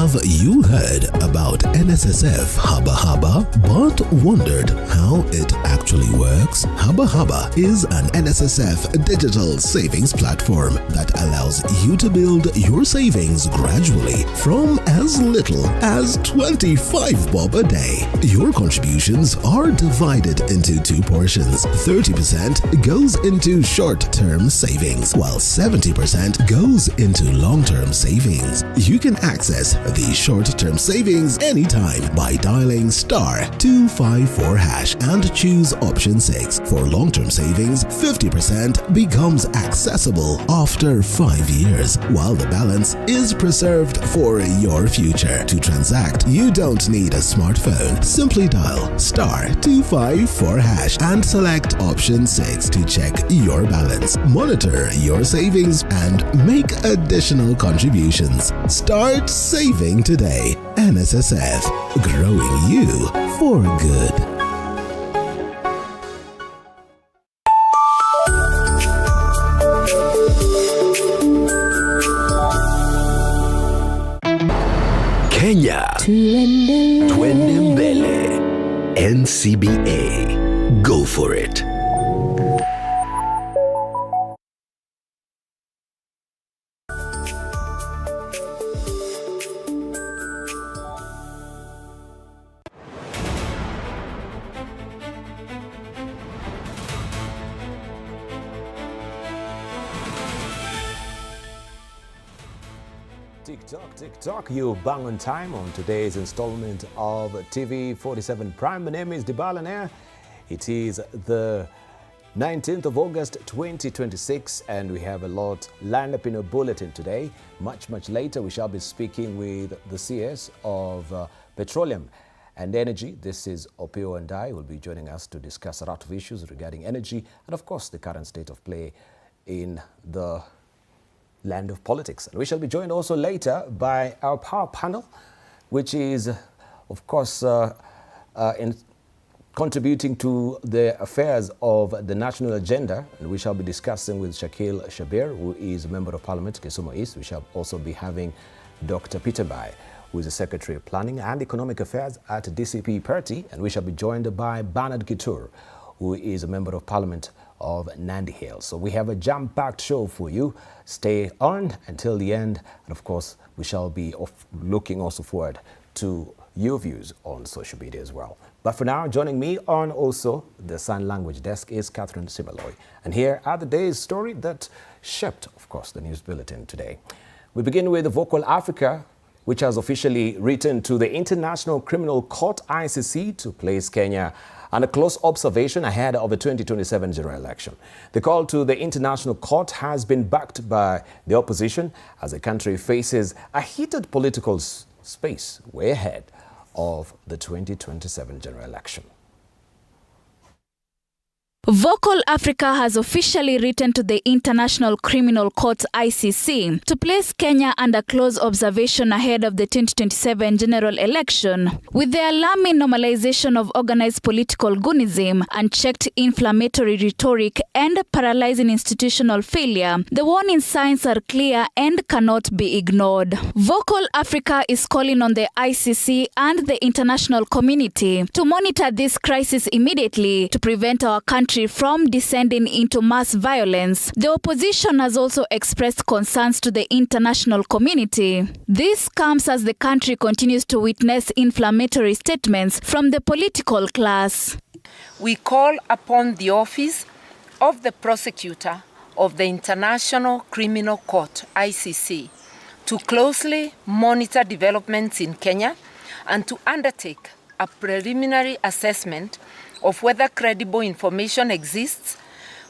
Have you heard about NSSF Haba Haba but wondered how it actually works? Haba Haba is an NSSF digital savings platform that allows you to build your savings gradually from as little as 25 bob a day. Your contributions are divided into two portions. 30% goes into short-term savings, while 70% goes into long-term savings. You can access the short-term savings anytime by dialing *254# and choose option 6. For long-term savings, 50% becomes accessible after 5 years, while the balance is preserved for your future. To transact, you don't need a smartphone. Simply dial *254# and select option 6 to check your balance, monitor your savings, and make additional contributions. Start saving today. NSSF, growing you for good. Kenya, Twende Mbele, NCBA. Go for it. Tick-tock, you bang on time on today's installment of TV47 Prime. My name is Debarl Inea. It is the 19th of August 2026 and we have a lot lined up in a bulletin today. Much later we shall be speaking with the CS of Petroleum and Energy. This is Opio and I will be joining us to discuss a lot of issues regarding energy and of course the current state of play in the land of politics. And we shall be joined also later by our power panel, which is, of course, in contributing to the affairs of the national agenda. And we shall be discussing with Shakil Shabir, who is a member of Parliament, Kisumu East. We shall also be having Dr. Peter Bai, who is the Secretary of Planning and Economic Affairs at DCP Party. And we shall be joined by Bernard Gitur, who is a member of Parliament of Nandi Hills. So we have a jam-packed show for you. Stay on until the end. And of course, we shall be looking also forward to your views on social media as well. But for now, joining me on also the sign language desk is Catherine Simaloy. And here are the day's story that shaped, of course, the news bulletin today. We begin with Vocal Africa, which has officially written to the International Criminal Court, ICC, to place Kenya under close observation ahead of the 2027 general election. The call to the International Court has been backed by the opposition as the country faces a heated political space way ahead of the 2027 general election. Vocal Africa has officially written to the International Criminal Court ICC to place Kenya under close observation ahead of the 2027 general election. With the alarming normalization of organized political goonism, unchecked inflammatory rhetoric and paralyzing institutional failure, the warning signs are clear and cannot be ignored. Vocal Africa is calling on the ICC and the international community to monitor this crisis immediately to prevent our country from descending into mass violence. The opposition has also expressed concerns to the international community. This comes as the country continues to witness inflammatory statements from the political class. We call upon the office of the prosecutor of the International Criminal Court, ICC, to closely monitor developments in Kenya and to undertake a preliminary assessment of whether credible information exists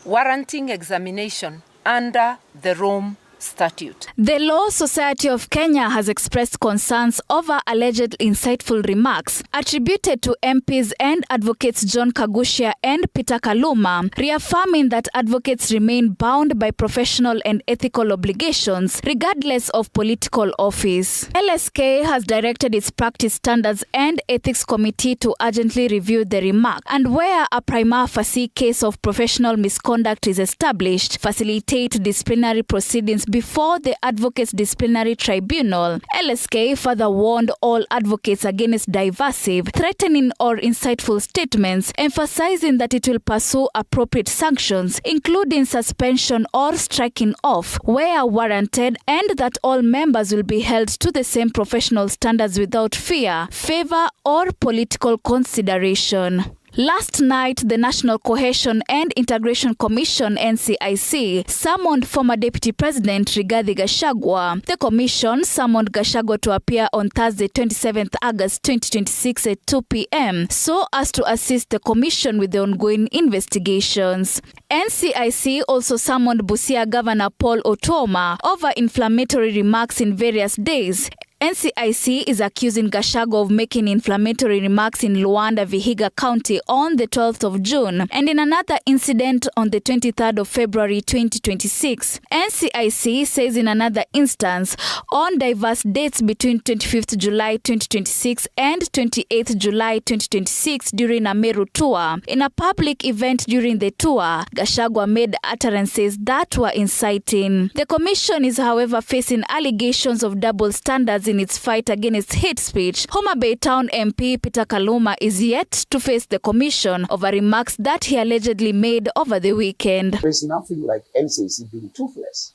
warranting examination under the Rome Statute. The Law Society of Kenya has expressed concerns over alleged insightful remarks attributed to MPs and advocates John Kagushia and Peter Kaluma, reaffirming that advocates remain bound by professional and ethical obligations regardless of political office. LSK has directed its Practice Standards and Ethics Committee to urgently review the remark and, where a prima facie case of professional misconduct is established, facilitate disciplinary proceedings before the Advocates Disciplinary Tribunal. LSK further warned all advocates against divisive, threatening or insightful statements, emphasizing that it will pursue appropriate sanctions, including suspension or striking off where warranted, and that all members will be held to the same professional standards without fear, favor, or political consideration. Last night, the National Cohesion and Integration Commission (NCIC) summoned former Deputy President Rigathi Gachagua. The commission summoned Gachagua to appear on Thursday, 27th August 2026 at 2 p.m. so as to assist the commission with the ongoing investigations. NCIC also summoned Busia Governor Paul Otuoma over inflammatory remarks in various days. NCIC is accusing Gachagua of making inflammatory remarks in Luanda, Vihiga County on the 12th of June and in another incident on the 23rd of February 2026. NCIC says in another instance on diverse dates between 25th July 2026 and 28th July 2026 during a Meru tour. In a public event during the tour, Gachagua made utterances that were inciting. The commission is, however, facing allegations of double standards in its fight against hate speech. Homa Bay Town MP Peter Kaluma is yet to face the commission over remarks that he allegedly made over the weekend. There is nothing like NCC being toothless.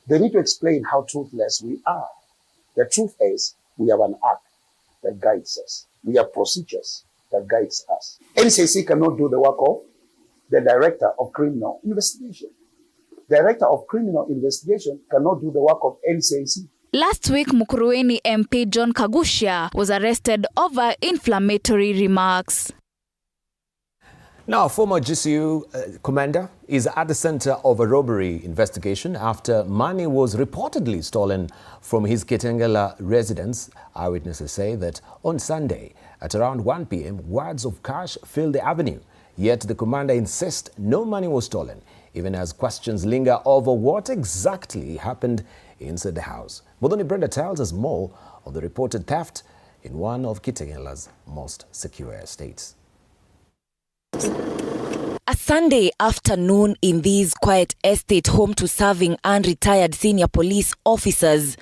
They need to explain how toothless we are. The truth is, we have an act that guides us. We have procedures that guides us. NCC cannot do the work of the Director of Criminal Investigation. Director of Criminal Investigation cannot do the work of NCC. Last week, Mukurweini MP John Kagusha was arrested over inflammatory remarks. Now, former GCU commander is at the center of a robbery investigation after money was reportedly stolen from his Kitengela residence. Eyewitnesses say that on Sunday at around 1 p.m, wads of cash filled the avenue. Yet the commander insists no money was stolen, even as questions linger over what exactly happened inside the house. Modoni Brenda tells us more of the reported theft in one of Kitengela's most secure estates. A Sunday afternoon in this quiet estate home to serving unretired senior police officers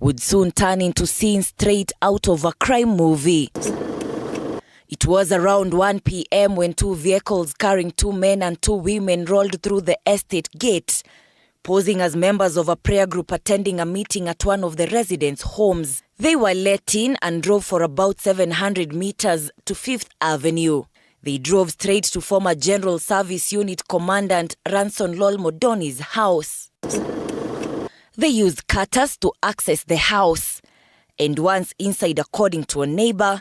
would soon turn into scenes straight out of a crime movie. It was around 1 p.m. when two vehicles carrying 2 men and 2 women rolled through the estate gate, posing as members of a prayer group attending a meeting at one of the residents' homes. They were let in and drove for about 700 meters to 5th Avenue. They drove straight to former General Service Unit Commandant Ranson Lol Modoni's house. They used cutters to access the house, and once inside, according to a neighbor,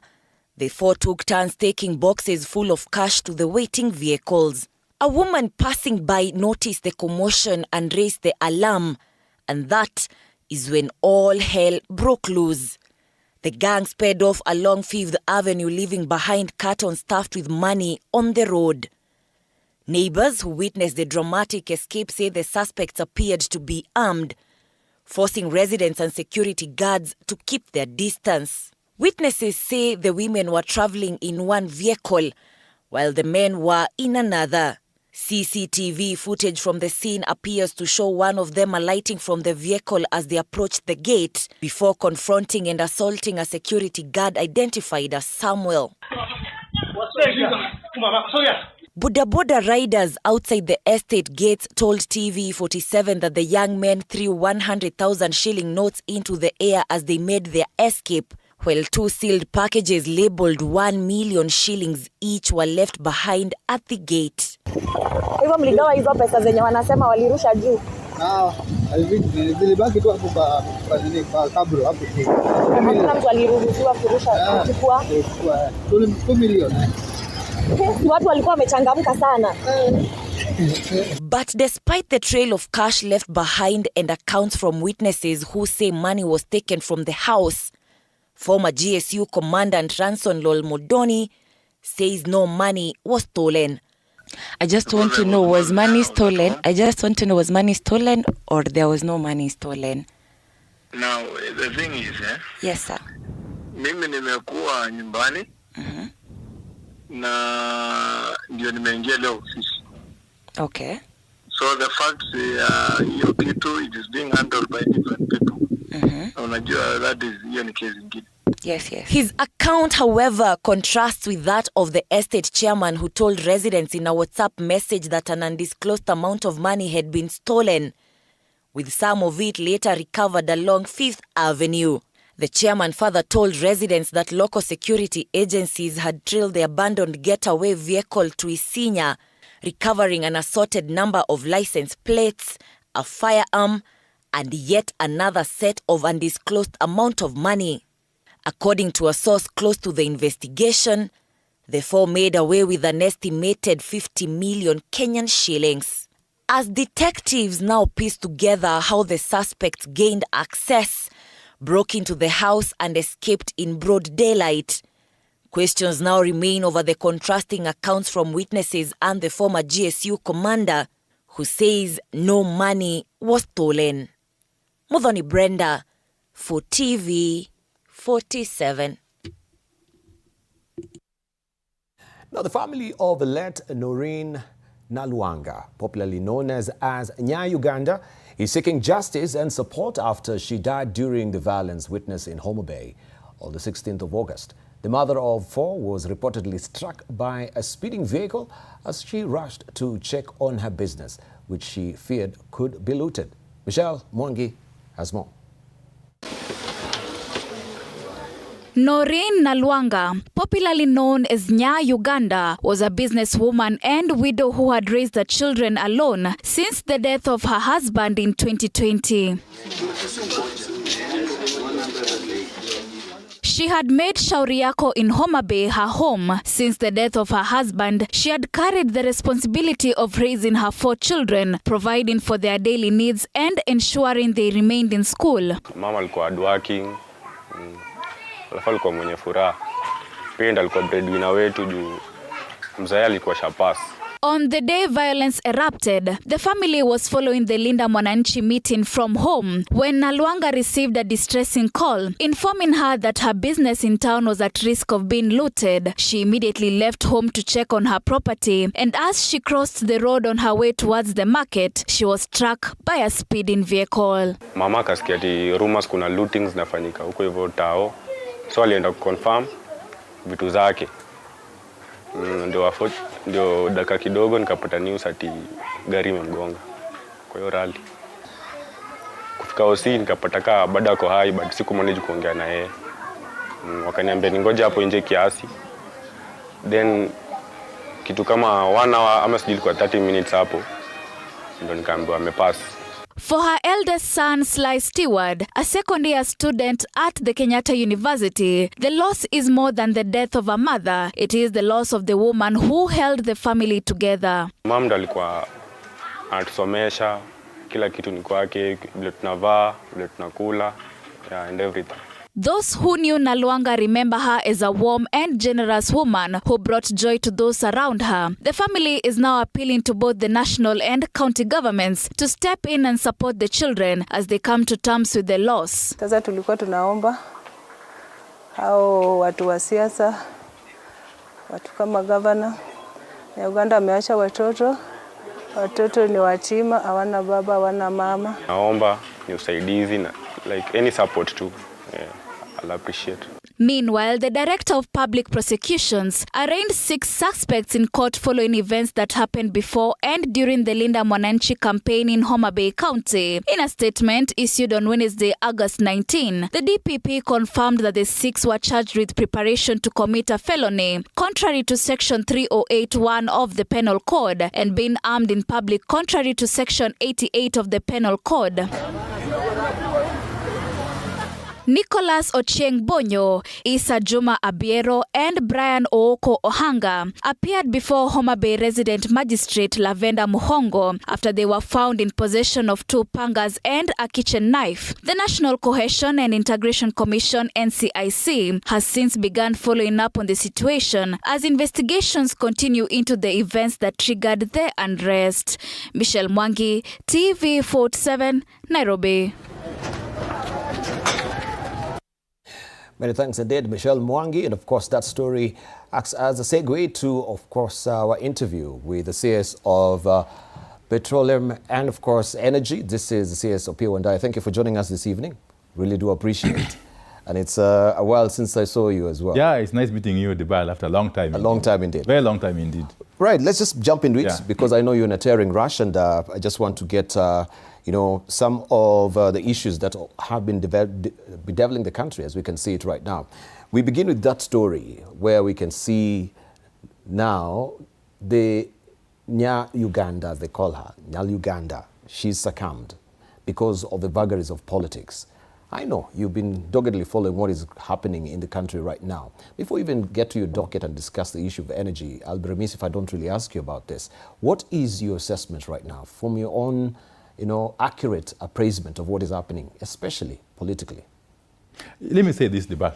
the 4 took turns taking boxes full of cash to the waiting vehicles. A woman passing by noticed the commotion and raised the alarm, and that is when all hell broke loose. The gang sped off along 5th Avenue, leaving behind cartons stuffed with money on the road. Neighbors who witnessed the dramatic escape say the suspects appeared to be armed, forcing residents and security guards to keep their distance. Witnesses say the women were traveling in one vehicle, while the men were in another. CCTV footage from the scene appears to show one of them alighting from the vehicle as they approached the gate before confronting and assaulting a security guard identified as Samuel. Boda Boda riders outside the estate gates told TV47 that the young men threw 100,000 shilling notes into the air as they made their escape, while 2 sealed packages labeled 1 million shillings each were left behind at the gate. Hivyo mligawa hizo pesa zenye wanasema walirusha juu. Zilibaki tu hapo kwa kabro hapo. Hakuna mtu aliruhusiwa kurusha kuchukua 2 milioni. Watu walikuwa wamechangamka sana. But despite the trail of cash left behind and accounts from witnesses who say money was taken from the house, former GSU Commandant Ranson Lol Modoni says no money was stolen. I just want to know, was money stolen? Was money stolen or there was no money stolen? Now, the thing is, Yes, sir. Mimi nimekuwa nyumbani. Na ndio nimeingia leo ofisi. Okay. So the fact hiyo kitu it is being handled by different people. Unajua that is hiyo ni case ingine. Yes. His account, however, contrasts with that of the estate chairman who told residents in a WhatsApp message that an undisclosed amount of money had been stolen, with some of it later recovered along 5th Avenue. The chairman further told residents that local security agencies had trailed the abandoned getaway vehicle to Inea, recovering an assorted number of license plates, a firearm, and yet another set of undisclosed amount of money. According to a source close to the investigation, the four made away with an estimated 50 million Kenyan shillings. As detectives now piece together how the suspects gained access, broke into the house and escaped in broad daylight, questions now remain over the contrasting accounts from witnesses and the former GSU commander, who says no money was stolen. Muthoni Brenda for TV47. Now, the family of late Noreen Nalwanga, popularly known as Inea Uganda, is seeking justice and support after she died during the violence witnessed in Homa Bay on the 16th of August. The mother of four was reportedly struck by a speeding vehicle as she rushed to check on her business, which she feared could be looted. Michelle Mwangi has more. Noreen Nalwanga, popularly known as Inea Uganda, was a businesswoman and widow who had raised her children alone since the death of her husband in 2020. She had made Shauri Yako in Homa Bay her home. Since the death of her husband, she had carried the responsibility of raising her four children, providing for their daily needs and ensuring they remained in school. Mama alikuwa hardworking, alafu alikuwa mwenye furaha. Pia ndiye alikuwa breadwinner wetu juu mzee alikuwa shapas. On the day violence erupted, the family was following the Linda Mwananchi meeting from home when Nalwanga received a distressing call informing her that her business in town was at risk of being looted. She immediately left home to check on her property, and as she crossed the road on her way towards the market, she was struck by a speeding vehicle. Mama akasikia ati rumors kuna lootings zinafanyika huko hivyo tao. So alienda kuconfirm vitu zake. Ndio dakika kidogo nikapata news ati gari imemgonga. Kwa hiyo rally. Kufika OC nikapata kaa bado ako hai but sikumanage kuongea na yeye. Wakaniambia ningoje hapo nje kiasi. Then kitu kama 1 hour ama sijui kwa 30 minutes hapo ndio nikaambiwa amepass. For her eldest son, Sly Stewart, a second-year student at the Kenyatta University, the loss is more than the death of a mother. It is the loss of the woman who held the family together. Mom ndo alikuwa anatusomesha, kila kitu ni kwake, vile tunavaa, vile tunakula, and everything. Those who knew Nalwanga remember her as a warm and generous woman who brought joy to those around her. The family is now appealing to both the national and county governments to step in and support the children as they come to terms with the loss. Sasa tulikuwa tunaomba hao watu wa siasa, watu kama governor ya Uganda ameacha watoto ni watima, hawana baba, hawana mama. Naomba ni usaidizi na like any support too. I'll appreciate. Meanwhile, the Director of Public Prosecutions arraigned 6 suspects in court following events that happened before and during the Linda Mwananchi campaign in Homa Bay County. In a statement issued on Wednesday, August 19, the DPP confirmed that the 6 were charged with preparation to commit a felony, contrary to Section 3081 of the Penal Code, and being armed in public, contrary to Section 88 of the Penal Code. Nicholas Ochieng Bonyo, Isa Juma Abiero, and Brian Ooko Ohanga appeared before Homa Bay resident magistrate Lavenda Muhongo after they were found in possession of 2 pangas and a kitchen knife. The National Cohesion and Integration Commission (NCIC) has since begun following up on the situation as investigations continue into the events that triggered the unrest. Michelle Mwangi, TV47, Nairobi. Many thanks indeed, Michelle Mwangi. And of course, that story acts as a segue to, of course, our interview with the CS of petroleum, and of course energy. This is CSOP Wandai. Thank you for joining us this evening. Really do appreciate it. And it's a while since I saw you as well. Yeah, it's nice meeting you, Debarl, after a long time. A long time indeed. Very long time indeed. Right, let's just jump into it because I know you're in a tearing rush, and I just want to get some of the issues that have been bedeviling the country as we can see it right now. We begin with that story where we can see now the Nya Uganda, as they call her, Nya Uganda, she's succumbed because of the vagaries of politics. I know you've been doggedly following what is happening in the country right now. Before we even get to your docket and discuss the issue of energy, I'll be remiss if I don't really ask you about this. What is your assessment right now from your own, accurate appraisement of what is happening, especially politically? Let me say this, Debarl,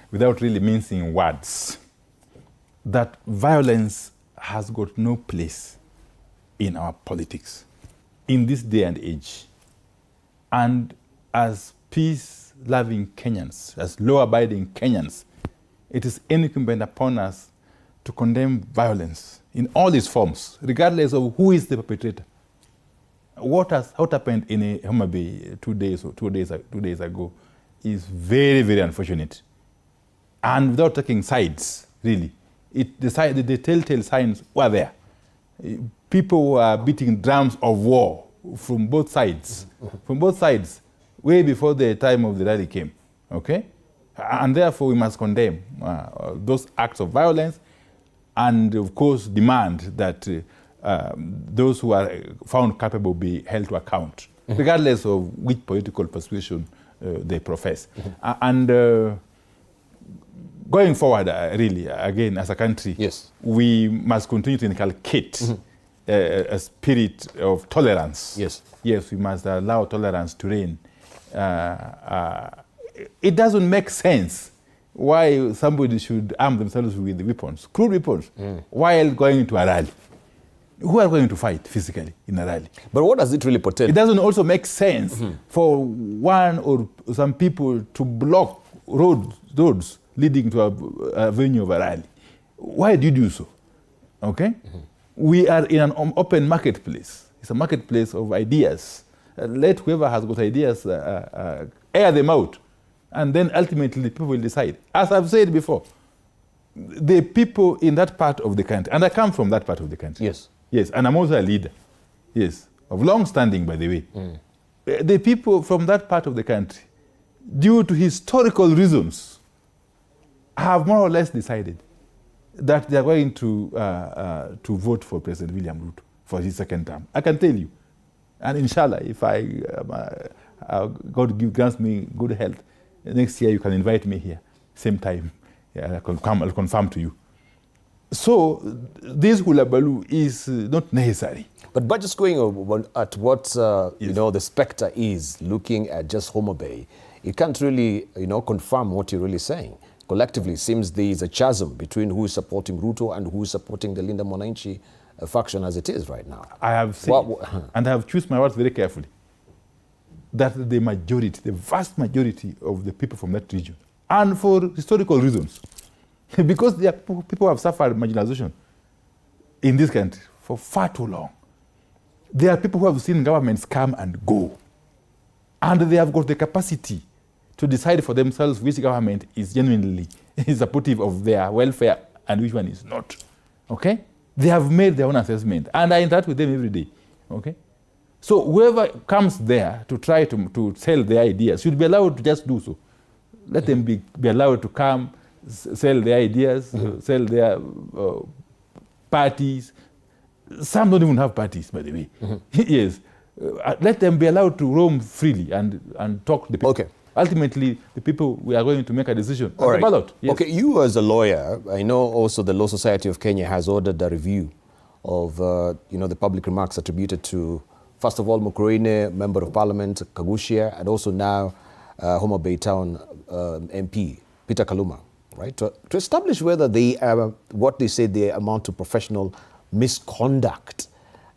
without really mincing words, that violence has got no place in our politics in this day and age. And as peace-loving Kenyans, as law-abiding Kenyans, it is incumbent upon us to condemn violence in all its forms, regardless of who is the perpetrator. What happened in Homa Bay 2 days ago is very, very unfortunate. And without taking sides, really, the telltale signs were there. People were beating drums of war from both sides. From both sides. Way before the time of the rally came, okay? And therefore we must condemn those acts of violence and of course demand that those who are found culpable be held to account, regardless of which political persuasion they profess. And going forward, really, again, as a country, we must continue to inculcate a spirit of tolerance. Yes, we must allow tolerance to reign. It doesn't make sense why somebody should arm themselves with weapons, crude weapons, while going to a rally. Who are going to fight physically in a rally? But what does it really portend? It doesn't also make sense for one or some people to block roads leading to a venue of a rally. Why do you do so? Okay? We are in an open marketplace. It's a marketplace of ideas. Let whoever has got ideas air them out, and then ultimately people will decide. As I've said before, the people in that part of the country, and I come from that part of the country. Yes, and I'm also a leader. Yes, of long standing, by the way. The people from that part of the country, due to historical reasons, have more or less decided that they are going to vote for President William Ruto for his second term. I can tell you. And inshallah, if God grants me good health, next year you can invite me here, same time. I'll confirm to you. So this hulabaloo is not necessary. But just going at what the spectre is, looking at just Homa Bay, you can't really confirm what you're really saying. Collectively, it seems there is a chasm between who is supporting Ruto and who is supporting the Linda Mwananchi faction as it is right now. I have said, and I have chosen my words very carefully, that the vast majority of the people from that region, and for historical reasons, because there are people who have suffered marginalization in this country for far too long. There are people who have seen governments come and go, and they have got the capacity to decide for themselves which government is genuinely supportive of their welfare and which one is not. Okay? They have made their own assessment, and I interact with them every day. Okay? So whoever comes there to try to sell their ideas should be allowed to just do so. Let them be allowed to come, sell their ideas, sell their parties. Some don't even have parties, by the way. Yes. Let them be allowed to roam freely and talk to the people. Okay. Ultimately, the people, we are going to make a decision. All right. Ballot. Yes. Okay, you as a lawyer, I know also the Law Society of Kenya has ordered a review of the public remarks attributed to, first of all, Mukurweini, Member of Parliament, Kagushia, and also now Homa Bay Town MP, Peter Kaluma, right? To establish whether they what they say they amount to professional misconduct,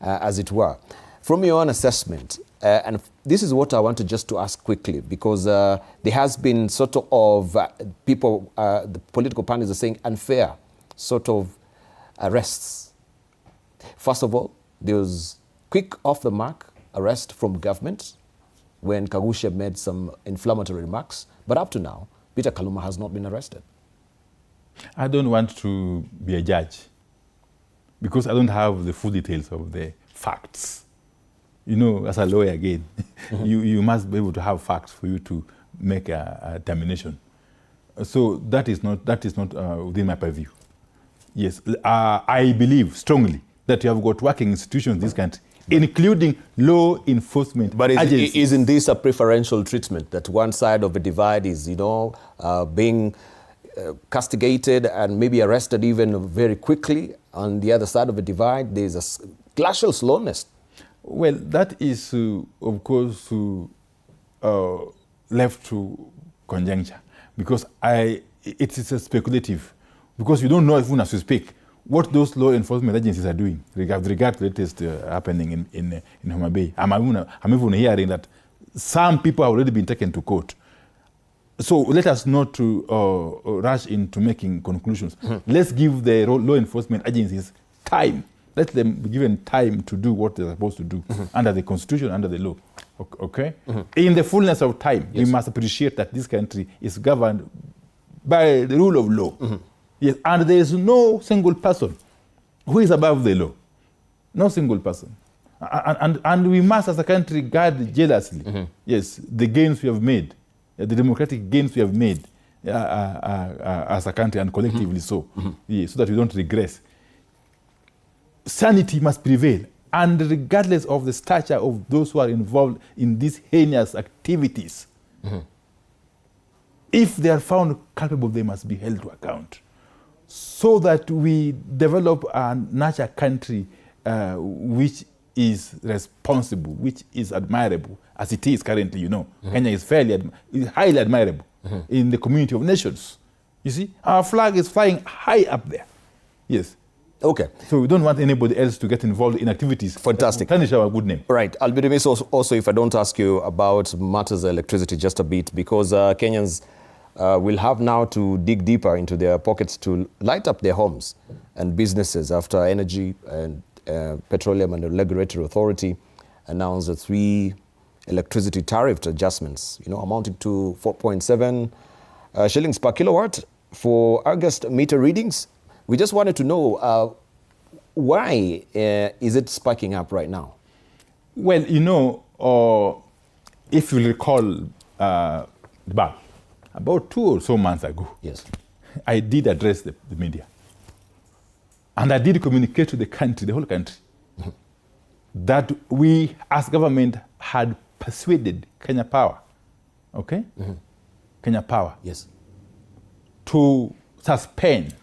as it were. From your own assessment, and this is what I wanted just to ask quickly, because there has been sort of people, the political parties are saying unfair sort of arrests. First of all, there was quick off the mark arrest from government when Kagusha made some inflammatory remarks. But up to now, Peter Kaluma has not been arrested. I don't want to be a judge because I don't have the full details of the facts. You know, as a lawyer again, you must be able to have facts for you to make a determination. So that is not within my purview. Yes, I believe strongly that you have got working institutions in this country, including law enforcement agencies. But isn't this a preferential treatment, that one side of the divide is, being castigated and maybe arrested even very quickly? On the other side of the divide, there's a glacial slowness. Well, that is, of course, left to conjecture, because it is a speculative, because you don't know even as you speak what those law enforcement agencies are doing with regard to the latest happening in Homa Bay. I'm even hearing that some people have already been taken to court. So let us not rush into making conclusions. Let's give the law enforcement agencies time. Let them be given time to do what they're supposed to do under the Constitution, under the law. Okay? In the fullness of time, we must appreciate that this country is governed by the rule of law. Yes, and there is no single person who is above the law. No single person. And we must, as a country, guard jealously, yes, the gains we have made, the democratic gains we have made as a country, and collectively so, yes, so that we don't regress. Sanity must prevail, and regardless of the stature of those who are involved in these heinous activities, if they are found culpable, they must be held to account, so that we develop a nurture country which is responsible, which is admirable, as it is currently. Kenya is highly admirable in the community of nations. You see, our flag is flying high up there. Yes. Okay. So we don't want anybody else to get involved in activities. Fantastic. Tarnish our good name. Right. I'll be remiss also if I don't ask you about matters of electricity just a bit, because Kenyans will have now to dig deeper into their pockets to light up their homes and businesses after Energy and Petroleum and Regulatory Authority announced the 3 electricity tariff adjustments, amounting to 4.7 shillings per kilowatt for August meter readings. We just wanted to know why is it spiking up right now? Well, if you recall, Debarl, about 2 or so months ago, yes, I did address the media. And I did communicate to the country, the whole country, that we as government had persuaded Kenya Power, okay? Kenya Power, yes, to suspend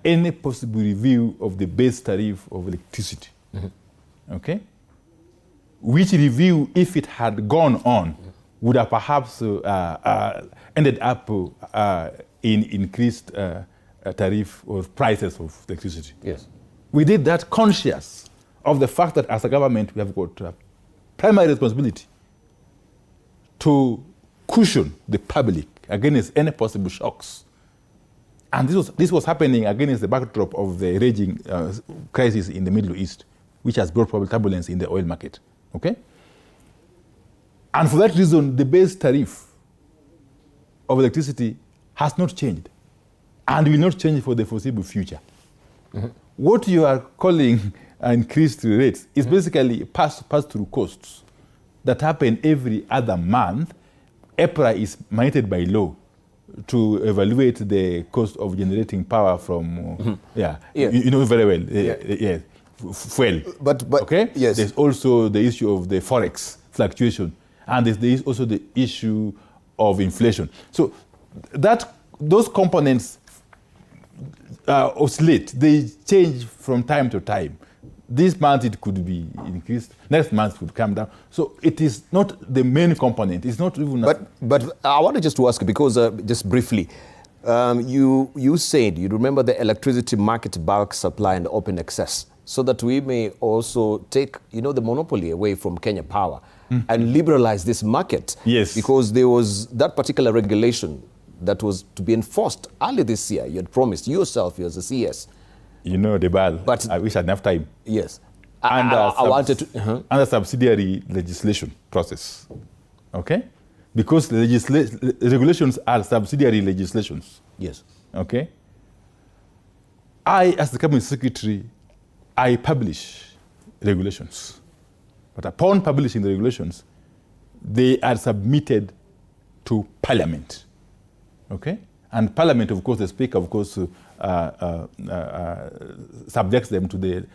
any possible review of the base tariff of electricity, okay? Which review, if it had gone on, would have perhaps ended up in increased tariff or prices of electricity. Yes. We did that conscious of the fact that as a government we have got a primary responsibility to cushion the public against any possible shocks. And this was happening against the backdrop of the raging crisis in the Middle East, which has brought probably turbulence in the oil market. Okay? And for that reason, the base tariff of electricity has not changed and will not change for the foreseeable future. What you are calling increased rates is basically pass-through costs that happen every other month. EPRA is mandated by law to evaluate the cost of generating power from, you know very well, fuel. But okay? Yes. There's also the issue of the forex fluctuation, and there's also the issue of inflation. So those components oscillate. They change from time to time. This month it could be increased. Next month it could come down. So it is not the main component. It's not even. But I wanted just to ask, because just briefly, you said you remember the electricity market bulk supply and open access, so that we may also take the monopoly away from Kenya Power and liberalize this market. Yes. Because there was that particular regulation that was to be enforced early this year. You had promised yourself as a CS. Debarl, but I wish I had enough time. Yes. under subsidiary legislation process. Okay? Because the regulations are subsidiary legislations. Yes. Okay? I, as the cabinet secretary, I publish regulations. But upon publishing the regulations, they are submitted to Parliament. Okay? And Parliament, of course, the Speaker, of course, subjects them to the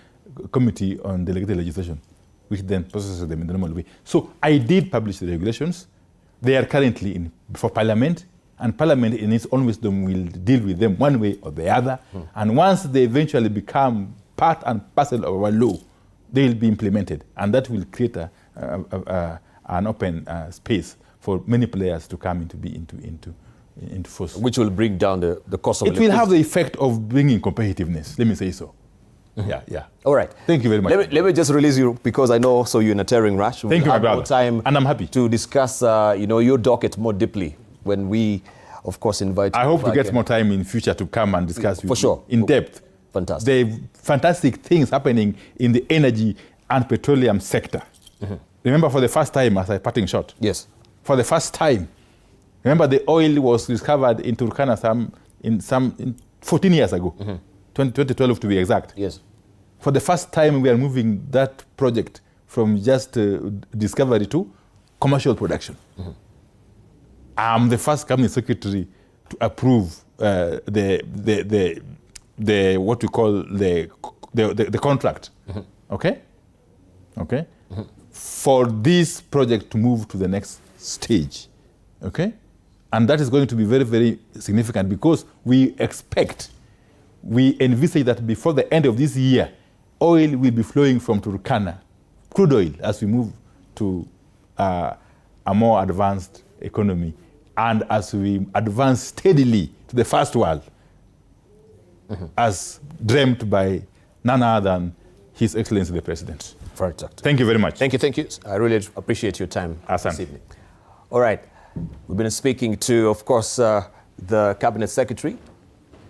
Committee on Delegated Legislation, which then processes them in the normal way. So I did publish the regulations. They are currently before Parliament, and Parliament in its own wisdom will deal with them one way or the other. And once they eventually become part and parcel of our law, they will be implemented. And that will create an open space for many players to come into force. Which will bring down the cost of electricity. It will have the effect of bringing competitiveness, let me say so. Yeah. All right. Thank you very much. Let me just release you because I know you're in a tearing rush. Thank you, my brother. More time and I'm happy to discuss your docket more deeply when we, of course, invite you. I hope to get more time in future to come and discuss with you in depth. Fantastic. The fantastic things happening in the energy and petroleum sector. Remember, for the first time, as a parting shot. Yes. For the first time, remember the oil was discovered in Turkana 14 years ago. 2012 to be exact. Yes. For the first time, we are moving that project from just discovery to commercial production. I'm the first cabinet secretary to approve the what we call the contract. Okay. For this project to move to the next stage. Okay. And that is going to be very, very significant because we envisage that before the end of this year, oil will be flowing from Turkana, crude oil, as we move to a more advanced economy and as we advance steadily to the first world, as dreamt by none other than His Excellency the President. Thank you very much. Thank you. I really appreciate your time this evening. All right. We've been speaking to, of course, the Cabinet Secretary.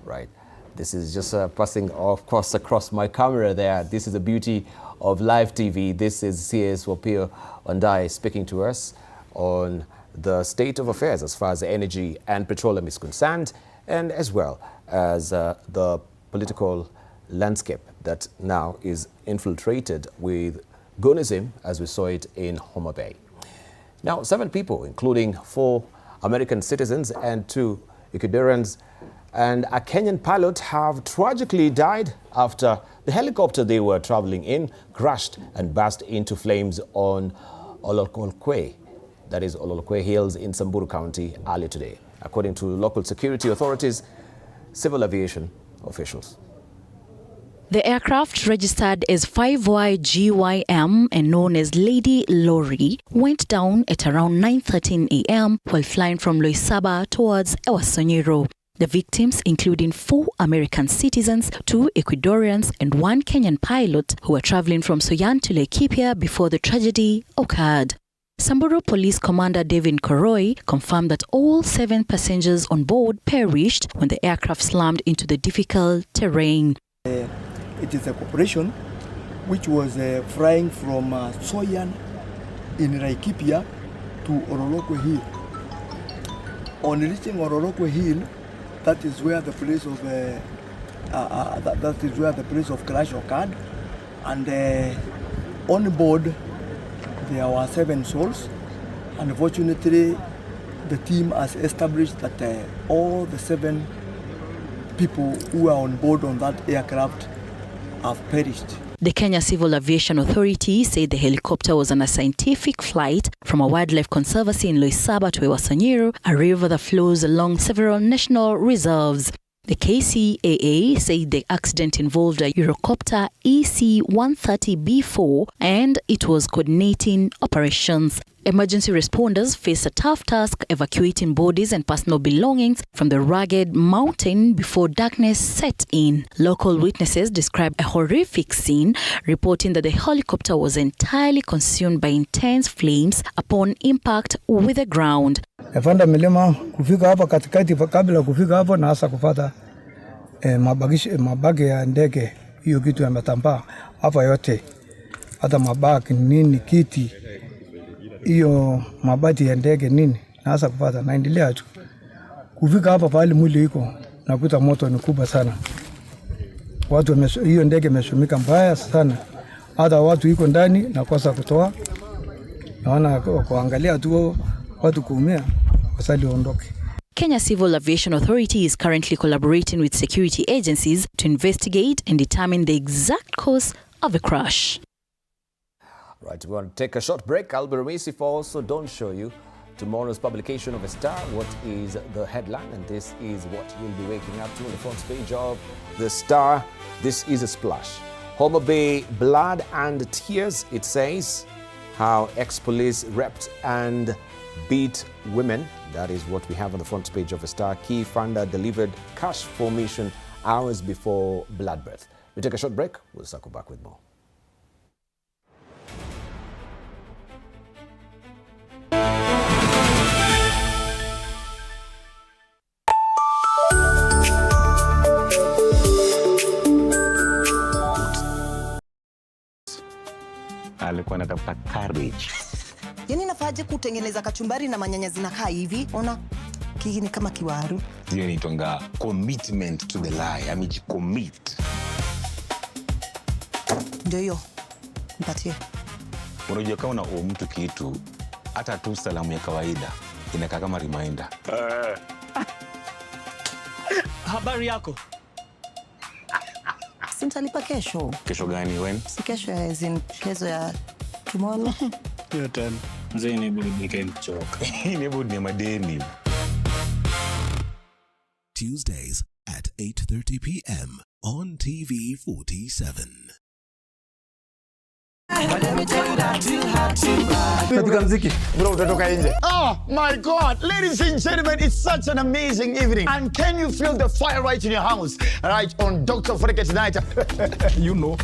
Right. This is just passing, of course, across my camera there. This is the beauty of live TV. This is CS Wapio Ondai speaking to us on the state of affairs as far as energy and petroleum is concerned, and as well as the political landscape that now is infiltrated with Gonism, as we saw it in Homa Bay. Now, 7 people, including 4 American citizens and 2 Ecuadorians, and a Kenyan pilot have tragically died after the helicopter they were traveling in crashed and burst into flames on Ololokwe, that is Ololokwe Hills in Samburu County earlier today, according to local security authorities, civil aviation officials. The aircraft, registered as 5YGYM and known as Lady Lorry, went down at around 9:13 a.m. while flying from Loisaba towards Ewasonyiro. The victims, including 4 American citizens, 2 Ecuadorians, and 1 Kenyan pilot who were traveling from Soyan to Laikipia before the tragedy occurred. Samburu Police Commander Devin Koroi confirmed that all 7 passengers on board perished when the aircraft slammed into the difficult terrain. It is a corporation which was flying from Soyan in Laikipia to Ololokwe Hill. On reaching Ololokwe Hill, that is where the place of crash occurred, and on board there were 7 souls. Unfortunately, the team has established that all the 7 people who were on board on that aircraft have perished. The Kenya Civil Aviation Authority said the helicopter was on a scientific flight from a wildlife conservancy in Loisaba to Ewasonyiro, a river that flows along several national reserves. The KCAA said the accident involved a Eurocopter EC-130B4 and it was coordinating operations. Emergency responders faced a tough task evacuating bodies and personal belongings from the rugged mountain before darkness set in. Local witnesses described a horrific scene, reporting that the helicopter was entirely consumed by intense flames upon impact with the ground. Efanda milima kufika hapa katikati, kabla kufika hapo na hasa kufata mabagi ya ndege, hiyo kitu yametambaa hapa yote. hata mabaki nini kiti hiyo mabati ya ndege nini naanza kupata, naendelea tu kufika hapa pale mwili iko nakuta moto ni kubwa sana. Watu hiyo ndege imeshumika mbaya sana, hata watu iko ndani na kosa kutoa, naona kuangalia tu watu kuumia wasali ondoke. Kenya Civil Aviation Authority is currently collaborating with security agencies to investigate and determine the exact cause of the crash. Right, we want to take a short break. I'll be remiss if I also don't show you tomorrow's publication of a Star. What is the headline? And this is what you'll be waking up to on the front page of the Star. This is a splash. Homa Bay, blood and tears, it says. How ex-police raped and beat women. That is what we have on the front page of a Star. Key funder delivered cash formation hours before bloodbath. We take a short break. We'll circle back with more. Alikuwa anatafuta courage. Yaani nafaje kutengeneza kachumbari na manyanya zinakaa hivi? Ona kiki ni kama kiwaru. Hiyo inaitwa commitment to the lie. Amejicommit. Ndio hiyo. Nipatie. Unajua kama una mtu kitu hata tu salamu ya kawaida inakaa kama reminder. Habari yako? Sintalipa kesho. Kesho gani when? Si kesho ya kesho ya tomorrow. Hiyo tena. Mzee ni budi choka. Ni budi ni madeni. Tuesdays at 8:30 p.m. on TV47. Oh my God, ladies and gentlemen, it's such an amazing evening. And can you feel the fire right in your house? Right on Dr. Foreke tonight. You know,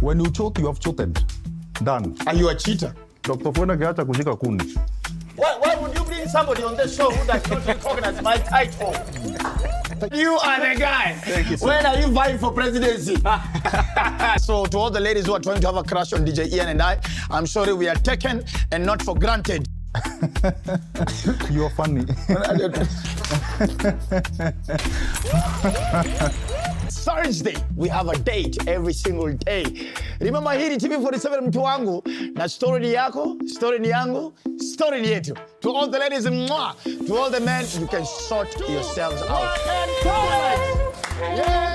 when you choke, you have choken. Done. Are you a cheater? Dr. Foreke acha kushika kundi. Why would you bring somebody on this show who does not recognize my title? You are the guy. Thank you, sir. When are you vying for presidency? So to all the ladies who are trying to have a crush on DJ Ian and I'm sorry we are taken and not for granted. You're funny. Thursday, we have a date every single day. Remember hii TV47 mtu wangu na story ni yako, story ni yangu, story ni yetu. To all the ladies, mwah. To all the men, you can sort yourselves out. Yeah!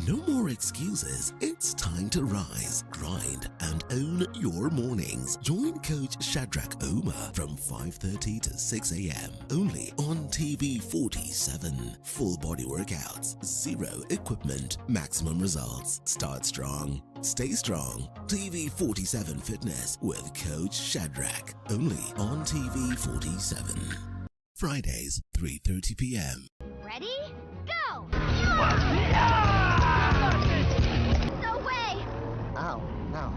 No more excuses. It's time to rise, grind, and own your mornings. Join Coach Shadrach Omar from 5:30 to 6 a.m. only on TV47. Full body workouts, zero equipment, maximum results. Start strong, stay strong. TV47 Fitness with Coach Shadrach only on TV47. Fridays, 3:30 p.m. Ready? Go! No way! Oh, no.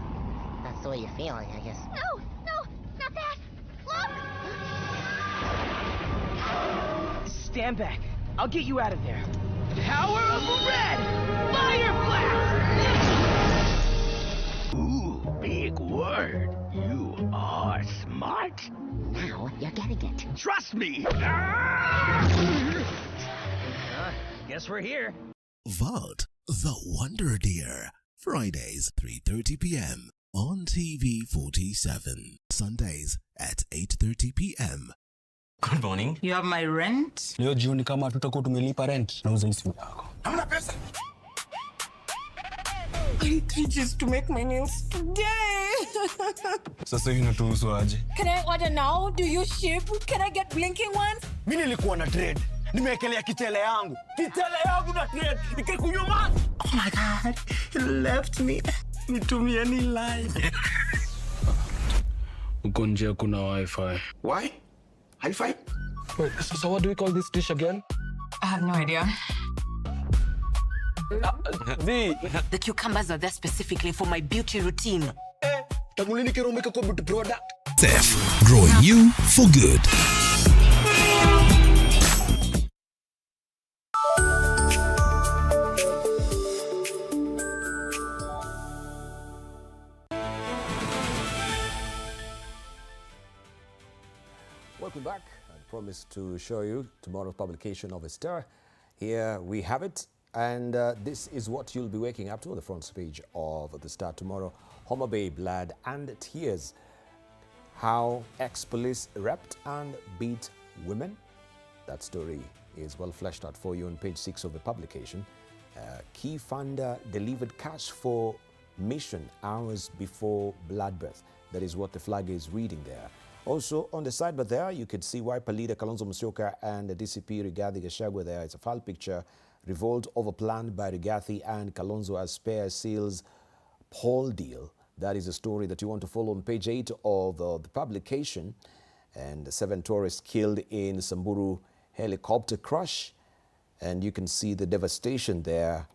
That's the way you're feeling, I guess. No, not that! Look! Stand back. I'll get you out of there. Power of red! Fire blast! Ooh, big word. You are smart. Now you're getting it. Trust me! Guess we're here. Vought the Wonder Deer. Fridays, 3:30 p.m. on TV47. Sundays at 8:30 p.m. Good morning. You have my rent? Leo jioni kama tutakuwa tumelipa rent, nauza simu yako. Hamna pesa. I need 3 G's to make my nails today. Sasa hivi natuhusu aje? Can I order now? Do you ship? Can I get blinking ones? Mimi nilikuwa na trade. Nimeekelea kitele yangu. Kitele yangu na trade. Nikikunyuma. Oh my God. He left me. Nitumie ni live. Uko nje kuna wifi. Why? Hi-fi? Wait, so what do we call this dish again? I have no idea. The cucumbers are there specifically for my beauty routine. Tamulini kero make a beauty product. Steph, growing you for good. Welcome back. I promised to show you tomorrow's publication of a Star. Here we have it, and this is what you'll be waking up to on the front page of the Star tomorrow. Homa Bay blood and tears. How ex-police raped and beat women. That story is well fleshed out for you on page 6 of the publication. Key funder delivered cash for mission hours before bloodbath. That is what the flag is reading there. Also on the side, but there you could see Wiper leader Kalonzo Musyoka and the DCP Rigathi Gachagua there. It's a file picture. Revolt over plan by Rigathi and Kalonzo as spare seals poll deal. That is a story that you want to follow on page 8 of the publication. And 7 tourists killed in Samburu helicopter crash. And you can see the devastation there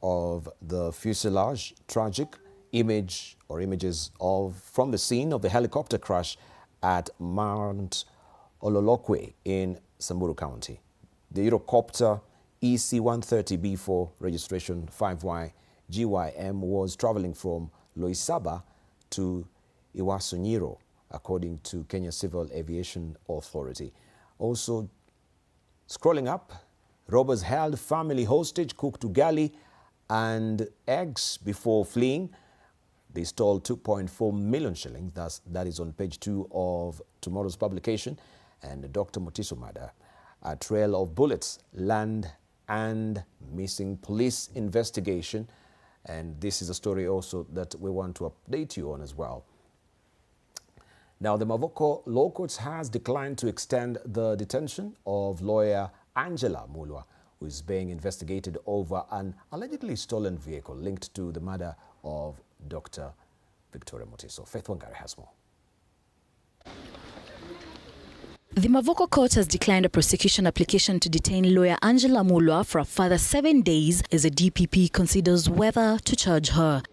of the fuselage. Tragic image or images from the scene of the helicopter crash at Mount Ololokwe in Samburu County. The Eurocopter EC-130B4 registration 5Y GYM was traveling from Loisaba to Iwasunyiro, according to Kenya Civil Aviation Authority. Also, scrolling up, robbers held family hostage, cooked ugali and eggs before fleeing. They stole 2.4 million shillings. That is on page 2 of tomorrow's publication. And Dr. Mutiso Mada, a trail of bullets, land and missing police investigation. And this is a story also that we want to update you on as well. Now, the Mavoko Law Courts has declined to extend the detention of lawyer Angela Mulwa, who is being investigated over an allegedly stolen vehicle linked to the murder of Dr. Victoria Mutiso. Faith Wangari has more. The Mavoko court has declined a prosecution application to detain lawyer Angela Mulwa for a further 7 days as the DPP considers whether to charge her.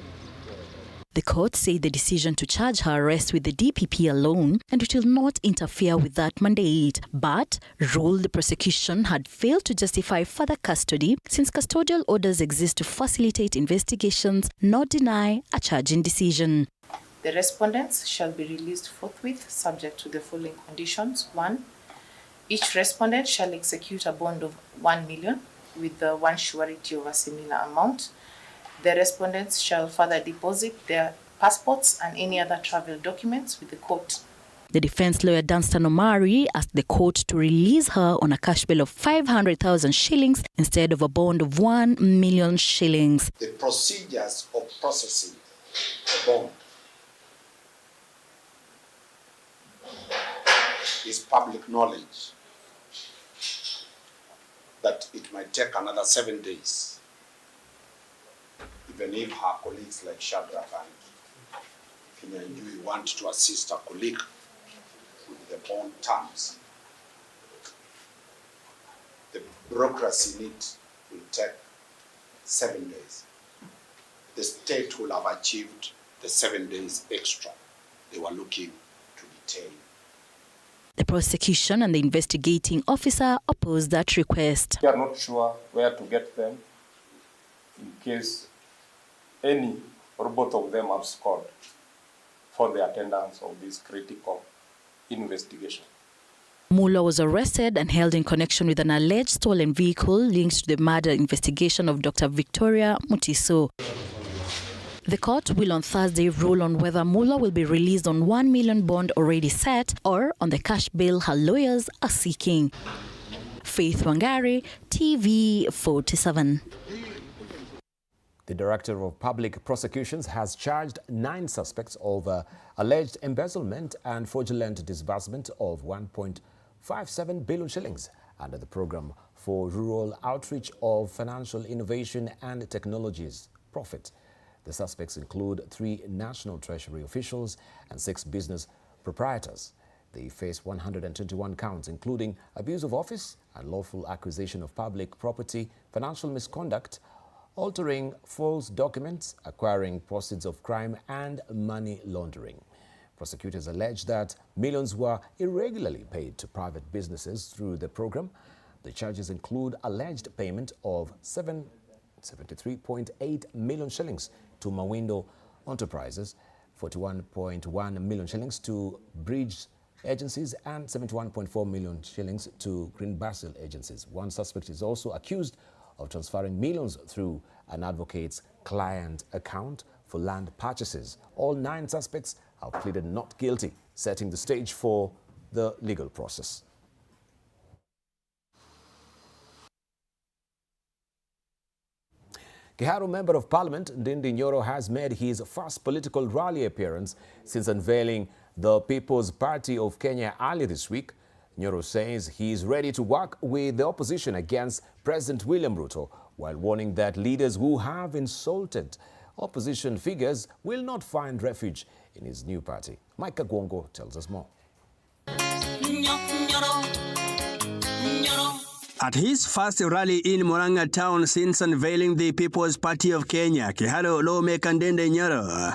The court said the decision to charge her rests with the DPP alone and it will not interfere with that mandate, but ruled the prosecution had failed to justify further custody since custodial orders exist to facilitate investigations, not deny a charging decision. The respondents shall be released forthwith, subject to the following conditions. 1. Each respondent shall execute a bond of 1 million with the one surety of a similar amount. The respondents shall further deposit their passports and any other travel documents with the court. The defense lawyer Danstan Omari asked the court to release her on a cash bail of 500,000 shillings instead of a bond of 1 million shillings. The procedures of processing a bond is public knowledge that it might take another 7 days. Even if her colleagues like Shadrach and Kinyanjui want to assist her colleague with the bond terms, the bureaucracy in it will take 7 days. The state will have achieved the 7 days extra they were looking to detain. The prosecution and the investigating officer opposed that request. We are not sure where to get them in case any or both of them have scored for the attendance of this critical investigation. Mulwa was arrested and held in connection with an alleged stolen vehicle linked to the murder investigation of Dr. Victoria Mutiso. The court will on Thursday rule on whether Mulwa will be released on 1 million bond already set or on the cash bail her lawyers are seeking. Faith Wangari, TV47. The Director of Public Prosecutions has charged 9 suspects of alleged embezzlement and fraudulent disbursement of 1.57 billion shillings under the program for rural outreach of financial innovation and technologies profit. The suspects include 3 National Treasury officials and 6 business proprietors. They face 121 counts, including abuse of office, unlawful acquisition of public property, financial misconduct, altering false documents, acquiring proceeds of crime, and money laundering. Prosecutors allege that millions were irregularly paid to private businesses through the program. The charges include alleged payment of 73.8 million shillings to Mawindo Enterprises, 41.1 million shillings to Bridge agencies and 71.4 million shillings to Green Basil agencies. One suspect is also accused of transferring millions through an advocate's client account for land purchases. All 9 suspects have pleaded not guilty, setting the stage for the legal process. Kiharu Member of Parliament Ndindi Nyoro has made his first political rally appearance since unveiling the People's Party of Kenya earlier this week. Nyoro says he is ready to work with the opposition against President William Ruto, while warning that leaders who have insulted opposition figures will not find refuge in his new party. Mike Kagwongo tells us more. At his first rally in Murang'a town since unveiling the People's Party of Kenya, Kiharu lawmaker Ndindi Nyoro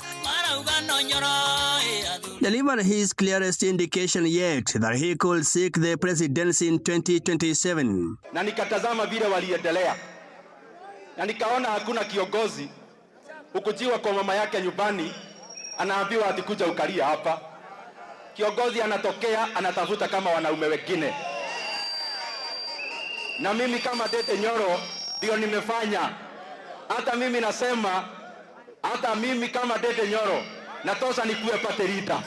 delivered his clearest indication yet that he could seek the presidency in 2027. Na nikatazama vile waliendelea. Na nikaona hakuna kiongozi ukujiwa kwa mama yake nyumbani anaambiwa atikuja ukalia hapa. Kiongozi anatokea anatafuta kama wanaume wengine. Na mimi kama Ndindi Nyoro ndio nimefanya. Hata mimi nasema, hata mimi kama Ndindi Nyoro natosha nikuwe party leader.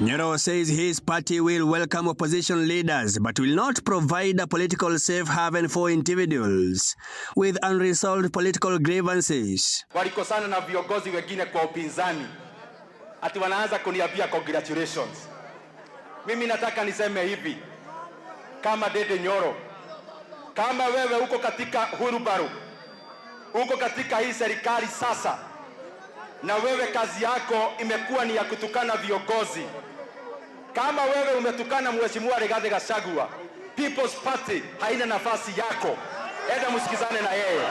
Nyoro says his party will welcome opposition leaders but will not provide a political safe haven for individuals with unresolved political grievances. Walikosana na viongozi wengine kwa upinzani. Ati wanaanza kuniambia congratulations. Mimi nataka niseme hivi. Kama Ndindi Nyoro, kama wewe uko katika hurubaru, uko katika hii serikali sasa, na wewe kazi yako imekuwa ni ya kutukana viongozi, kama wewe umetukana Mheshimiwa Rigathi Gachagua, People's Party haina nafasi yako. Enda msikizane na yeye.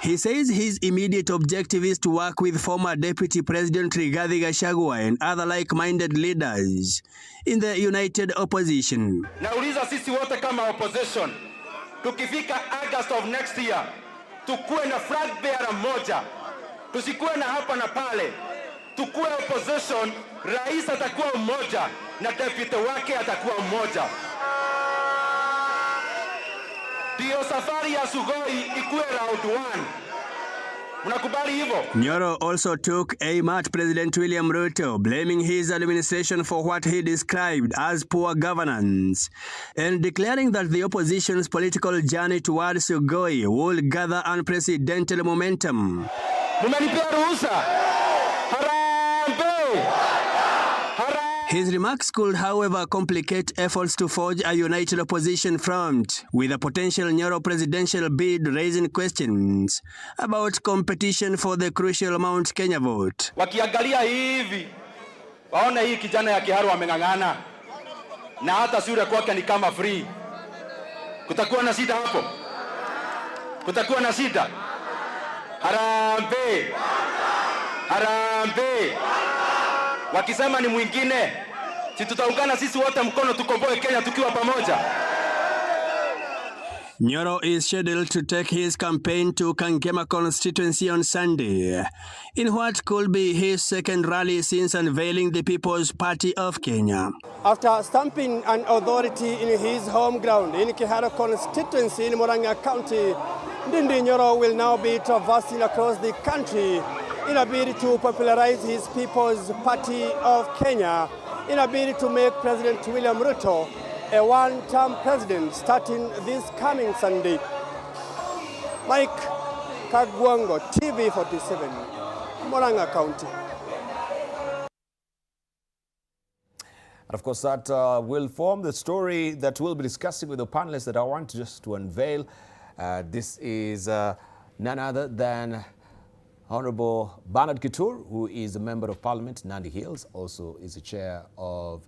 He says his immediate objective is to work with former Deputy President Rigathi Gachagua and other like-minded leaders in the united opposition. Nauliza sisi wote kama opposition, tukifika August of next year, tukue na flag bearer moja. Tusikuwe na hapa na pale. Tukue opposition, rais atakuwa mmoja na deputy wake atakuwa mmoja. Dio safari ya Sugoi ikuwe round 1. Mnakubali hivyo? Nyoro also took aim at President William Ruto, blaming his administration for what he described as poor governance, and declaring that the opposition's political journey towards Sugoi will gather unprecedented momentum. Mumenipea ruhusa? Harambe! His remarks could, however, complicate efforts to forge a united opposition front, with a potential Nyoro presidential bid raising questions about competition for the crucial Mount Kenya vote. Wakiangalia hivi, waone hii kijana ya Kiharu ameng'ang'ana, na hata sura kwake ni kama free. Kutakuwa na shida hapo? Kutakuwa na shida? Harambe! Harambe! Wakisema ni mwingine, si tutaungana sisi wote mkono tukomboe Kenya tukiwa pamoja. Nyoro is scheduled to take his campaign to Kankema constituency on Sunday, in what could be his second rally since unveiling the People's Party of Kenya. After stamping an authority in his home ground in Kiharu constituency in Murang'a County, Ndindi Nyoro will now be traversing across the country in a bid to popularize his People's Party of Kenya, in a bid to make President William Ruto a one-term president starting this coming Sunday. Mike Kagwongo, TV47, Murang'a County. And of course, that will form the story that we'll be discussing with the panelists that I want just to unveil. This is none other than Honorable Bernard Kitur, who is a Member of Parliament, Nandi Hills, also is the Chair of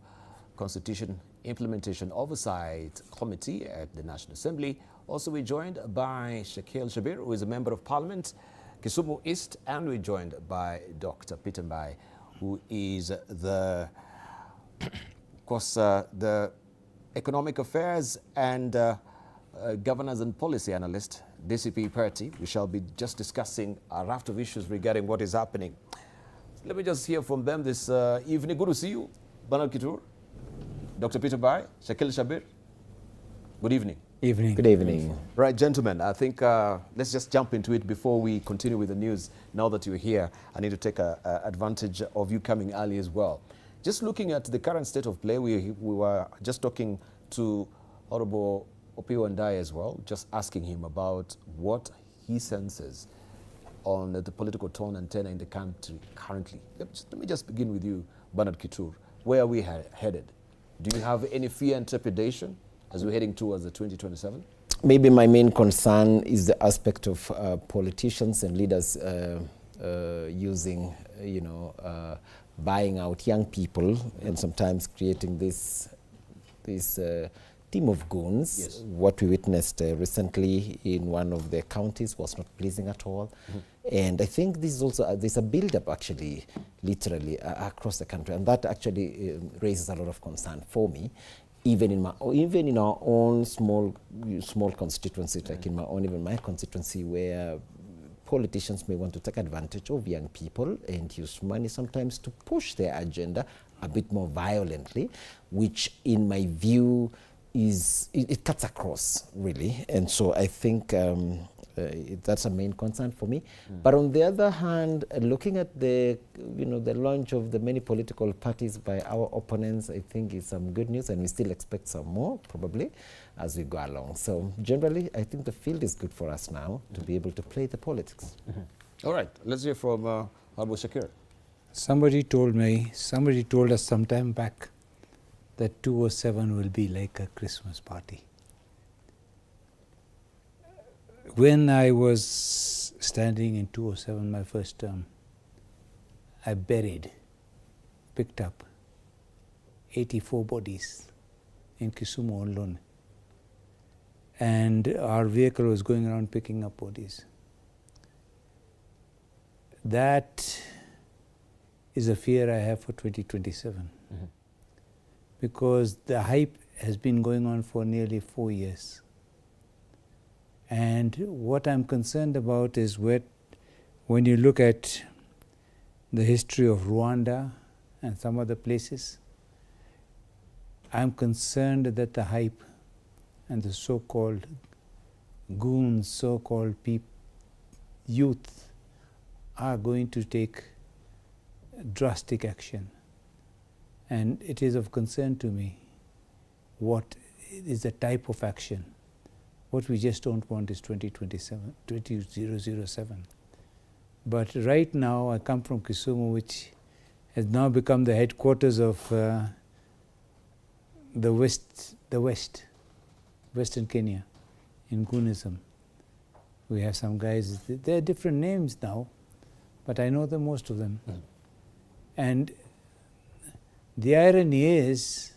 Constitution Implementation Oversight Committee at the National Assembly. Also, we're joined by Shakil Shabir, who is a Member of Parliament, Kisumu East, and we're joined by Dr. Peter Mbai, who is the, of course, the Economic Affairs and Governance and Policy Analyst, DCP Party. We shall be just discussing a raft of issues regarding what is happening. Let me just hear from them this evening. Good to see you, Bernard Kitur, Dr. Peter Bai, Shakil Shabir. Good evening. Evening. Good evening. Right, gentlemen, I think let's just jump into it before we continue with the news. Now that you're here, I need to take advantage of you coming early as well. Just looking at the current state of play, we were just talking to Honorable Opiyo Ndai as well, just asking him about what he senses on the political tone and tenor in the country currently. Let me just begin with you, Bernard Kitur. Where are we headed? Do you have any fear and trepidation as we're heading towards the 2027? Maybe my main concern is the aspect of politicians and leaders using, buying out young people and sometimes creating this team of goons. Yes. What we witnessed recently in one of the counties was not pleasing at all. And I think this is also, there's a build-up actually, literally, across the country. And that actually raises a lot of concern for me. Even in our own small constituency, like in my constituency, where politicians may want to take advantage of young people and use money sometimes to push their agenda a bit more violently, which in my view is, it cuts across really. And so I think that's a main concern for me. But on the other hand, looking at the launch of the many political parties by our opponents, I think is some good news, and we still expect some more probably as we go along. So generally, I think the field is good for us now to be able to play the politics. All right, let's hear from Abu Shakir. Somebody told us some time back that 207 will be like a Christmas party. When I was standing in 207 my first term, I picked up 84 bodies in Kisumu alone. And our vehicle was going around picking up bodies. That is a fear I have for 2027. Because the hype has been going on for nearly 4 years. And what I'm concerned about is when you look at the history of Rwanda and some other places, I'm concerned that the hype and the so-called goons, so-called youth, are going to take drastic action. And it is of concern to me what is the type of action. What we just don't want is 2007. But right now, I come from Kisumu, which has now become the headquarters of Western Kenya, in Goonism. We have some guys, they're different names now, but I know most of them. And the irony is,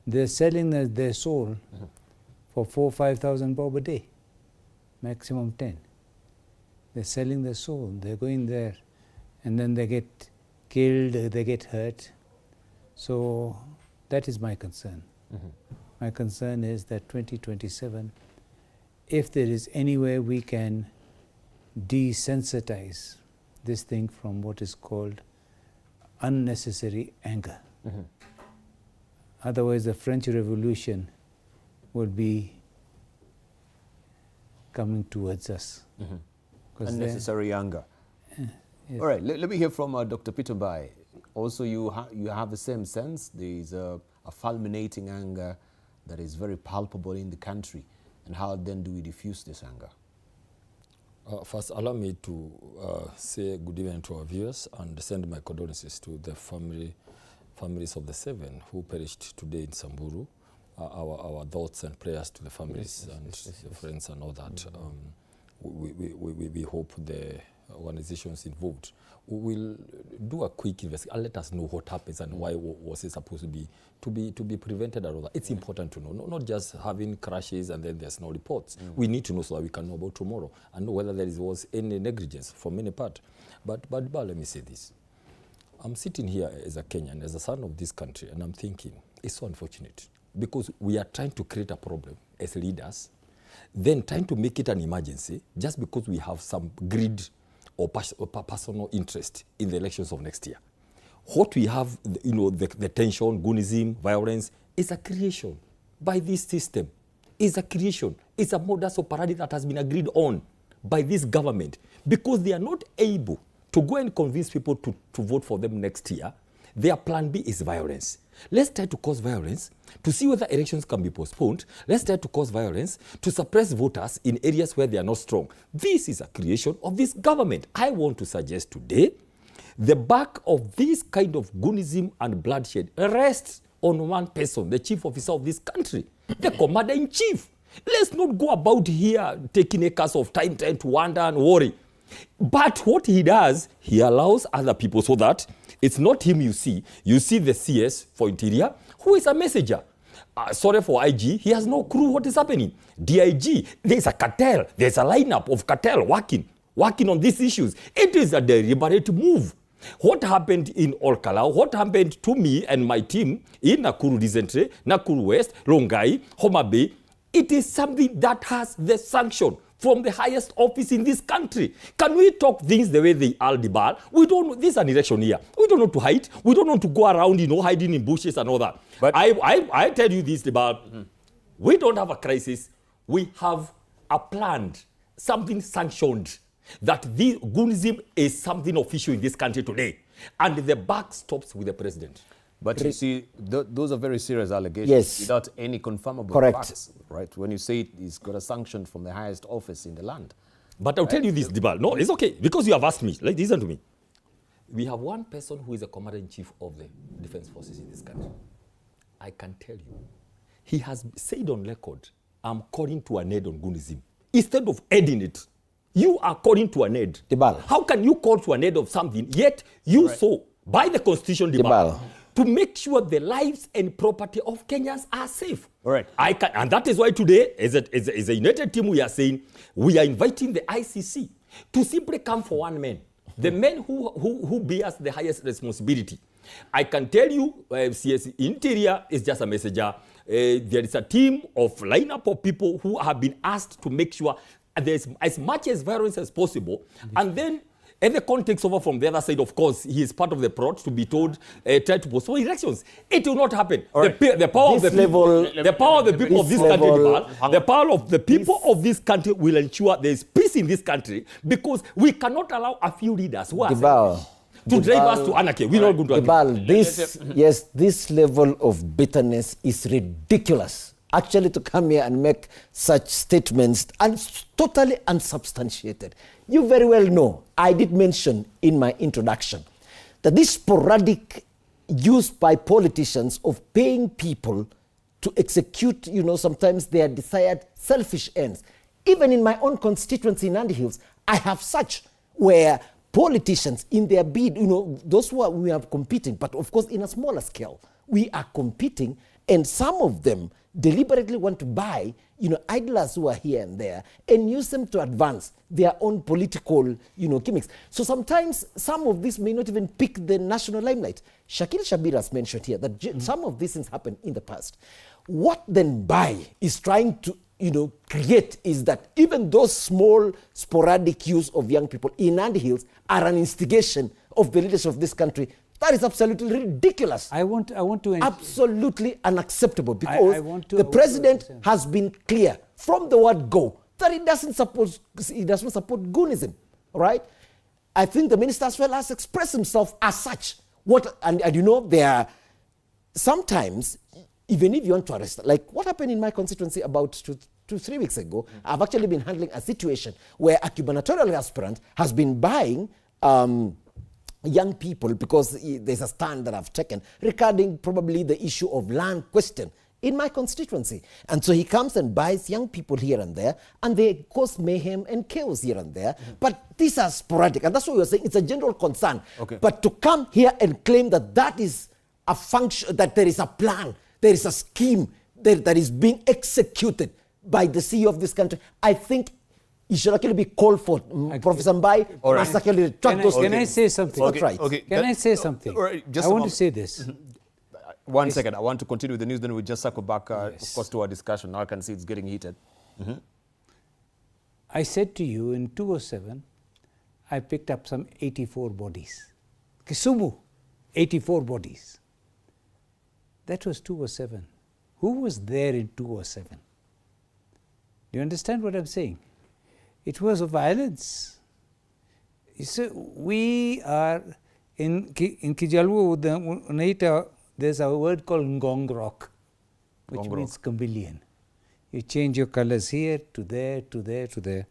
they're selling their soul for 4,000 or 5,000 bob a day, maximum 10. They're selling their soul. They're going there, and then they get killed, they get hurt. So that is my concern. My concern is that 2027, if there is any way we can desensitize this thing from what is called unnecessary anger. Otherwise, the French Revolution would be coming towards us. Unnecessary anger. Yes. All right, let me hear from Dr. Peter Bai. Also, you have the same sense. There is a fulminating anger that is very palpable in the country. And how then do we diffuse this anger? First, allow me to say good evening to our viewers and send my condolences to the families of the 7 who perished today in Samburu. Our thoughts and prayers to the families and friends and all that. We hope the organizations involved will do a quick investigation and let us know what happens and why was it supposed to be prevented and all that. It's important to know, not just having crashes and then there's no reports. We need to know so that we can know about tomorrow and know whether there was any negligence from any part. But let me say this. I'm sitting here as a Kenyan, as a son of this country, and I'm thinking, it's so unfortunate because we are trying to create a problem as leaders, then trying to make it an emergency just because we have some greed or personal interest in the elections of next year. What we have, the tension, goonism, violence, is a creation by this system. Is a creation. It's a modus operandi that has been agreed on by this government because they are not able to go and convince people to vote for them next year. Their plan B is violence. Let's try to cause violence to see whether elections can be postponed. Let's try to cause violence to suppress voters in areas where they are not strong. This is a creation of this government. I want to suggest today, the back of this kind of goonism and bloodshed rests on one person, the chief officer of this country, the commander-in-chief. Let's not go about here taking acres of time trying to wonder and worry. But what he does, he allows other people so that it's not him you see. You see the CS for Interior, who is a messenger. Sorry for IG, he has no clue what is happening. DIG, there's a cartel. There's a lineup of cartel working on these issues. It is a deliberate move. What happened in Olkalau, what happened to me and my team in Nakuru recently, Nakuru West, Rongai, Homa Bay, it is something that has the sanction from the highest office in this country. Can we talk things the way they are, Debarl? We don't, this is an election year. We don't know to hide. We don't know to go around, hiding in bushes and all that. But I tell you this, Debarl, we don't have a crisis. We have a planned, something sanctioned, that the goonism is something official in this country today. And the buck stops with the president. But you see, those are very serious allegations without any confirmable facts, right? When you say it's got a sanction from the highest office in the land. But I'll tell you this, Debarl. No, it's okay, because you have asked me. Like, listen to me. We have one person who is a commander-in-chief of the defense forces in this country. I can tell you, he has said on record, I'm calling to an end on goonism. Instead of ending it, you are calling to an end. Debarl. How can you call to an end of something, yet you saw by the constitution, Debarl, to make sure the lives and property of Kenyans are safe. All right. And that is why today, as a united team, we are saying we are inviting the ICC to simply come for one man, the man who bears the highest responsibility. I can tell you, CS Interior is just a messenger. There is a team of lineup of people who have been asked to make sure there's as much as violence as possible, and then in the context over from the other side, of course, he is part of the plot to be told, try to postpone elections. It will not happen. Right. The power of the people of this country, the power of the people of this country will ensure there is peace in this country, because we cannot allow a few leaders who are to drive us to anarchy. We're not going to Debarl, this level of bitterness is ridiculous. Actually, to come here and make such statements and totally unsubstantiated. You very well know, I did mention in my introduction, that this sporadic use by politicians of paying people to execute, sometimes their desired selfish ends. Even in my own constituency in Nandi Hills, I have such where politicians in their bid, those who we are competing, but of course in a smaller scale, we are competing, and some of them deliberately want to buy, idlers who are here and there and use them to advance their own political, gimmicks. So sometimes some of this may not even pick the national limelight. Shakil Shabir has mentioned here that some of these things happened in the past. What then BAI is trying to, create is that even those small sporadic use of young people in Nandi Hills are an instigation of the leaders of this country. That is absolutely ridiculous. I want to absolutely unacceptable, because the president has been clear from the word go that he doesn't support goonism, right? I think the minister as well has expressed himself as such. And there are sometimes, even if you want to arrest, like what happened in my constituency about 2-3 weeks ago, I've actually been handling a situation where a gubernatorial aspirant has been buying young people, because there's a stand that I've taken regarding probably the issue of land question in my constituency. And so he comes and buys young people here and there, and they cause mayhem and chaos here and there. But these are sporadic, and that's what you're saying. It's a general concern. Okay. But to come here and claim that is a function, that there is a plan, there is a scheme that is being executed by the CEO of this country, I think it should actually be called for. Professor Mbai must actually retract those. Can I say something? That's right. Okay. Can I say something? I want to say this. One second. I want to continue with the news, then we just circle back, of course, to our discussion. Now I can see it's getting heated. I said to you in 2007, I picked up some 84 bodies. Kisumu, 84 bodies. That was 2007. Who was there in 2007? Do you understand what I'm saying? It was a violence. So we are, in Kijalwu, there's a word called Ngongrok, which means chameleon. You change your colors here, to there, to there, to there.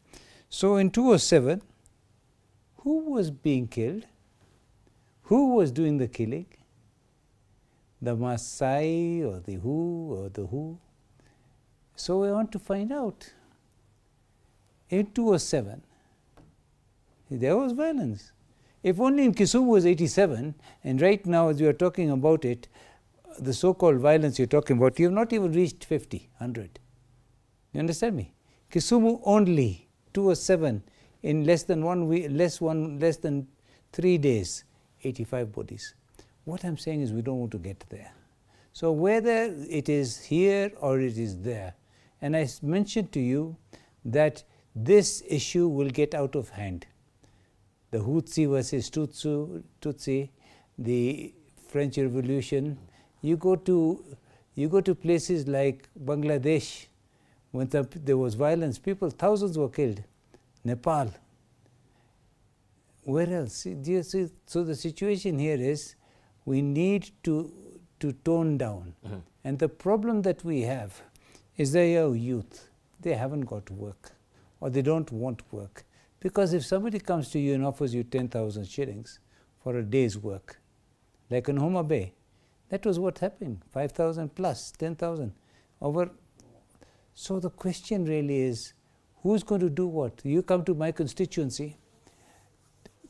So in 2007, who was being killed? Who was doing the killing? The Maasai or the who? So we want to find out. In 2007, there was violence. If only in Kisumu was 87, and right now as we are talking about it, the so-called violence you're talking about, you have not even reached 50, 100. You understand me? Kisumu only, 2007, in less than 1 week, less than 3 days, 85 bodies. What I'm saying is we don't want to get there. So whether it is here or it is there, and I mentioned to you that this issue will get out of hand. The Hutsi versus Tutsi, the French Revolution. You go to places like Bangladesh, when there was violence, thousands were killed. Nepal. Where else? Do you see? So the situation here is we need to tone down. And the problem that we have is that our youth, they haven't got work, or they don't want work. Because if somebody comes to you and offers you 10,000 shillings for a day's work, like in Homa Bay, that was what happened, 5,000 plus 10,000 over. So the question really is, who's going to do what? You come to my constituency,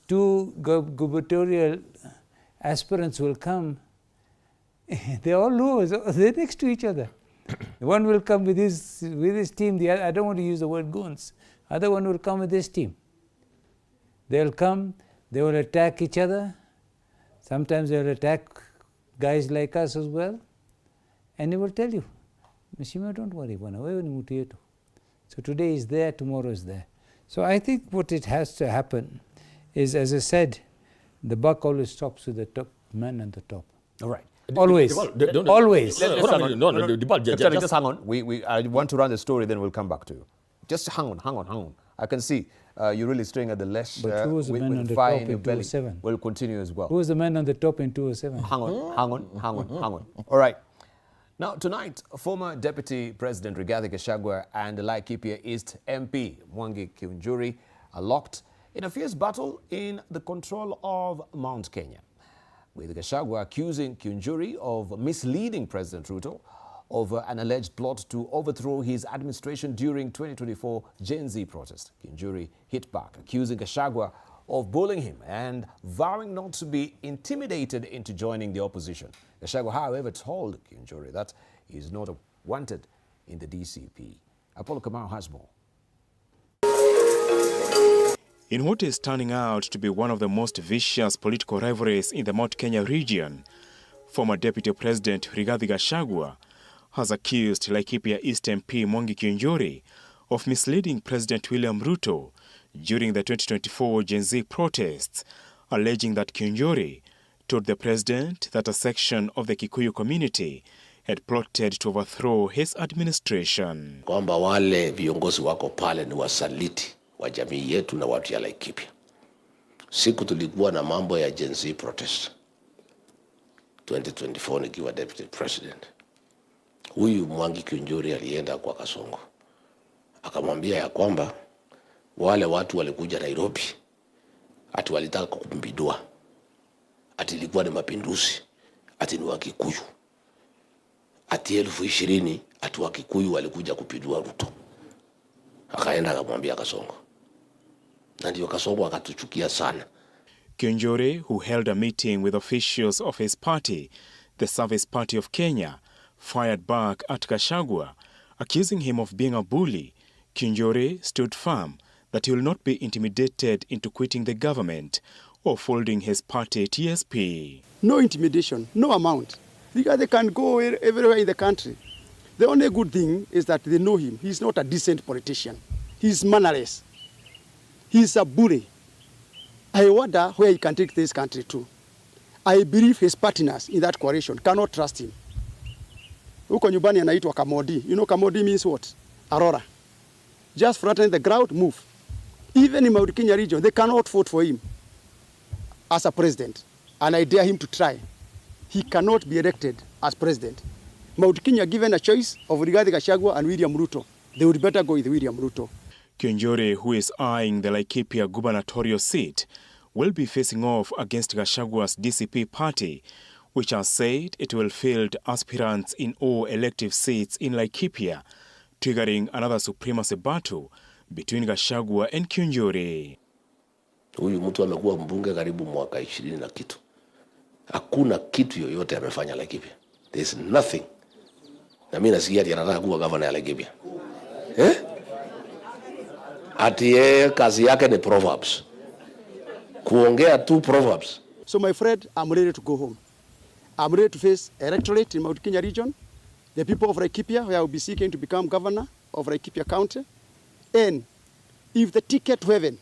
2 gubernatorial aspirants will come, they all know, they're next to each other. One will come with his team, the other, I don't want to use the word goons, other one will come with his team. They'll come, they will attack each other, sometimes they will attack guys like us as well, and they will tell you, Mishima, don't worry, so today is there, tomorrow is there. So I think what it has to happen is, as I said, the buck always stops with the top man on the top. All right. Always. Always. Just hang on. I want to run the story, then we'll come back to you. Just hang on. I can see you're really staying at the left. But who was the man on the top in 2007? We'll continue as well. Who was the man on the top in 2007? Hang on. All right. Now, tonight, former Deputy President Rigathi Gachagua and the Laikipia East MP Mwangi Kiunjuri are locked in a fierce battle in the control of Mount Kenya, with Gachagua accusing Kiunjuri of misleading President Ruto over an alleged plot to overthrow his administration during 2024 Gen Z protest. Kiunjuri hit back, accusing Gachagua of bullying him and vowing not to be intimidated into joining the opposition. Gachagua, however, told Kiunjuri that he is not wanted in the DCP. Apollo Kamau has more. In what is turning out to be one of the most vicious political rivalries in the Mount Kenya region, former Deputy President Rigathi Gachagua has accused Laikipia East MP Mwangi Kiunjuri of misleading President William Ruto during the 2024 Gen Z protests, alleging that Kiunjuri told the president that a section of the Kikuyu community had plotted to overthrow his administration. Kwamba wale viongozi wako pale ni wasaliti wa jamii yetu na watu ya Laikipia. Siku tulikuwa na mambo ya Gen Z protest 2024 nikiwa deputy president. Huyu Mwangi Kiunjuri alienda kwa Kasongo, akamwambia ya kwamba wale watu walikuja Nairobi ati walitaka kumpindua, ati ilikuwa ni mapinduzi, ati ni Wakikuyu, ati 20,000 ati Wakikuyu walikuja kupindua Ruto. Akaenda akamwambia Kasongo, na ndio Kasongo akatuchukia sana. Kiunjuri, who held a meeting with officials of his party, the Service Party of Kenya, fired back at Gachagua, accusing him of being a bully. Kiunjuri stood firm that he will not be intimidated into quitting the government or folding his party TSP. No intimidation, no amount. They can go everywhere in the country. The only good thing is that they know him. He's not a decent politician. He's mannerless. He's a bully. I wonder where he can take this country to. I believe his partners in that coalition cannot trust him. Huko nyumbani anaitwa Kamodi. You know Kamodi means what? Aurora. Just flatten the ground, move. Even in Mount Kenya region, they cannot vote for him as a president. And I dare him to try. He cannot be elected as president. Mount Kenya given a choice of Rigathi Gachagua and William Ruto. They would better go with William Ruto. Kiunjuri, who is eyeing the Laikipia gubernatorial seat, will be facing off against Gachagua's DCP party, which has said it will field aspirants in all elective seats in Laikipia, triggering another supremacy battle between Gachagua and Kiunjuri. Huyu mtu amekuwa mbunge karibu mwaka 20 na kitu. Hakuna kitu yoyote amefanya Laikipia. There is nothing. Na mimi nasikia ati anataka kuwa governor ya Laikipia. Ati kazi yake ni proverbs. Kuongea tu proverbs. So my friend, I'm ready to go home. I'm ready to face electorate in Mount Kenya region, the people of Laikipia, where I will be seeking to become governor of Laikipia County. And if the ticket to heaven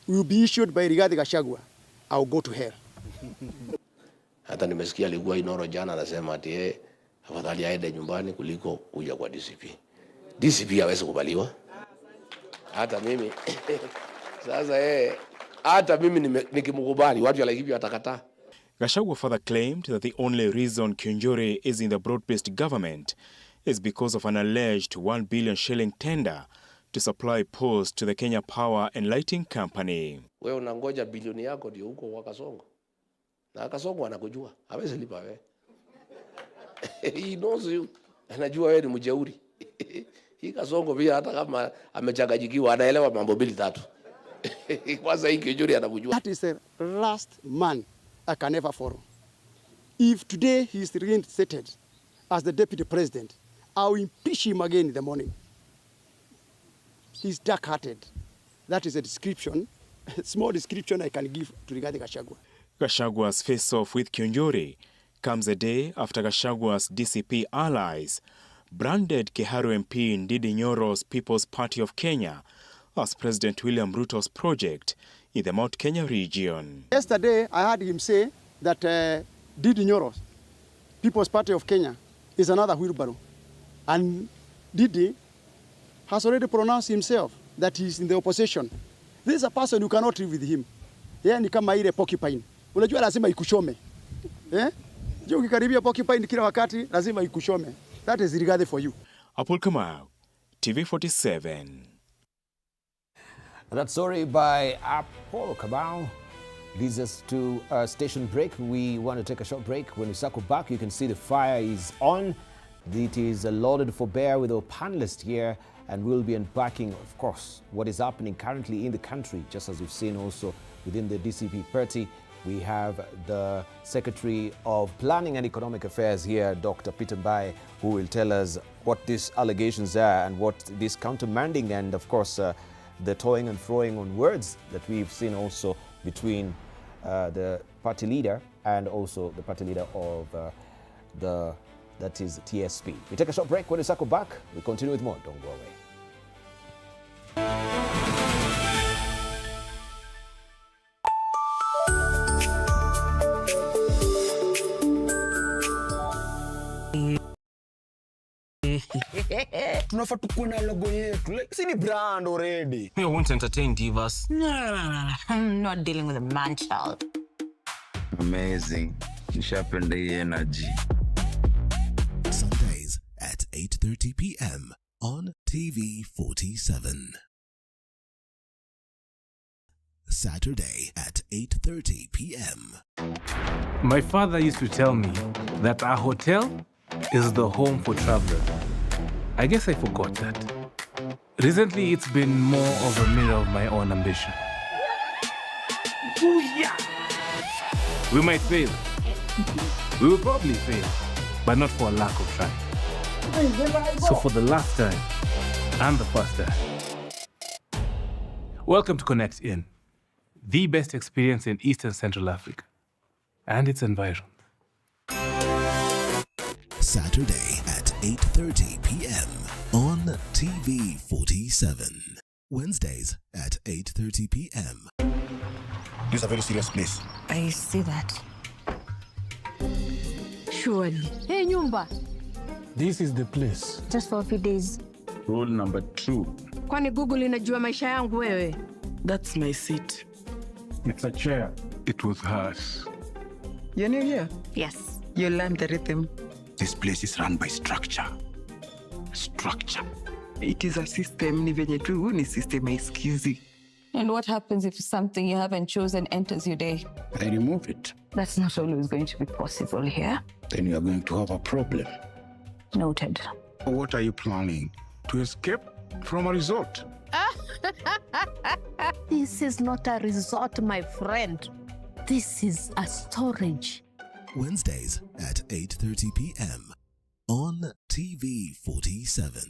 will be issued by Rigathi Gachagua, I will go to hell. Hata nimesikia alikuwa Inoro jana anasema ati afadhali aende nyumbani kuliko kuja kwa DCP. DCP hawezi kubaliwa. Hata mimi sasa hata mimi nikimkubali watu wa Laikipia watakataa. Gachagua further claimed that the only reason Kiunjuri is in the broad-based government is because of an alleged 1 billion shilling tender to supply poles to the Kenya Power and Lighting Company. Wewe unangoja bilioni yako ndio huko kwa Kasongo. Na Kasongo anakujua, hawezi lipa wewe. He knows you. Anajua wewe ni mjeuri. Hii Kasongo pia hata kama amechanganyikiwa anaelewa mambo mbili tatu. Kwanza hii Kiunjuri anakujua. That is the last man I can never follow. If today he is reinstated as the deputy president, I will impeach him again in the morning. He's dark-hearted. That is a description, a small description I can give to Rigathi Gachagua. Gachagua's face-off with Kiunjuri comes a day after Gachagua's DCP allies branded Kiharu MP Ndindi Nyoro's People's Party of Kenya as President William Ruto's project in the Mount Kenya region. Yesterday, I heard him say that Ndindi Nyoro's People's Party of Kenya is another wheelbarrow. And Ndindi has already pronounced himself that he is in the opposition. This is a person you cannot live with him. Yeye ni kama ile porcupine. Unajua lazima ikushome. Je, ukikaribia porcupine kila wakati lazima ikushome. That is Rigathi for you. Apul Kamau, TV47. That story by Apollo Kabau leads us to a station break. We want to take a short break. When we circle back, you can see the fire is on. It is loaded for bear with our panelist here, and we'll be unpacking, of course, what is happening currently in the country, just as we've seen also within the DCP party. We have the Secretary of Planning and Economic Affairs here, Dr. Peter Mbae, who will tell us what these allegations are and what this countermanding and, of course, the toying and throwing on words that we've seen also between the party leader and also the party leader of that is TSP. We take a short break. When we circle back, we continue with more. Don't go away. Tunafaa tukuwe na logo yetu. Like, si ni brand already. We won't entertain divas. No. I'm not dealing with a man child. Amazing. Nishapenda hii energy. Sundays at 8:30 p.m. on TV47. Saturday at 8:30 p.m. My father used to tell me that a hotel is the home for travelers. I guess I forgot that. Recently, it's been more of a mirror of my own ambition. Ooh, yeah. We might fail. We will probably fail, but not for a lack of trying. So for the last time, and the first time, welcome to Connect In, the best experience in Eastern Central Africa and its environs. Saturday at 8:30 p.m. on TV47. Wednesdays at 8:30 p.m. This is a very serious place. I see that. Surely. Hey, Nyumba. This is the place. Just for a few days. Rule number 2. Kwani Google inajua maisha yangu wewe? That's my seat. It's a chair. It was hers. You're new here? Yes. You learned the rhythm. This place is run by structure. Structure. It is a system. Ni venye tu ni system haisikizi. And what happens if something you haven't chosen enters your day? I remove it. That's not always going to be possible here. Then you are going to have a problem. Noted. What are you planning? To escape from a resort? This is not a resort, my friend. This is a storage. Wednesdays at 8:30 p.m. on TV47.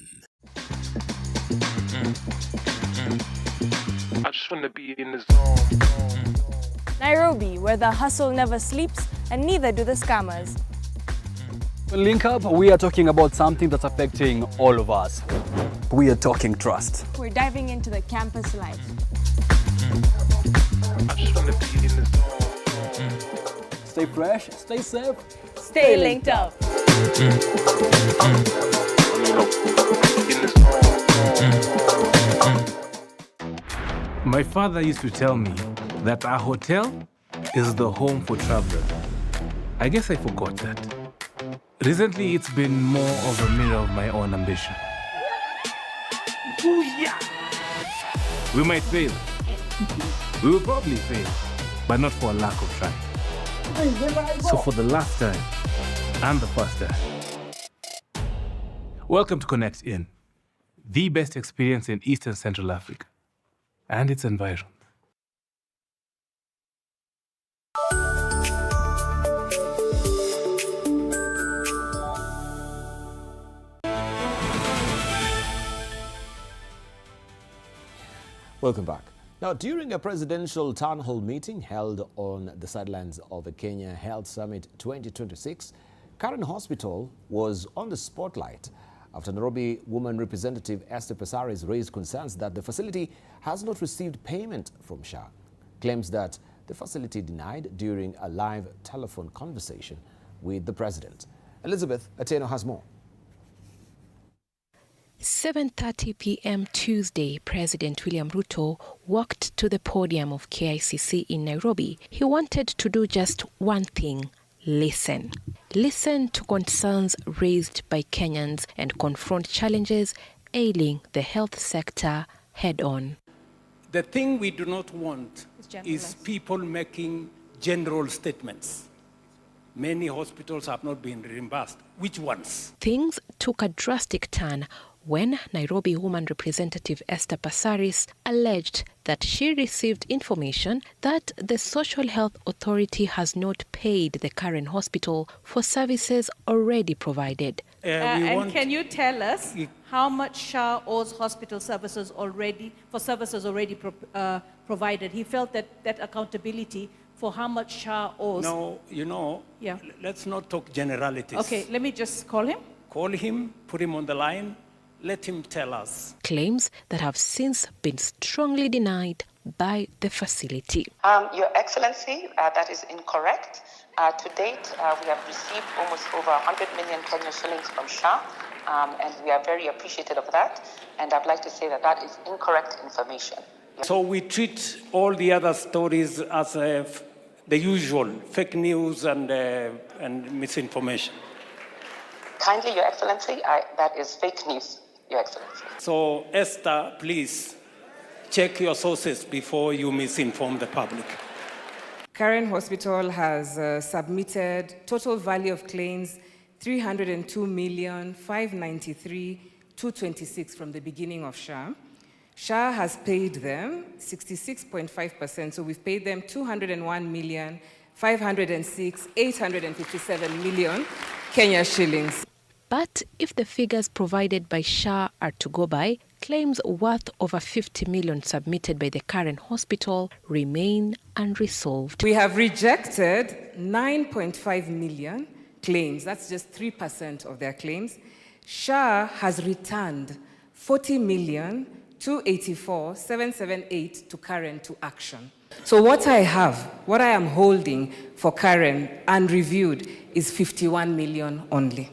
I just want to be in the zone. Nairobi, where the hustle never sleeps and neither do the scammers. Link Up, we are talking about something that's affecting all of us. We are talking trust. We're diving into the campus life. I just want to be in the zone. Stay fresh, stay safe, Stay linked up. My father used to tell me that a hotel is the home for travelers. I guess I forgot that. Recently, it's been more of a mirror of my own ambition. Ooh, yeah. We might fail. We will probably fail, but not for a lack of trying. So for the last time and the first time, welcome to Connect In, the best experience in Eastern Central Africa and its environs. Welcome back. Now, during a presidential town hall meeting held on the sidelines of the Kenya Health Summit 2026, Karen Hospital was on the spotlight after Nairobi woman representative Esther Passaris raised concerns that the facility has not received payment from SHA. Claims that the facility denied during a live telephone conversation with the president. Elizabeth Ateno has more. 7:30 p.m. Tuesday, President William Ruto walked to the podium of KICC in Nairobi. He wanted to do just one thing: listen. Listen to concerns raised by Kenyans and confront challenges ailing the health sector head-on. The thing we do not want is people making general statements. Many hospitals have not been reimbursed. Which ones? Things took a drastic turn when Nairobi woman representative Esther Passaris alleged that she received information that the Social Health Authority has not paid the Karen Hospital for services already provided. And can you tell us how much SHA owes hospital services already, for services already provided? He felt that accountability for how much SHA owes. No, let's not talk generalities. Okay, let me just call him. Call him, put him on the line, let him tell us. Claims that have since been strongly denied by the facility. Your Excellency, that is incorrect. To date, we have received almost over 100 million Kenyan shillings from SHA, and we are very appreciative of that. And I'd like to say that that is incorrect information. So we treat all the other stories as the usual, fake news and misinformation. Kindly, Your Excellency, that is fake news, Your Excellency. So, Esther, please check your sources before you misinform the public. Karen Hospital has submitted total value of claims 302,593,226 from the beginning of SHA. SHA has paid them 66.5%, so we've paid them 201,506,857 million Kenya shillings. But if the figures provided by SHA are to go by, claims worth over 50 million submitted by the Karen Hospital remain unresolved. We have rejected 9.5 million claims. That's just 3% of their claims. SHA has returned 40,284,778 to Karen to action. So what I am holding for Karen and reviewed is 51 million only.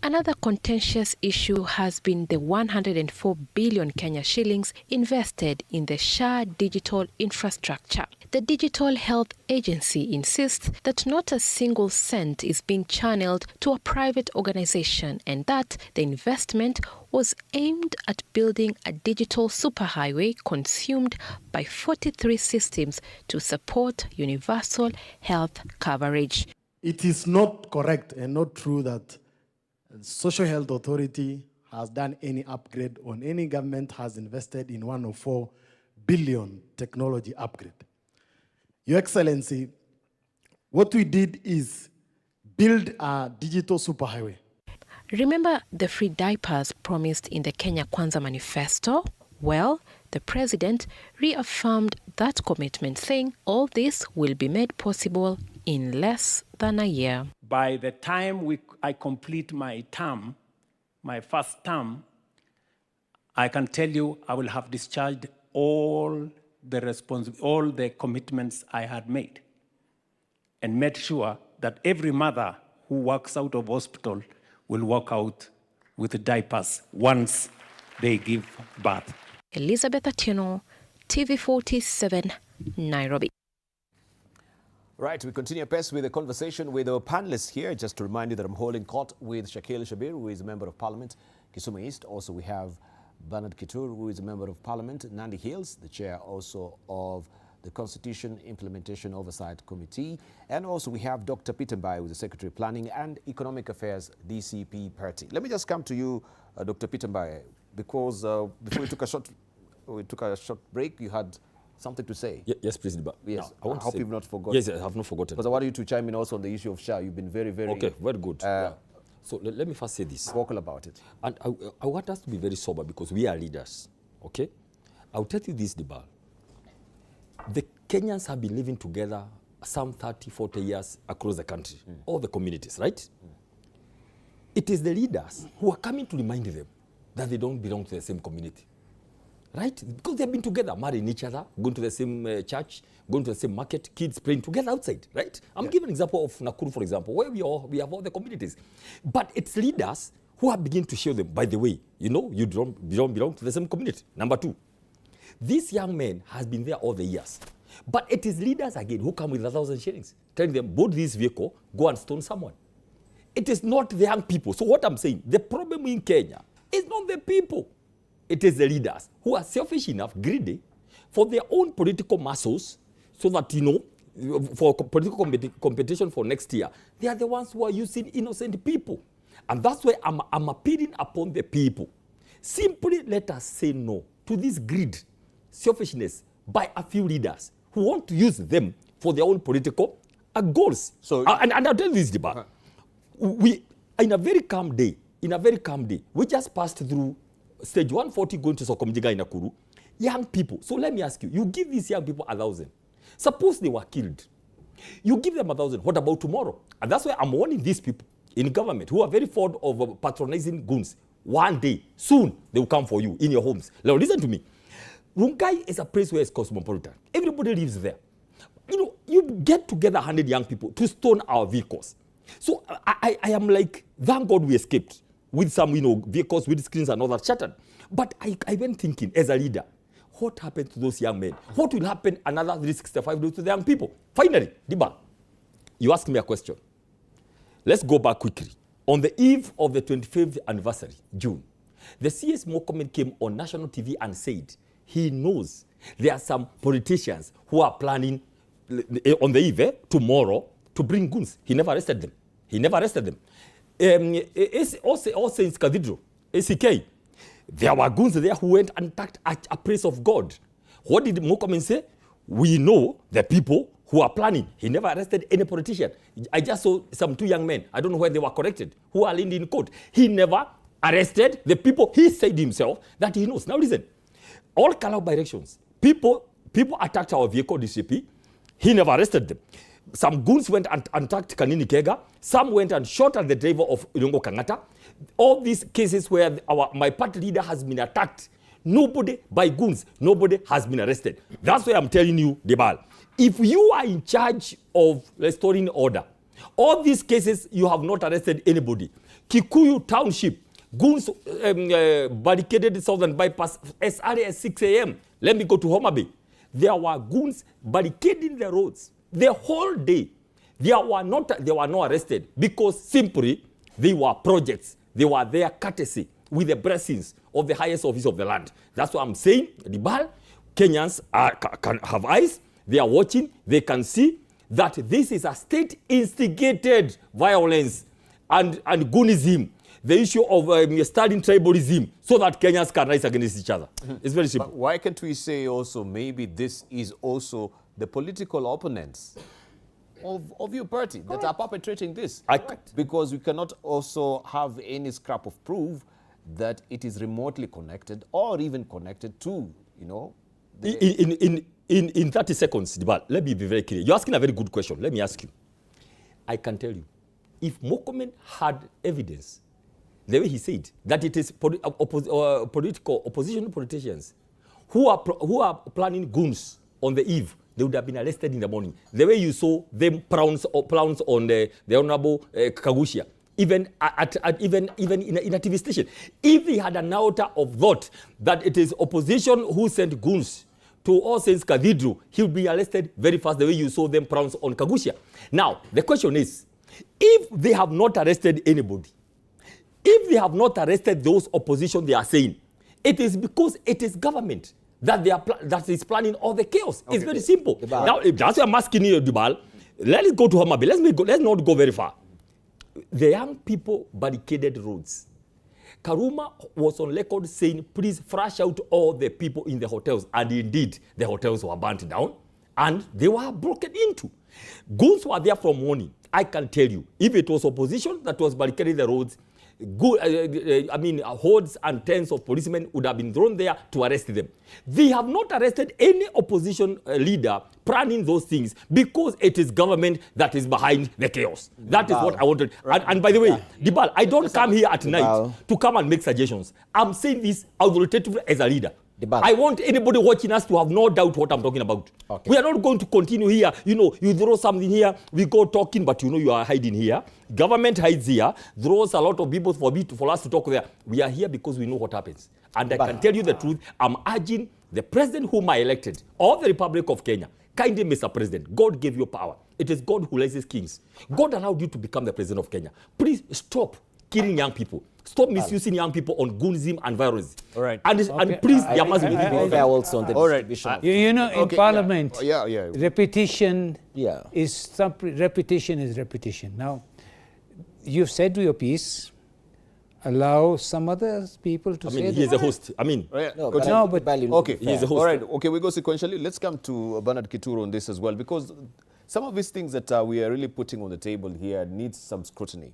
Another contentious issue has been the 104 billion Kenya shillings invested in the SHA digital infrastructure. The Digital Health Agency insists that not a single cent is being channeled to a private organization and that the investment was aimed at building a digital superhighway consumed by 43 systems to support universal health coverage. It is not correct and not true that Social Health Authority has done any upgrade on any government has invested in 104 billion technology upgrade. Your Excellency, what we did is build a digital superhighway. Remember the free diapers promised in the Kenya Kwanza manifesto? Well, the president reaffirmed that commitment, saying all this will be made possible in less than a year. By the time I complete my term, my first term, I can tell you I will have discharged all the commitments I had made and made sure that every mother who walks out of hospital will walk out with the diapers once they give birth. Elizabeth Atieno, TV47, Nairobi. Right, we continue pace with the conversation with our panelists here. Just to remind you that I'm holding court with Shakil Shabir, who is a member of parliament, Kisumu East. Also, we have Bernard Kitur, who is a member of parliament, Nandi Hills, the chair also of the Constitution Implementation Oversight Committee. And also we have Dr. Peter Mbai, who is the Secretary of Planning and Economic Affairs, DCP Party. Let me just come to you, Dr. Peter Mbai, because before we took a short break, you had something to say. Yes, please. Yes, no, I hope you've not forgotten. Yes, I have not forgotten. Because I want you to chime in also on the issue of SHA. You've been very, very... Okay, very good. So let me first say this. Vocal about it. And I want us to be very sober because we are leaders, okay? I'll tell you this, Debarl. The Kenyans have been living together some 30, 40 years across the country, all the communities, right? It is the leaders who are coming to remind them that they don't belong to the same community. Right? Because they've been together, marrying each other, going to the same church, going to the same market, kids playing together outside, right? I'm giving an example of Nakuru, for example, where we have all the communities. But it's leaders who are beginning to show them, by the way, you know, you don't belong to the same community. Number two, this young man has been there all the years. But it is leaders, again, who come with 1,000 shillings, telling them, board this vehicle, go and stone someone. It is not the young people. So what I'm saying, the problem in Kenya is not the people. It is the leaders who are selfish enough, greedy, for their own political muscles, so that, you know, for political competition for next year, they are the ones who are using innocent people. And that's why I'm appealing upon the people. Simply let us say no to this greed, selfishness by a few leaders who want to use them for their own political goals. So, and I'll tell you this, Debarl. We, in a very calm day, we just passed through stage 140 going to Sokomjiga in Nakuru, young people. So let me ask you, you give these young people 1,000. Suppose they were killed. You give them 1,000. What about tomorrow? And that's why I'm warning these people in government who are very fond of patronizing goons. One day, soon, they will come for you in your homes. Now listen to me. Rungai is a place where it's cosmopolitan. Everybody lives there. You know, you get together 100 young people to stone our vehicles. So I am like, thank God we escaped with some, you know, vehicles with screens and all that shattered. But I went thinking, as a leader, what happened to those young men? What will happen another 365 days to the young people? Finally, Debarl, you asked me a question. Let's go back quickly. On the eve of the 25th anniversary, June, the CS Mokomen came on national TV and said he knows there are some politicians who are planning on the eve tomorrow to bring goons. He never arrested them. All Saints Cathedral, ACK, there were goons there who went and attacked a place of God. What did Mokomen say? We know the people who are planning. He never arrested any politician. I just saw some two young men, I don't know where they were corrected, who are leaned in court. He never arrested the people. He said himself that he knows. Now listen, all Kalau directions, people attacked our vehicle, DCP. He never arrested them. Some goons went and attacked Kanini Kega. Some went and shot at the driver of Ilongo Kangata. All these cases where my party leader has been attacked, nobody by goons, nobody has been arrested. That's why I'm telling you, Debarl, If you are in charge of restoring order, all these cases, you have not arrested anybody. Kikuyu Township, goons barricaded the southern bypass as early as 6 a.m. Let me go to Homa Bay. There were goons barricading the roads the whole day. They were not arrested because simply they were projects. They were there courtesy with the blessings of the highest office of the land. That's what I'm saying. Debarl, Kenyans can have eyes. They are watching. They can see that this is a state-instigated violence and goonism. The issue of starting tribalism so that Kenyans can rise against each other. It's very simple. But why can't we say also maybe this is also the political opponents of your party that are perpetrating this? Because we cannot also have any scrap of proof that it is remotely connected or even connected to, you know. In 30 seconds, Debarl, let me be very clear. You're asking a very good question. Let me ask you. I can tell you, if Mokomen had evidence, the way he said, that it is opposition politicians who are planning goons on the eve, they would have been arrested in the morning. The way you saw them pounce on the Honorable Kagusha, even in a TV station. If he had an iota of thought that it is opposition who sent goons to All Saints Cathedral, he would be arrested very fast, the way you saw them pounce on Kagusha. Now, the question is, if they have not arrested anybody, if they have not arrested those opposition they are saying, it is because it is government that is planning all the chaos. Okay. It's very simple. Debarl. Now, if that's what I'm asking you, Debarl, let's go to Homa Bay. Let's not go very far. The young people barricaded roads. Karuma was on record saying, please flush out all the people in the hotels. And indeed, the hotels were burnt down and they were broken into. Goons were there from morning. I can tell you, if it was opposition that was barricading the roads, hordes and tens of policemen would have been thrown there to arrest them. They have not arrested any opposition leader planning those things because it is government that is behind the chaos. That is what I wanted. And by the way, Debarl, I don't come here at night to come and make suggestions. I'm saying this authoritatively as a leader. Debarl. I want anybody watching us to have no doubt what I'm talking about. Okay. We are not going to continue here. You know, you throw something here, we go talking, but you know you are hiding here. Government hides here, throws a lot of people for us to talk there. We are here because we know what happens. And I can tell you the truth. I'm urging the president whom I elected, of the Republic of Kenya, kindly, Mr. President, God gave you power. It is God who raises kings. God allowed you to become the president of Kenya. Please stop killing young people. Stop misusing young people on goonism and violence. All right. And please, there must be also on the distribution. You know, in Parliament, repetition is repetition. Now, you've said your piece. Allow some other people to say. He is a host. Okay, he is a host. All right. Okay, we go sequentially. Let's come to Bernard Kituro on this as well, because some of these things that we are really putting on the table here needs some scrutiny,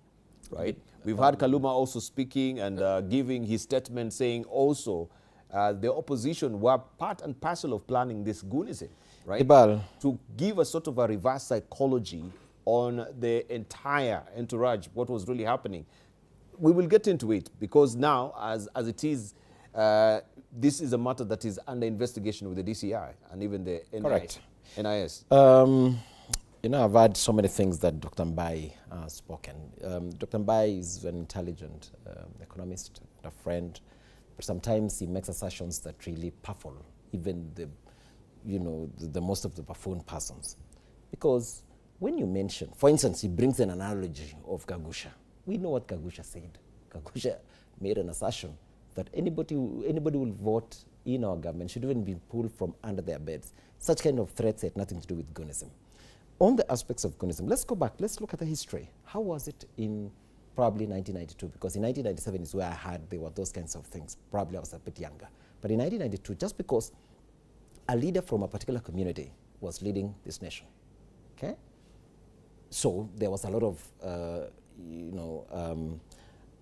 right? We've had Kaluma also speaking and giving his statement saying also the opposition were part and parcel of planning this goonism, right? Debarl. To give a sort of a reverse psychology on the entire entourage, what was really happening. We will get into it because now, as it is, this is a matter that is under investigation with the DCI and even the NIS. You know, I've heard so many things that Dr. Mbai has spoken. Dr. Mbai is an intelligent economist, a friend, but sometimes he makes assertions that really baffle even the most of the buffoon persons. Because when you mention, for instance, he brings an analogy of Kagusha. We know what Kagusha said. Kagusha made an assertion that anybody will vote in our government should even be pulled from under their beds. Such kind of threats had nothing to do with goonism. On the aspects of goonism, let's go back. Let's look at the history. How was it in probably 1992? Because in 1997 is where I heard there were those kinds of things. Probably I was a bit younger. But in 1992, just because a leader from a particular community was leading this nation, okay? So there was a lot of,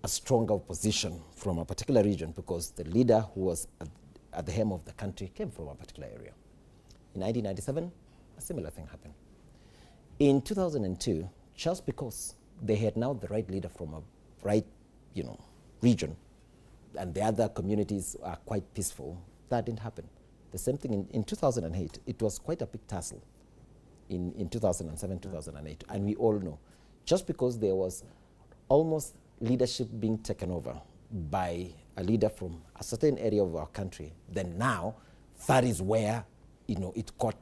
a stronger opposition from a particular region because the leader who was at the helm of the country came from a particular area. In 1997, a similar thing happened. In 2002, just because they had now the right leader from a right, region, and the other communities are quite peaceful, that didn't happen. The same thing in 2008, it was quite a big tussle in 2007, 2008. And we all know, just because there was almost leadership being taken over by a leader from a certain area of our country, then now that is where it got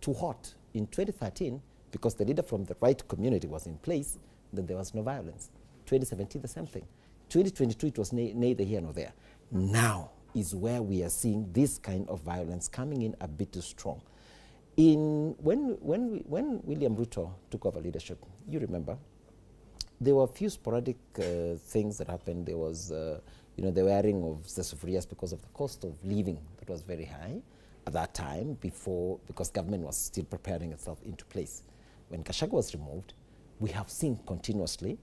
too hot. In 2013, because the leader from the right community was in place, then there was no violence. 2017, the same thing. 2022, it was neither here nor there. Now is where we are seeing this kind of violence coming in a bit too strong. When William Ruto took over leadership, you remember, there were a few sporadic things that happened. There was, the wearing of sesufrias because of the cost of living that was very high at that time, because government was still preparing itself into place. When Gachagua was removed, we have seen continuously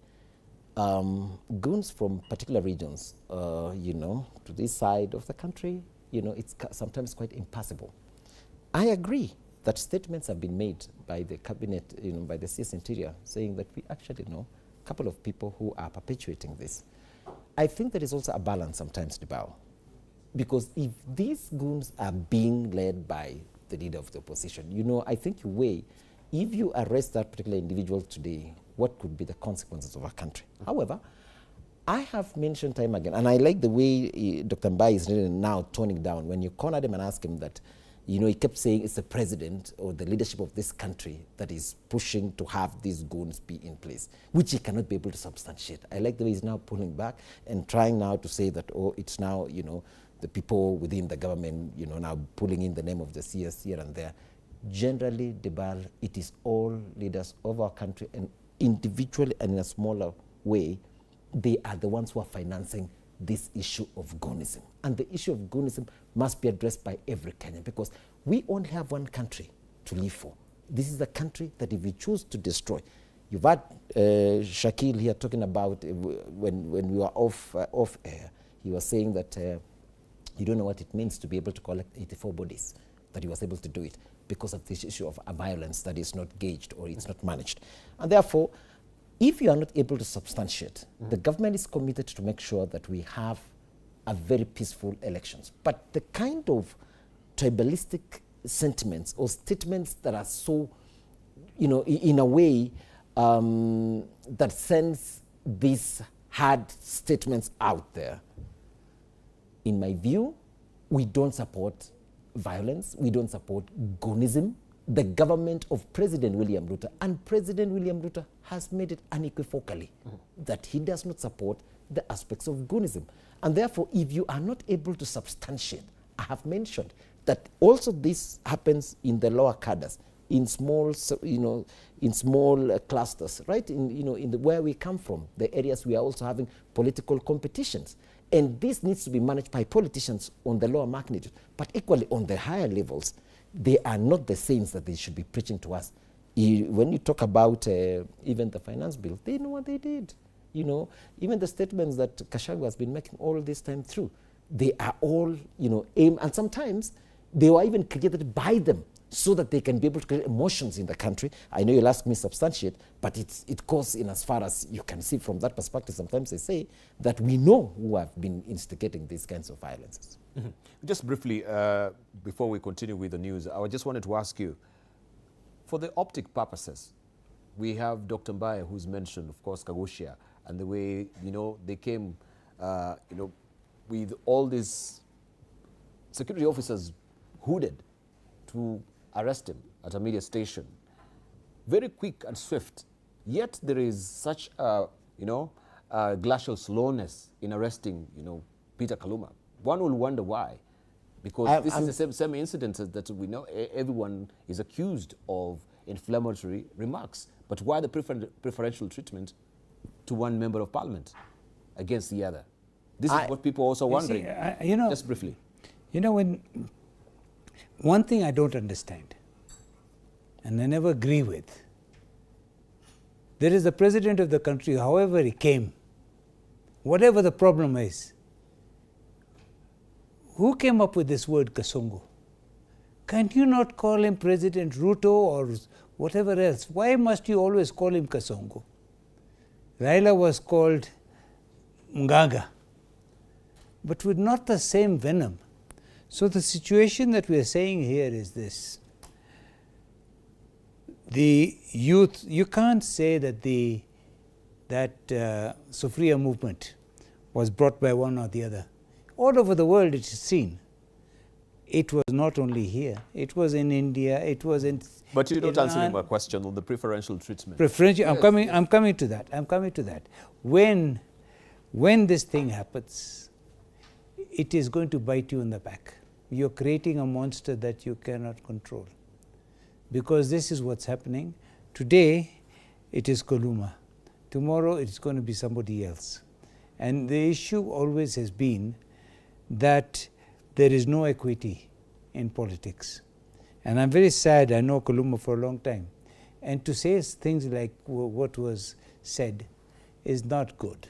goons from particular regions, to this side of the country, it's sometimes quite impassable. I agree that statements have been made by the cabinet, by the CS Interior, saying that we actually know a couple of people who are perpetuating this. I think there is also a balance sometimes, Debarl, because if these goons are being led by the leader of the opposition, I think you weigh, if you arrest that particular individual today, what could be the consequences of our country? However, I have mentioned time again, and I like the way Dr. Mbai is really now toning down. When you corner him and ask him that, he kept saying it's the president or the leadership of this country that is pushing to have these goons be in place, which he cannot be able to substantiate. I like the way he's now pulling back and trying now to say that, it's now, the people within the government, now pulling in the name of the CS here and there. Generally, Debarl, it is all leaders of our country, and individually and in a smaller way, they are the ones who are financing this issue of goonism. And the issue of goonism must be addressed by every Kenyan, because we only have one country to live for. This is the country that if we choose to destroy, you've had Shakil here talking about when we were off air, he was saying that you don't know what it means to be able to collect 84 bodies, that he was able to do it because of this issue of a violence that is not gauged or it's not managed. And therefore, if you are not able to substantiate, the government is committed to make sure that we have a very peaceful elections. But the kind of tribalistic sentiments or statements that are so, in a way that sends these hard statements out there, in my view, we don't support violence, we don't support goonism. The government of President William Ruto, and President William Ruto has made it unequivocally that he does not support the aspects of goonism. And therefore, if you are not able to substantiate, I have mentioned that also this happens in the lower cadres, in small, in small clusters, right? In where we come from, the areas we are also having political competitions. And this needs to be managed by politicians on the lower magnitude, but equally on the higher levels. They are not the saints that they should be preaching to us. When you talk about even the finance bill, they know what they did. Even the statements that Gachagua has been making all this time through, they are all, aimed, and sometimes they were even created by them so that they can be able to create emotions in the country. I know you'll ask me substantiate, but it goes in as far as you can see from that perspective. Sometimes they say that we know who have been instigating these kinds of violences. Mm-hmm. Just briefly, before we continue with the news, I just wanted to ask you, for the optic purposes, we have Dr. Mbai, who's mentioned, of course, Kagushia, and the way, they came, with all these security officers hooded to arrest him at a media station. Very quick and swift, yet there is such a, glacial slowness in arresting, Peter Kaluma. One will wonder why, because this is the same incident that we know everyone is accused of inflammatory remarks. But why the preferential treatment to one member of parliament against the other? This is what people are also wondering. Just briefly. One thing I don't understand, and I never agree with, there is the president of the country, however he came, whatever the problem is. Who came up with this word Kasongo? Can you not call him President Ruto or whatever else? Why must you always call him Kasongo? Raila was called Mganga, but with not the same venom. So the situation that we are saying here is this. the youth, you can't say that Sufria movement was brought by one or the other. All over the world it is seen. It was not only here. It was in India. It was in. But you're not answering my question on the preferential treatment. Preferential. Yes. I'm coming to that. I'm coming to that. When this thing happens, it is going to bite you in the back. You're creating a monster that you cannot control. Because this is what's happening. Today, it is Koluma. Tomorrow, it's going to be somebody else. And the issue always has been that there is no equity in politics. And I'm very sad, I know Koluma for a long time. And to say things like what was said is not good.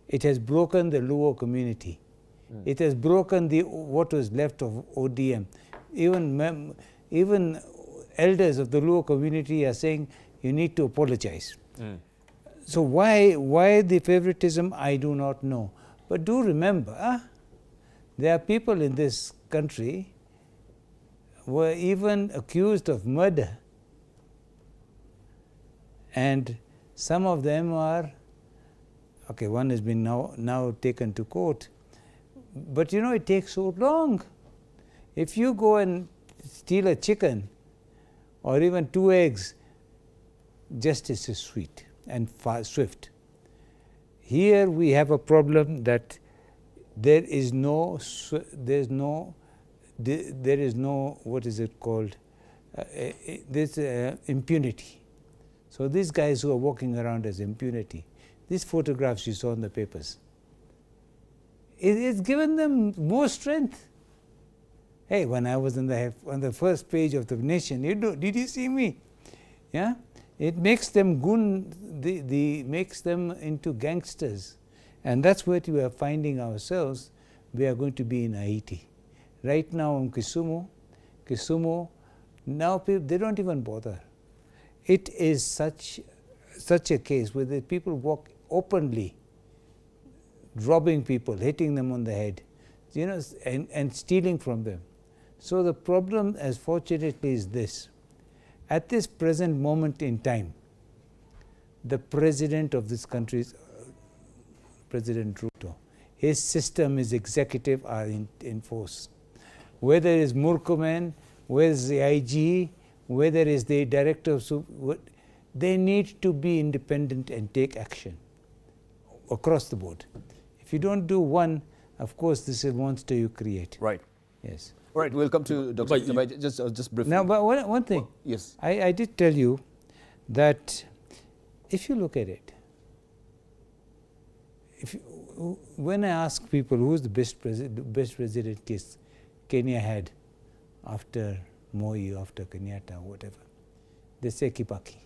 It has broken the Luo community. It has broken what was left of ODM. Even elders of the Luo community are saying, you need to apologize. So why the favoritism, I do not know. But do remember, there are people in this country who were even accused of murder. And some of them are, okay, one has been now taken to court. But you know, it takes so long. If you go and steal a chicken or even 2 eggs, justice is sweet and swift. Here we have a problem that there is no what is it called? There's impunity. So these guys who are walking around as impunity, these photographs you saw in the papers, it's given them more strength. Hey, when I was on the first page of the Nation, did you see me? Yeah, it makes them makes them into gangsters, and that's what we are finding ourselves. We are going to be in Haiti, right now in Kisumu. Now they don't even bother. It is such a case where the people walk openly, robbing people, hitting them on the head, you know, and stealing from them. So the problem, as fortunately, is this. At this present moment in time, the president of this country, President Ruto, his system, his executive are in force. Whether it's Murkomen, whether it's the IG, whether it's the director of they need to be independent and take action across the board. If you don't do one, of course, this is a monster you create. Right. Yes. All right, we'll come to Dr. Just briefly. Now, but one thing. Oh, yes. I did tell you that if you look at it, when I ask people who's the best president case Kenya had after Moi, after Kenyatta, whatever, they say Kibaki.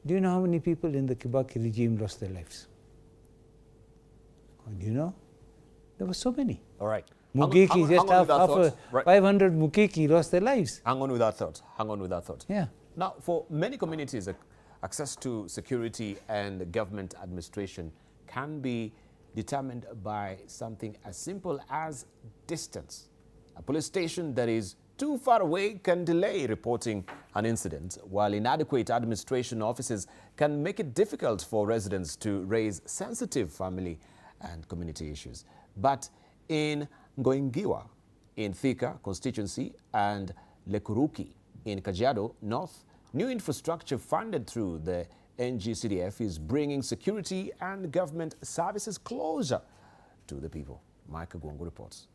Do you know how many people in the Kibaki regime lost their lives? Do you know? There were so many. All right. Mukiki, just after 500 Mukiki lost their lives. Hang on with that thought. Hang on with that thought. Yeah. Now, for many communities, access to security and government administration can be determined by something as simple as distance. A police station that is too far away can delay reporting an incident, while inadequate administration offices can make it difficult for residents to raise sensitive family and community issues. But in Ngoingiwa, in Thika constituency, and Lekuruki in Kajiado North, new infrastructure funded through the NGCDF is bringing security and government services closer to the people. Mike Agwongo reports.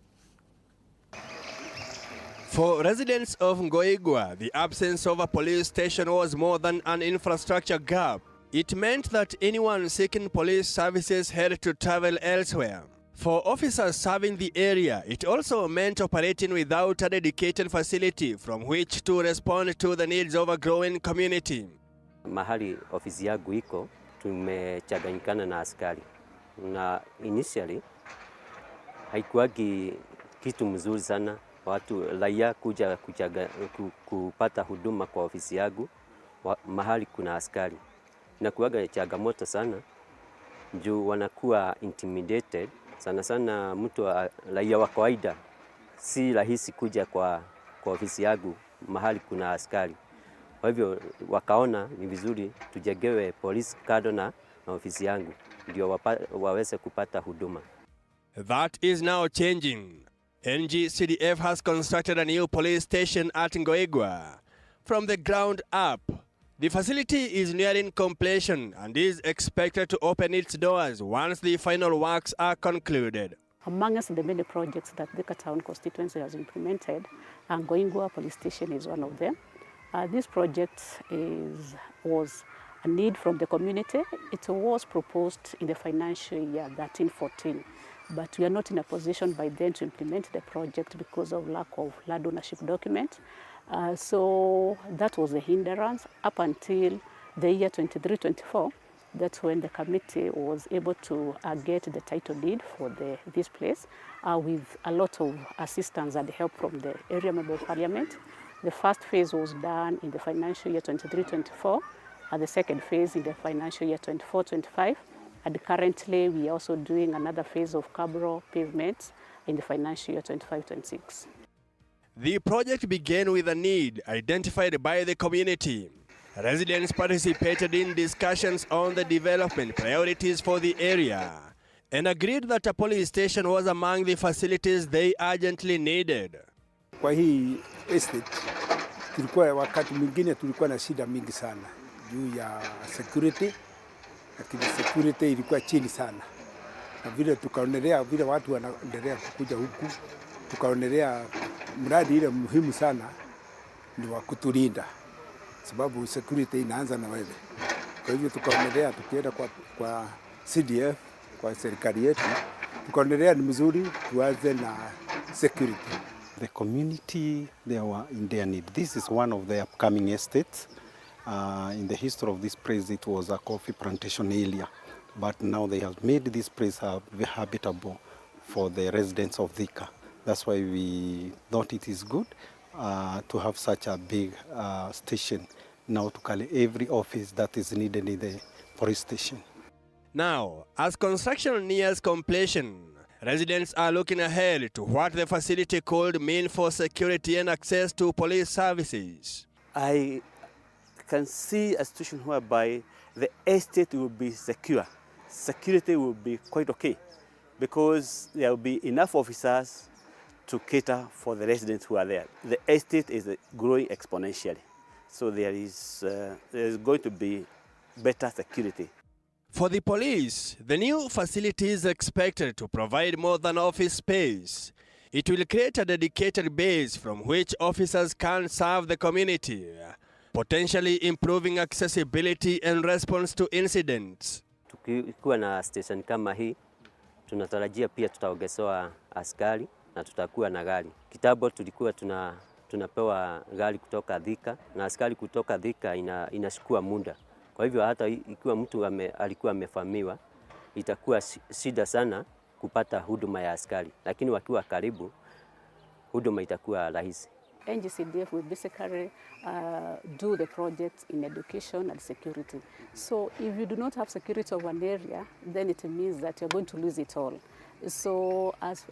For residents of Ngoigwa, the absence of a police station was more than an infrastructure gap. It meant that anyone seeking police services had to travel elsewhere. For officers serving the area, it also meant operating without a dedicated facility from which to respond to the needs of a growing community. Mahali ofisi yangu iko, tumechanganyikana na askari. Na initially, haikuwagi kitu mzuri sana. Watu raia kuja kupata huduma kwa ofisi yangu mahali kuna askari. Inakuwaga changamoto sana juu wanakuwa intimidated sana mtu raia wa kawaida si rahisi kuja kwa ofisi yangu mahali kuna askari. Kwa hivyo wakaona ni vizuri tujengewe polisi kado na ofisi yangu ndio waweze kupata huduma. That is now changing. NGCDF has constructed a new police station at Ngoigwa from the ground up. The facility is nearing completion and is expected to open its doors once the final works are concluded. Amongst the many projects that Thika Town constituency has implemented, Ngoigwa Police Station is one of them. This project was a need from the community. It was proposed in the financial year 13-14, but we are not in a position by then to implement the project because of lack of land ownership document. So that was a hindrance up until the year 23-24. That's when the committee was able to get the title deed for this place with a lot of assistance and help from the area member of parliament. The first phase was done in the financial year 23-24, and the second phase in the financial year 24-25. And currently, we are also doing another phase of Cabro pavement in the financial year 25-26. The project began with a need identified by the community. Residents participated in discussions on the development priorities for the area and agreed that a police station was among the facilities they urgently needed. Kwa hii estate tulikuwa wakati mwingine tulikuwa na shida mingi sana juu ya security, lakini security ilikuwa chini sana, na vile tukaonelea vile watu wanaendelea kukuja huku, tukaonelea mradi ile muhimu sana ni wa kutulinda, sababu security inaanza na wewe. Kwa hivyo tukaonelea tukienda kwa CDF, kwa serikali yetu, tukaonelea ni mzuri tuanze na security. The community, they were in their need. This is one of the upcoming estates. In the history of this place, it was a coffee plantation area, but now they have made this place habitable for the residents of Thika. That's why we thought it is good to have such a big station now to carry every office that is needed in the police station. Now, as construction nears completion, residents are looking ahead to what the facility could mean for security and access to police services. I can see a situation whereby the estate will be secure. Security will be quite okay because there will be enough officers to cater for the residents who are there. The estate is growing exponentially, so there is going to be better security. For the police, the new facility is expected to provide more than office space. It will create a dedicated base from which officers can serve the community, potentially improving accessibility and response to incidents. Tukiwa na station kama hii, tunatarajia pia tutaongezewa askari na tutakuwa na gari. Kitambo tulikuwa tunapewa gari kutoka Thika na askari kutoka Thika inachukua muda. Kwa hivyo hata ikiwa mtu alikuwa amefamiwa, itakuwa shida sana kupata huduma ya askari, lakini wakiwa karibu huduma itakuwa rahisi. NGCDF will basically do the project in education and security. So if you do not have security of an area, then it means that you're going to lose it all. So as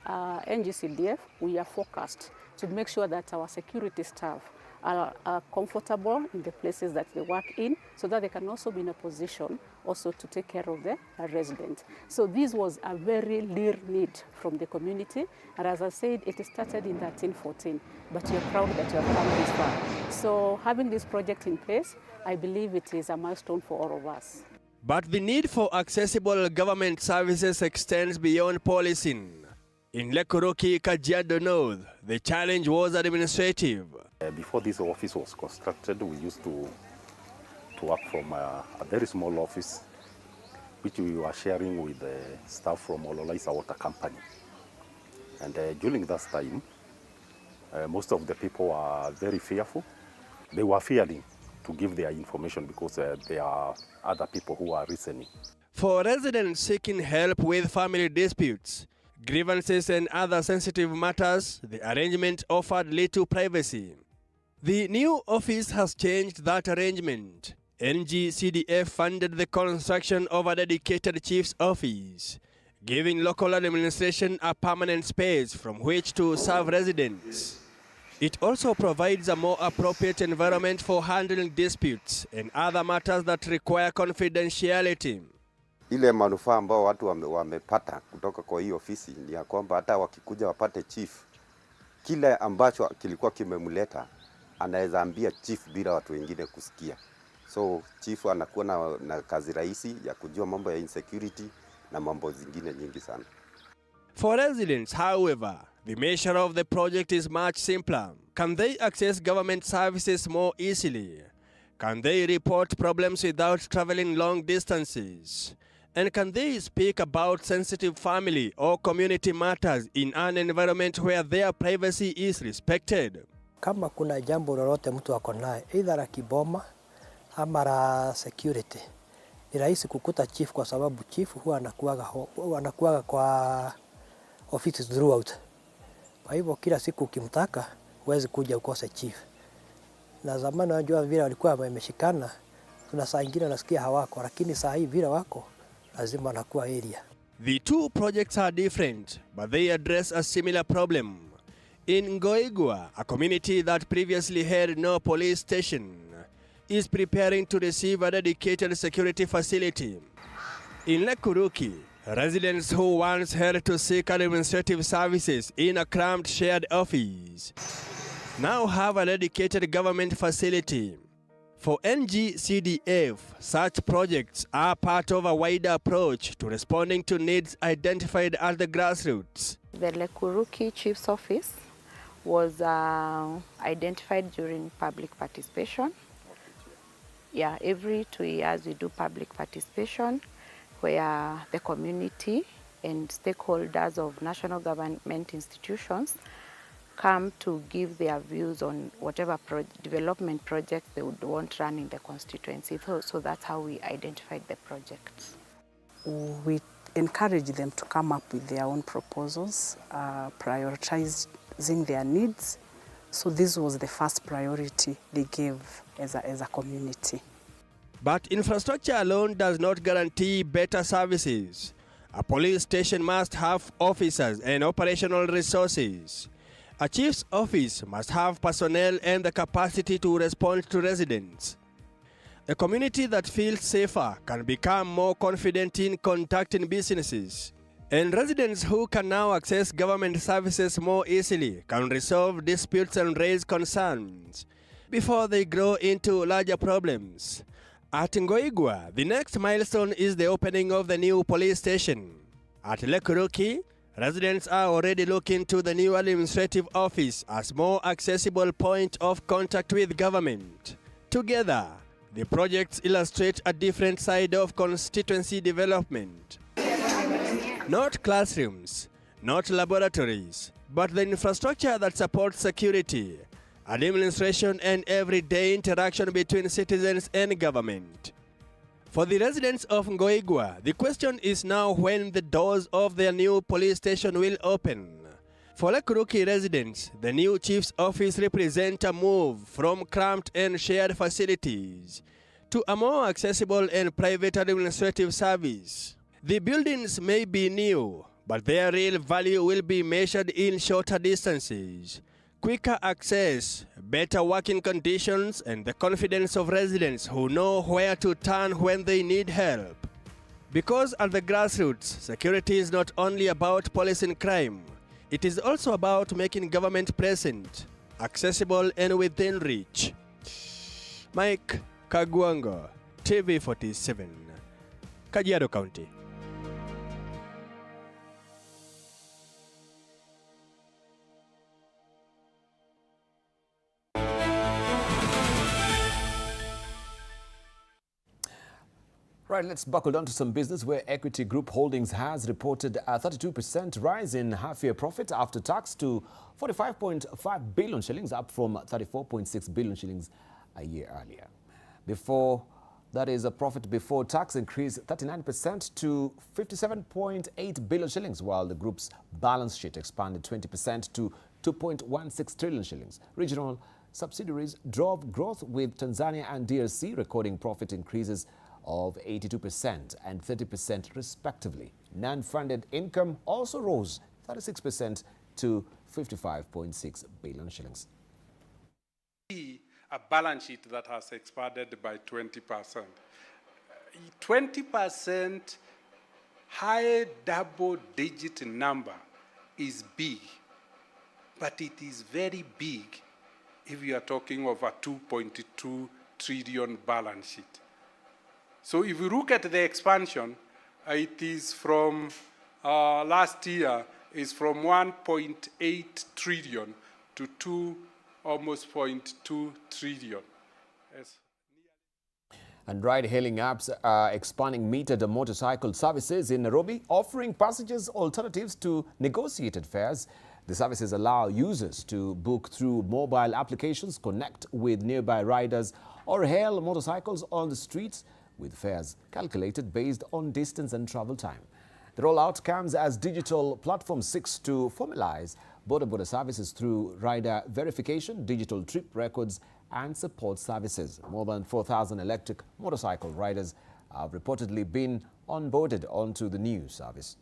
NGCDF, we are focused to make sure that our security staff are comfortable in the places that they work in, so that they can also be in a position also to take care of the residents. So this was a very clear need from the community, and as I said, it started in 13-14, but you're proud that you have come this far. So having this project in place, I believe it is a milestone for all of us. But the need for accessible government services extends beyond policing. In Lekuruki, Kajiado North, the challenge was administrative. Before this office was constructed, we used to work from a very small office, which we were sharing with the staff from Ololaisa Water Company. And during that time, most of the people were very fearful. They were fearing to give their information because there are other people who are listening. For residents seeking help with family disputes, grievances and other sensitive matters, the arrangement offered little privacy. The new office has changed that arrangement. NGCDF funded the construction of a dedicated chief's office, giving local administration a permanent space from which to serve residents. It also provides a more appropriate environment for handling disputes and other matters that require confidentiality. Ile manufaa ambao watu wamepata kutoka kwa hii ofisi ni ya kwamba hata wakikuja wapate chief, kile ambacho kilikuwa kimemleta anaweza ambia chief bila watu wengine kusikia. So chief anakuwa na kazi rahisi ya kujua mambo ya insecurity na mambo zingine nyingi sana. For residents, however, the measure of the project is much simpler. Can they access government services more easily? Can they report problems without traveling long distances? And can they speak about sensitive family or community matters in an environment where their privacy is respected? Kama kuna jambo lolote mtu ako naye, either la kiboma ama la security, ni rahisi kukuta chief kwa sababu chief huwa anakuaga kwa office throughout. Kwa hivyo kila siku ukimtaka huwezi kuja ukose chief. Na zamani unajua vile walikuwa wameshikana, kuna saa nyingine unasikia hawako, lakini saa hii vile wako lazima anakuwa area. The two projects are different, but they address a similar problem. In Ngoigwa, a community that previously had no police station, is preparing to receive a dedicated security facility. In Lekuruki, residents who once had to seek administrative services in a cramped shared office now have a dedicated government facility. For NGCDF, such projects are part of a wider approach to responding to needs identified at the grassroots. The Lekuruki Chief's Office was identified during public participation. Yeah, every 2 years we do public participation where the community and stakeholders of national government institutions come to give their views on whatever development projects they would want run in the constituency. So that's how we identified the projects. We encourage them to come up with their own proposals, prioritizing their needs. So this was the first priority they gave as a community. But infrastructure alone does not guarantee better services. A police station must have officers and operational resources. A chief's office must have personnel and the capacity to respond to residents. A community that feels safer can become more confident in conducting businesses. And residents who can now access government services more easily can resolve disputes and raise concerns before they grow into larger problems. At Ngoigwa, the next milestone is the opening of the new police station. At Lekuruki, residents are already looking to the new administrative office as more accessible point of contact with government. Together, the projects illustrate a different side of constituency development. Not classrooms, not laboratories, but the infrastructure that supports security, administration and everyday interaction between citizens and government. For the residents of Ngoigwa, the question is now when the doors of their new police station will open. For Lekuruki residents, the new chief's office represents a move from cramped and shared facilities to a more accessible and private administrative service. The buildings may be new, but their real value will be measured in shorter distances, quicker access, better working conditions, and the confidence of residents who know where to turn when they need help. Because at the grassroots, security is not only about policing crime, it is also about making government present, accessible, and within reach. Mike Kagwango, TV47, Kajiado County. Right, let's buckle down to some business where Equity Group Holdings has reported a 32% rise in half-year profit after tax to 45.5 billion shillings, up from 34.6 billion shillings a year earlier. That is a profit before tax increased 39% to 57.8 billion shillings, while the group's balance sheet expanded 20% to 2.16 trillion shillings. Regional subsidiaries drove growth, with Tanzania and DRC recording profit increases of 82% and 30% respectively. Non-funded income also rose 36% to 55.6 billion shillings. a balance sheet that has expanded by 20%. 20% high double-digit number is big, but it is very big if you are talking of a 2.2 trillion balance sheet. So if you look at the expansion, it is from last year is from 1.8 trillion to almost 0.2 trillion. Yes. And ride-hailing apps are expanding metered motorcycle services in Nairobi, offering passengers alternatives to negotiated fares. The services allow users to book through mobile applications, connect with nearby riders, or hail motorcycles on the streets with fares calculated based on distance and travel time. The rollout comes as digital platform seeks to formalize border services through rider verification, digital trip records, and support services. More than 4,000 electric motorcycle riders have reportedly been onboarded onto the new service.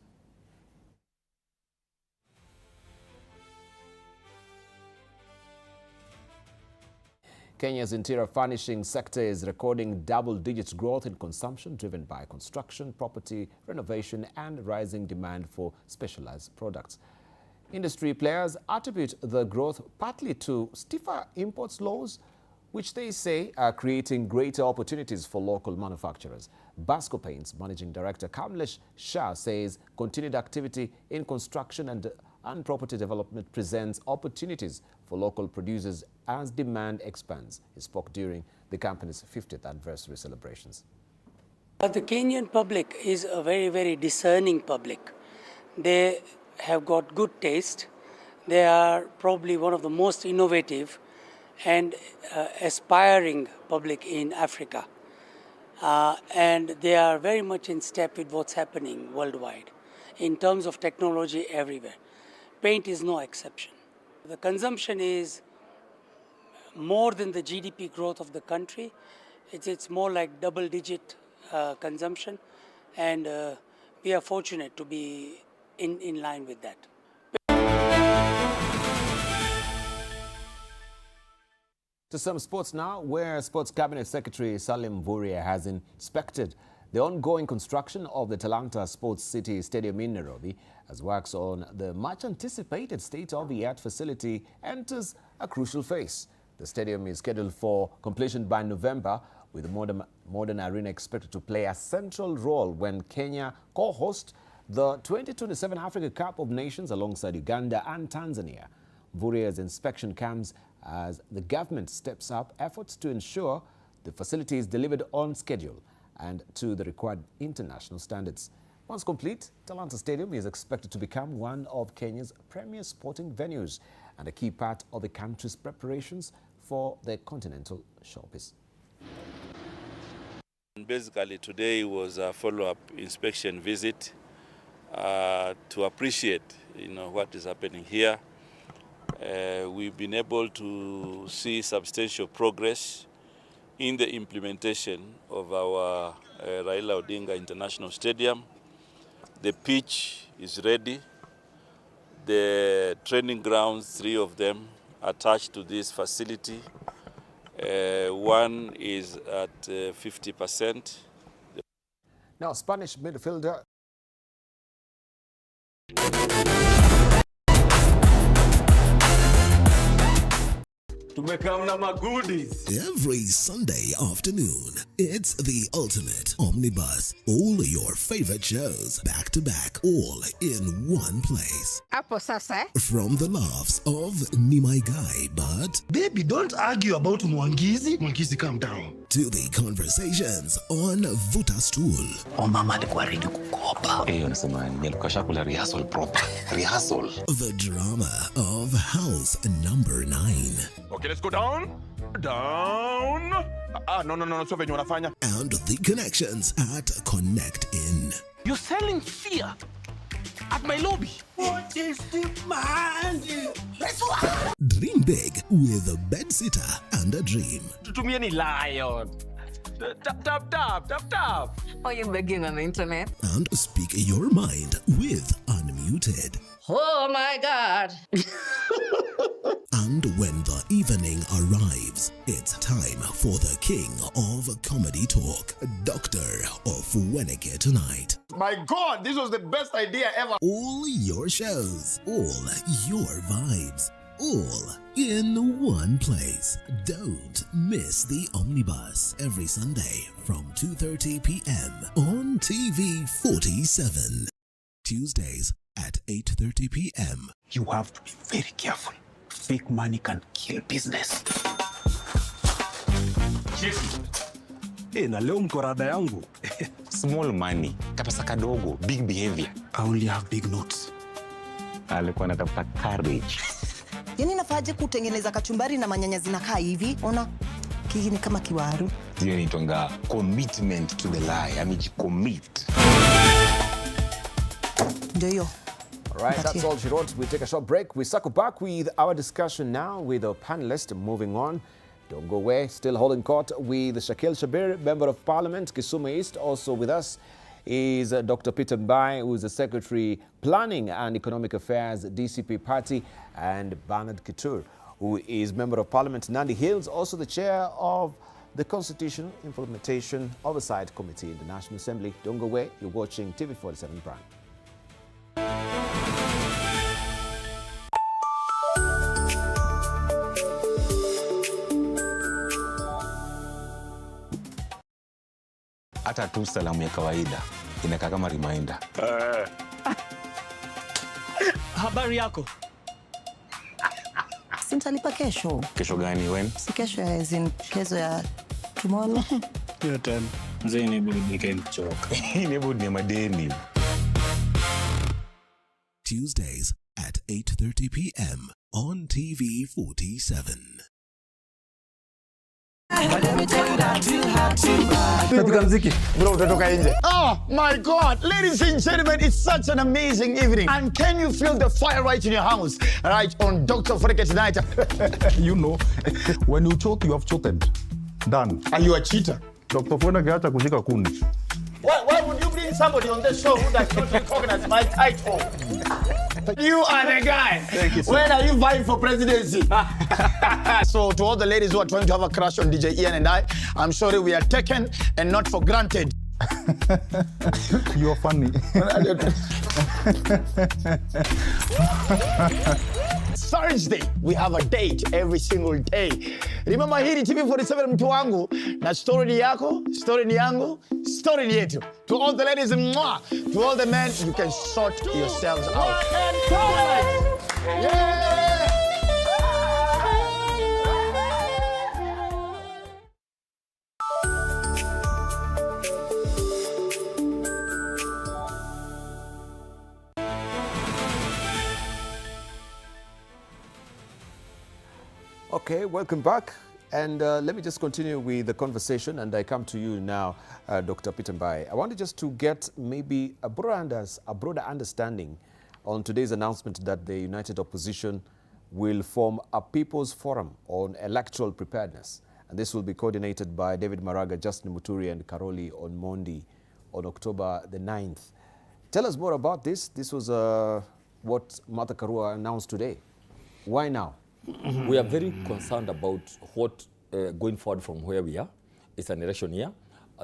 Kenya's interior furnishing sector is recording double-digit growth in consumption driven by construction, property renovation, and rising demand for specialized products. Industry players attribute the growth partly to stiffer imports laws, which they say are creating greater opportunities for local manufacturers. Basco Paints Managing Director Kamlesh Shah says continued activity in construction and property development presents opportunities for local producers as demand expands. He spoke during the company's 50th anniversary celebrations. But the Kenyan public is a very, very discerning public. They have got good taste. They are probably one of the most innovative and aspiring public in Africa. And they are very much in step with what's happening worldwide in terms of technology everywhere. Paint is no exception. The consumption is more than the GDP growth of the country. It's more like double-digit consumption, and we are fortunate to be in line with that. To some sports now, where Sports Cabinet Secretary Salim Mvurya has inspected the ongoing construction of the Talanta Sports City Stadium in Nairobi, as works on the much-anticipated state-of-the-art facility enters a crucial phase. The stadium is scheduled for completion by November, with the modern arena expected to play a central role when Kenya co-hosts the 2027 Africa Cup of Nations alongside Uganda and Tanzania. Mvurya's inspection comes as the government steps up efforts to ensure the facility is delivered on schedule and to the required international standards. Once complete, Talanta Stadium is expected to become one of Kenya's premier sporting venues and a key part of the country's preparations for the continental showpiece. Basically, today was a follow-up inspection visit to appreciate, what is happening here. We've been able to see substantial progress in the implementation of our Raila Odinga International Stadium. The pitch is ready. The training grounds, 3 of them, attached to this facility. One is at 50%. Now, Spanish midfielder Every Sunday afternoon, it's the ultimate omnibus. All your favorite shows, back to back, all in one place. From the laughs of Ni My Guy, but baby, don't argue about Mwangizi. Mwangizi, calm down. To the conversations on Vuta Stool. Mama alikuwa ready kukopa. Unasema nilikuwa shakula rehearsal proper. Rehearsal. The drama of House Number 9. Okay, let's go down. Down. No, so venye unafanya. And the connections at Connect In. You're selling fear at my lobby. What is the man? Dream big with a bed sitter and a dream. Tutumie ni lion. Tap. Are you begging on the internet? And speak your mind with Unmuted. Oh my God. And when the evening arrives, it's time for the king of comedy talk, Dr. Ofweneke tonight. My God, this was the best idea ever. All your shows, all your vibes, all in one place. Don't miss the Omnibus every Sunday from 2:30 p.m. on TV47. Tuesdays at 8:30 p.m. You have to be very careful. Fake money can kill business. Yes. Na leo mkorada yangu. Small money, kapesa kadogo, big behavior. I only have big notes. Alikuwa anatafuta courage. Yaani nafaje kutengeneza kachumbari na manyanya zinakaa hivi? Ona kiki ni kama kiwaru. Hiyo ni tonga commitment to the lie. Commit. Ndio hiyo. All right, that's all she wrote. We take a short break. We circle back with our discussion now with our panelists. Moving on. Don't go away. Still holding court with Shakil Shabir, Member of Parliament, Kisumu East. Also with us is Dr. Peter Mbai, who is the Secretary, Planning and Economic Affairs, DCP Party, and Bernard Kitur, who is Member of Parliament, Nandi Hills, also the Chair of the Constitution Implementation Oversight Committee in the National Assembly. Don't go away. You're watching TV47 Prime. Hata tu salamu ya kawaida inakaa kama reminder. Habari yako? Sintalipa kesho. Kesho gani when? Si kesho ya kesho ya tomorrow. Hiyo tena. Mzee ni burudike mchoka. Ni burudike madeni. Tuesdays at 8:30 p.m. on TV47. Oh my God, ladies and gentlemen, it's such an amazing evening. And can you feel the fire right in your house? Right on Dr. Ofweneke tonight. You know, when you choke, you have choken. Done. Are you a cheater? Dr. Ofweneke hata kushika kundi. Why would you bring somebody on this show who does not recognize my title? You are the guy. Thank you, sir. When are you vying for presidency? So to all the ladies who are trying to have a crush on DJ Ian and I'm sorry we are taken and not for granted. You are funny. Thursday, we have a date every single day. Remember hii ni TV47 mtu wangu, na story ni yako, story ni yangu, story ni yetu. To all the ladies, mwah. To all the men, you can sort yourselves out. Yeah! Okay, welcome back. And let me just continue with the conversation, and I come to you now, Dr. Peter Mbai. I wanted just to get maybe a broader understanding on today's announcement that the United Opposition will form a People's Forum on Electoral Preparedness. And this will be coordinated by David Maraga, Justin Muturi, and Karoli Onmondi on October the 9th. Tell us more about this. This was what Martha Karua announced today. Why now? We are very concerned about what going forward from where we are. It's an election year.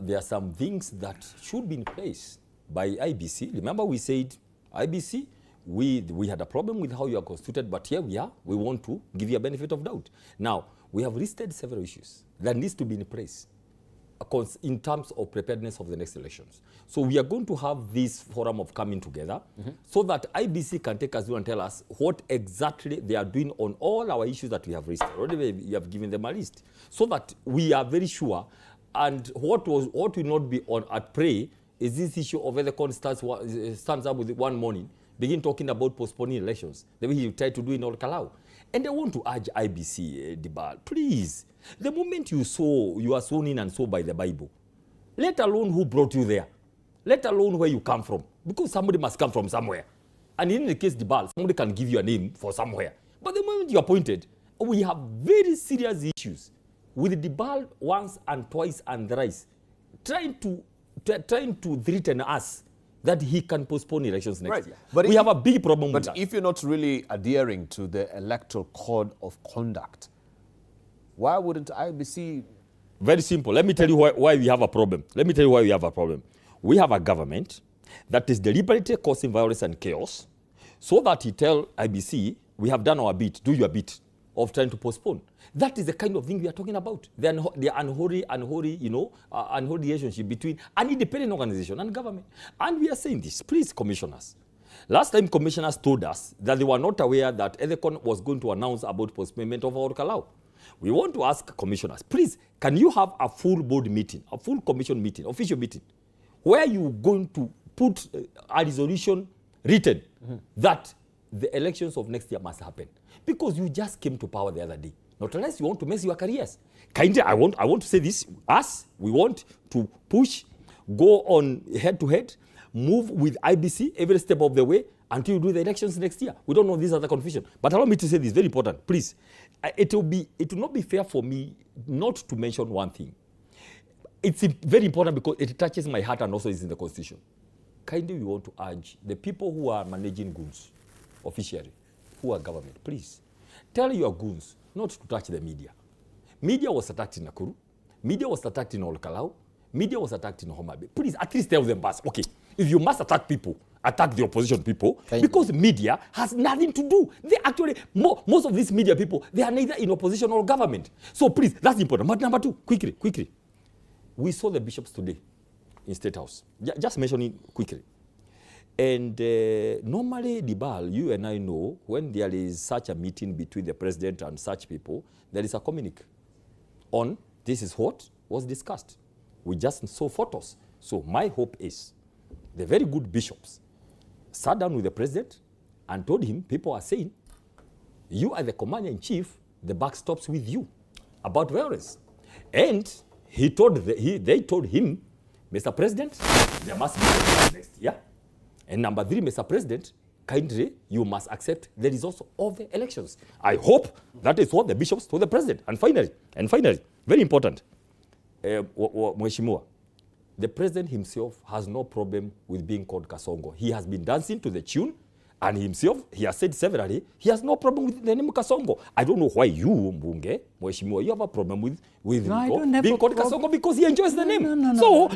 There are some things that should be in place by IBC. Remember we said, IBC, we had a problem with how you are constituted, but here we are. We want to give you a benefit of doubt. Now, we have listed several issues that needs to be in place in terms of preparedness of the next elections. So we are going to have this forum of coming together so that IBC can take us through and tell us what exactly they are doing on all our issues that we have raised. Already we have given them a list so that we are very sure. And what will not be on at play is this issue of whether the stands up with one morning, begin talking about postponing elections, the way he tried to do in Ol Kalau. And I want to urge IBC, Debarl, please, the moment you are sworn in and so by the Bible, let alone who brought you there, let alone where you come from, because somebody must come from somewhere. And in the case Debarl, somebody can give you a name for somewhere. But the moment you are appointed, we have very serious issues with Debarl once and twice and thrice, trying to threaten us that he can postpone elections next Right. year. But We have a big problem with But that. if you're not really adhering to the electoral code of conduct, why wouldn't IBC... Very simple. Let me tell you why we have a problem. Let me tell you why we have a problem. We have a government that is deliberately causing violence and chaos so that he tell IBC, we have done our bit, do your bit of trying to postpone. That is the kind of thing we are talking about. The unholy, unholy relationship between an independent organization and government. And we are saying this, please, commissioners. Last time commissioners told us that they were not aware that EDECON was going to announce about postponement of our Kalau. We want to ask commissioners, please, can you have a full board meeting, a full commission meeting, official meeting, where you're going to put a resolution written that the elections of next year must happen? Because you just came to power the other day. Not unless you want to mess your careers. Kindly, I want to say this. We want to push, go on head-to-head, move with IBC every step of the way until you do the elections next year. We don't know this other confusion. But allow me to say this, very important. Please, it will not be fair for me not to mention one thing. It's very important because it touches my heart and also is in the Constitution. Kindly, we want to urge the people who are managing goons officially, who are government, please, tell your goons not to touch the media. Media was attacked in Nakuru. Media was attacked in Olkalau. Media was attacked in Homa Bay. Please, at least tell them, boss, okay, if you must attack people, attack the opposition people, because media has nothing to do. They actually, most of these media people, they are neither in opposition or government. So please, that's important. But number two, quickly. We saw the bishops today in State House. Just mentioning quickly. And normally, Debarl, you and I know, when there is such a meeting between the president and such people, there is a communique on this is what was discussed. We just saw photos. So my hope is the very good bishops sat down with the president and told him, people are saying, you are the commander-in-chief, the buck stops with you about violence. And they told him, Mr. President, there must be elections next year. And number three, Mr. President, kindly, you must accept the results of the elections. I hope that is what the bishops told the president. And finally, very important, Mheshimiwa, the president himself has no problem with being called Kasongo. He has been dancing to the tune, and himself, he has said severally, he has no problem with the name Kasongo. I don't know why you, Mbunge, Mheshimiwa, you have a problem with being called Kasongo because he enjoys the name.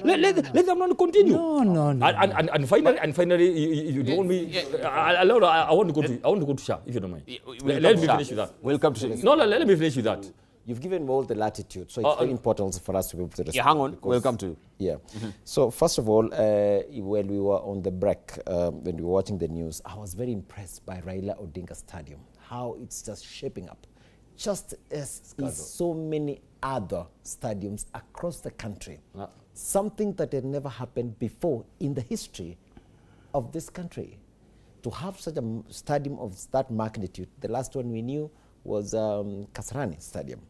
Let them not continue. No. And finally, you don't want me. I want to go to Shah, if you don't mind. Let me finish with that. We'll come to No, let me finish with that. You've given me all the latitude, so it's very important for us to be able to respond. Yeah, hang on. We'll come to you. Yeah. So first of all, when we were on the break, when we were watching the news, I was very impressed by Raila Odinga Stadium, how it's just shaping up, just as is so many other stadiums across the country. Something that had never happened before in the history of this country. To have such a stadium of that magnitude, the last one we knew was Kasarani Stadium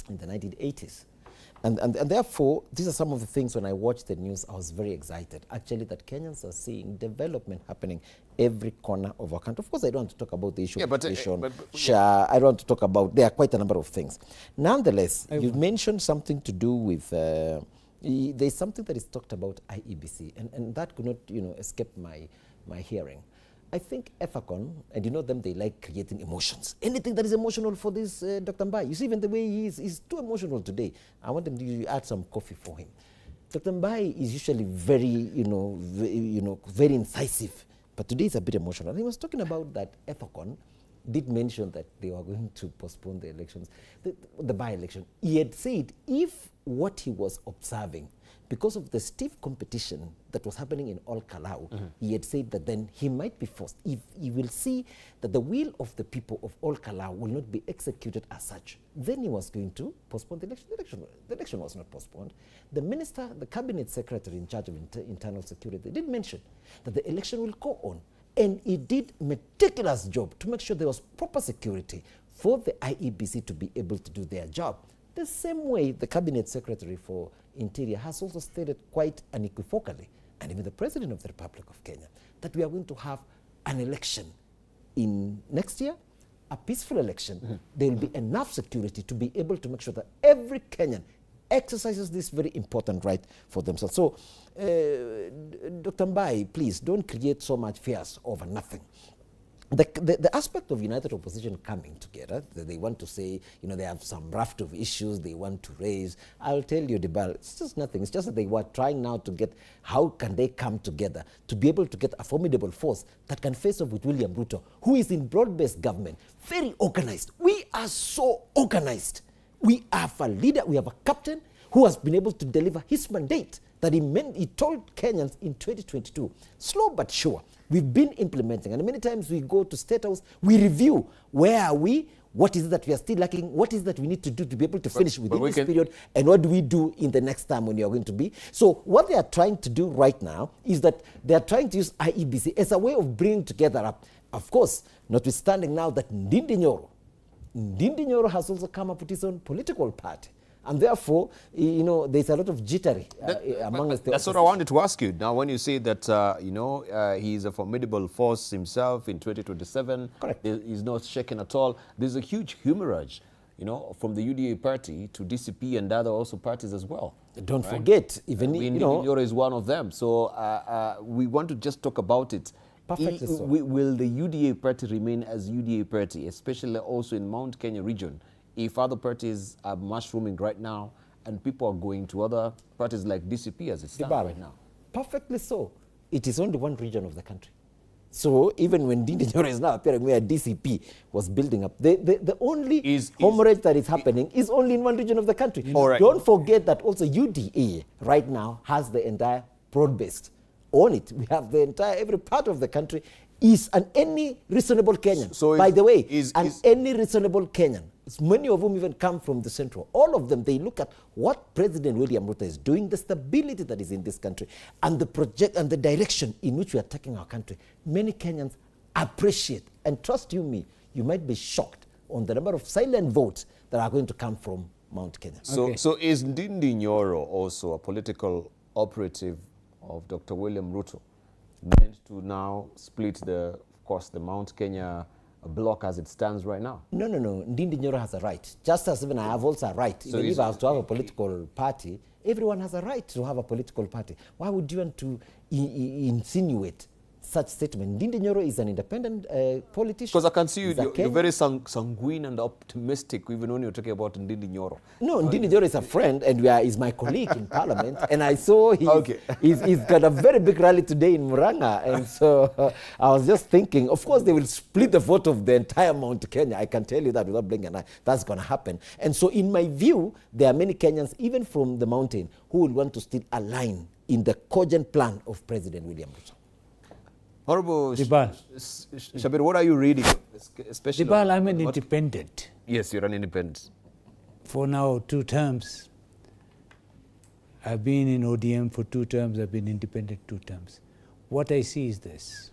in the 1980s. And therefore, these are some of the things when I watched the news, I was very excited. Actually, that Kenyans are seeing development happening every corner of our country. Of course, I don't want to talk about the issue of education. I don't want to talk about, there are quite a number of things. Nonetheless, you mentioned something to do with, there's something that is talked about IEBC, and that could not, escape my hearing. I think EFACON, and you know them, they like creating emotions. Anything that is emotional for this Dr. Mbai. You see, even the way he is, he's too emotional today. I want them to add some coffee for him. Dr. Mbai is usually very, very incisive, but today it's a bit emotional. And he was talking about that EFACON did mention that they were going to postpone the elections, the by-election. He had said if what he was observing, because of the stiff competition that was happening in All Kalau, he had said that then he might be forced. If he will see that the will of the people of All Kalau will not be executed as such, then he was going to postpone the election. The election was not postponed. The minister, the cabinet secretary in charge of internal security, did mention that the election will go on. And he did a meticulous job to make sure there was proper security for the IEBC to be able to do their job. The same way the cabinet secretary for Interior has also stated quite unequivocally, and even the President of the Republic of Kenya, that we are going to have an election in next year, a peaceful election. There will be enough security to be able to make sure that every Kenyan, exercises this very important right for themselves. So, Dr. Mbai, please don't create so much fears over nothing. The aspect of United Opposition coming together, they want to say, they have some raft of issues they want to raise. I'll tell you, Debarl, it's just nothing. It's just that they were trying now to get, how can they come together to be able to get a formidable force that can face off with William Ruto, who is in broad-based government, very organized. We are so organized. We have a leader, we have a captain who has been able to deliver his mandate that he told Kenyans in 2022. Slow but sure. We've been implementing, and many times we go to State House, we review where are we, what is it that we are still lacking, what is it that we need to do to be able to finish within this period, and what do we do in the next time when you are going to be. So what they are trying to do right now is that they are trying to use IEBC as a way of bringing together up, of course, notwithstanding now that Ndindi Nyoro has also come up with his own political party. And therefore, there's a lot of jittery among us. That's what I wanted to ask you. Now, when you say that, he's a formidable force himself in 2027, correct. He's not shaken at all. There's a huge hemorrhage, from the UDA party to DCP and other also parties as well. Don't forget, even, Nyoro is one of them. So we want to just talk about it. Perfectly so. Will the UDA party remain as UDA party, especially also in Mount Kenya region? If other parties are mushrooming right now and people are going to other parties like DCP as it stands right now? Perfectly so. It is only one region of the country. So even when Ndindi Nyoro is now appearing where DCP was building up, the only hemorrhage that is happening is only in one region of the country. Don't forget that also UDA right now has the entire broad-based on it. We have the entire, every part of the country is any reasonable Kenyan. So by the way, any reasonable Kenyan, many of whom even come from the central, all of them, they look at what President William Ruto is doing, the stability that is in this country, and the project and the direction in which we are taking our country. Many Kenyans appreciate, and trust you me, you might be shocked on the number of silent votes that are going to come from Mount Kenya. So is Ndindi Nyoro also a political operative of Dr. William Ruto, meant to now split the Mount Kenya block as it stands right now? No. Ndindi Nyoro has a right. Just as even I have also a right. So even if I have to have a political party, everyone has a right to have a political party. Why would you want to insinuate such statement? Ndindi Nyoro is an independent politician. Because I can see you're very sanguine and optimistic even when you're talking about Ndindi Nyoro. No, Ndindi Nyoro is a friend and is my colleague in Parliament. And I saw he's got a very big rally today in Murang'a. And so I was just thinking, of course they will split the vote of the entire Mount Kenya. I can tell you that without blinking an eye. That's going to happen. And so in my view, there are many Kenyans, even from the mountain, who will want to still align in the cogent plan of President William Ruto. Honorable Shabir, what are you reading? Especially Debarl, I'm an independent. Yes, you're an independent. For now 2 terms. I've been in ODM for 2 terms. I've been independent 2 terms. What I see is this.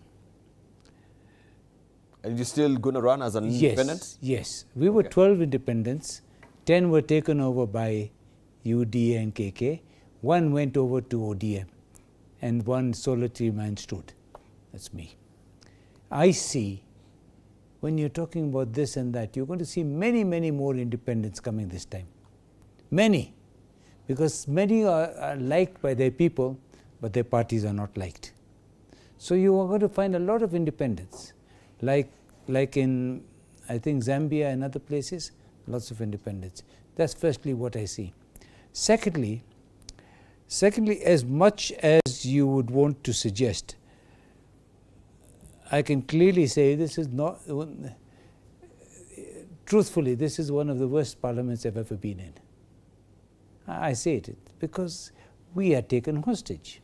And you're still going to run as an independent? Yes. We were 12 independents. 10 were taken over by UDA and KK. 1 went over to ODM. And 1 solitary man stood. That's me. I see, when you're talking about this and that, you're going to see many, many more independents coming this time. Many. Because many are liked by their people, but their parties are not liked. So you are going to find a lot of independents. Like in, I think, Zambia and other places, lots of independents. That's firstly what I see. Secondly, as much as you would want to suggest, I can clearly say this is not, truthfully, this is one of the worst parliaments I've ever been in. I say it because we are taken hostage.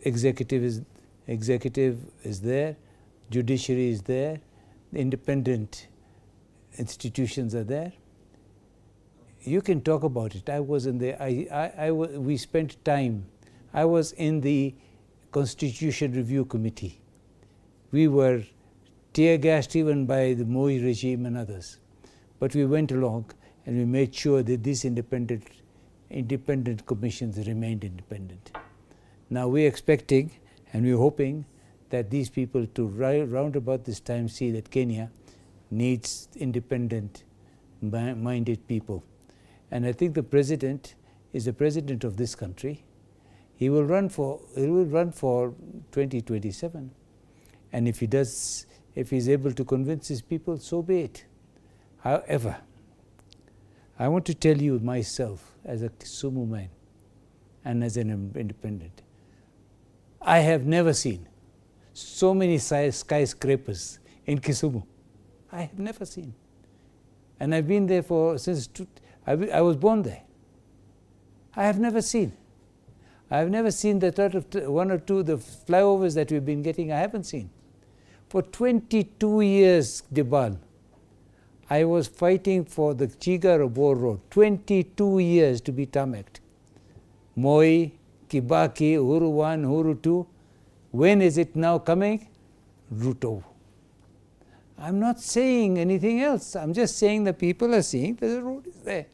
Executive is there, judiciary is there, the independent institutions are there. You can talk about it. I was in the, we spent time. I was in the Constitution Review Committee. We were tear-gassed even by the Moi regime and others. But we went along and we made sure that these independent commissions remained independent. Now we're expecting and we're hoping that these people to round about this time see that Kenya needs independent-minded people. And I think the president is the president of this country. He will run for 2027. And if he does, if he's able to convince his people, so be it. However, I want to tell you myself as a Kisumu man and as an independent, I have never seen so many skyscrapers in Kisumu. I have never seen. And I've been there since I was born there. I have never seen. I have never seen the thought of one or two, the flyovers that we've been getting, I haven't seen. For 22 years, Debarl, I was fighting for the Chiga-Robor Road, 22 years to be tarmacked. Moi, Kibaki, Uhuru 1, Uhuru 2. When is it now coming? Ruto. I'm not saying anything else. I'm just saying the people are seeing that the road is there.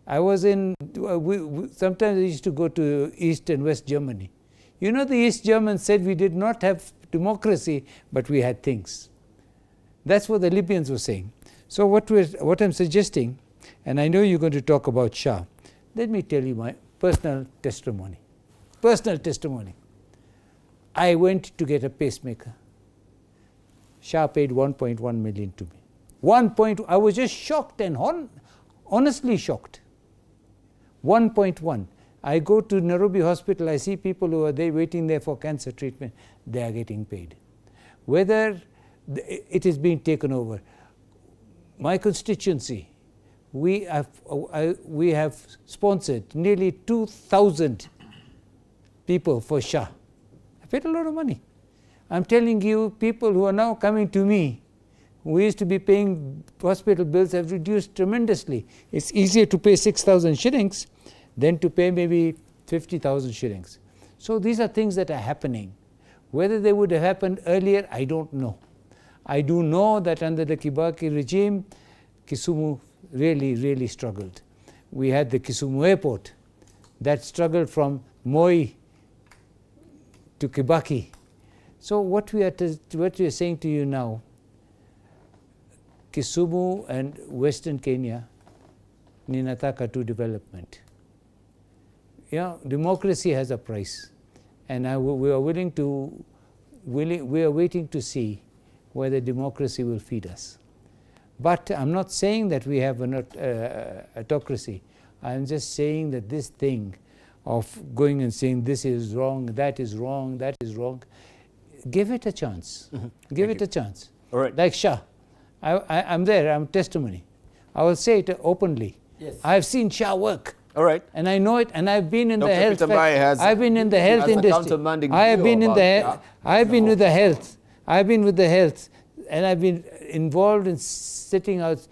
I was in, sometimes I used to go to East and West Germany. You know, the East Germans said we did not have democracy, but we had things. That's what the Libyans were saying. So what I'm suggesting, and I know you're going to talk about Shah, let me tell you my personal testimony. Personal testimony. I went to get a pacemaker. Shah paid 1.1 million to me. I was just shocked and honestly shocked. 1.1. I go to Nairobi Hospital, I see people who are there waiting there for cancer treatment, they are getting paid. Whether it is being taken over. My constituency, we have sponsored nearly 2,000 people for Shah. I paid a lot of money. I'm telling you, people who are now coming to me, who used to be paying hospital bills, have reduced tremendously. It's easier to pay 6,000 shillings than to pay maybe 50,000 shillings. So these are things that are happening. Whether they would have happened earlier, I don't know. I do know that under the Kibaki regime, Kisumu really, really struggled. We had the Kisumu airport that struggled from Moi to Kibaki. So what we are saying to you now, Kisumu and Western Kenya, ninataka tu development. Yeah, democracy has a price, and we are waiting to see whether democracy will feed us. But I'm not saying that we have an autocracy. I'm just saying that this thing of going and saying this is wrong, that is wrong, that is wrong, give it a chance. Give it a chance. All right. Like Shah. I'm there, I'm testimony. I will say it openly. Yes. I've seen Shah work. All right. And I know it, and I've been in Dr. the health. I've been in the health industry. I have been in the. I've been with the health. I've been with the health, and I've been involved in setting out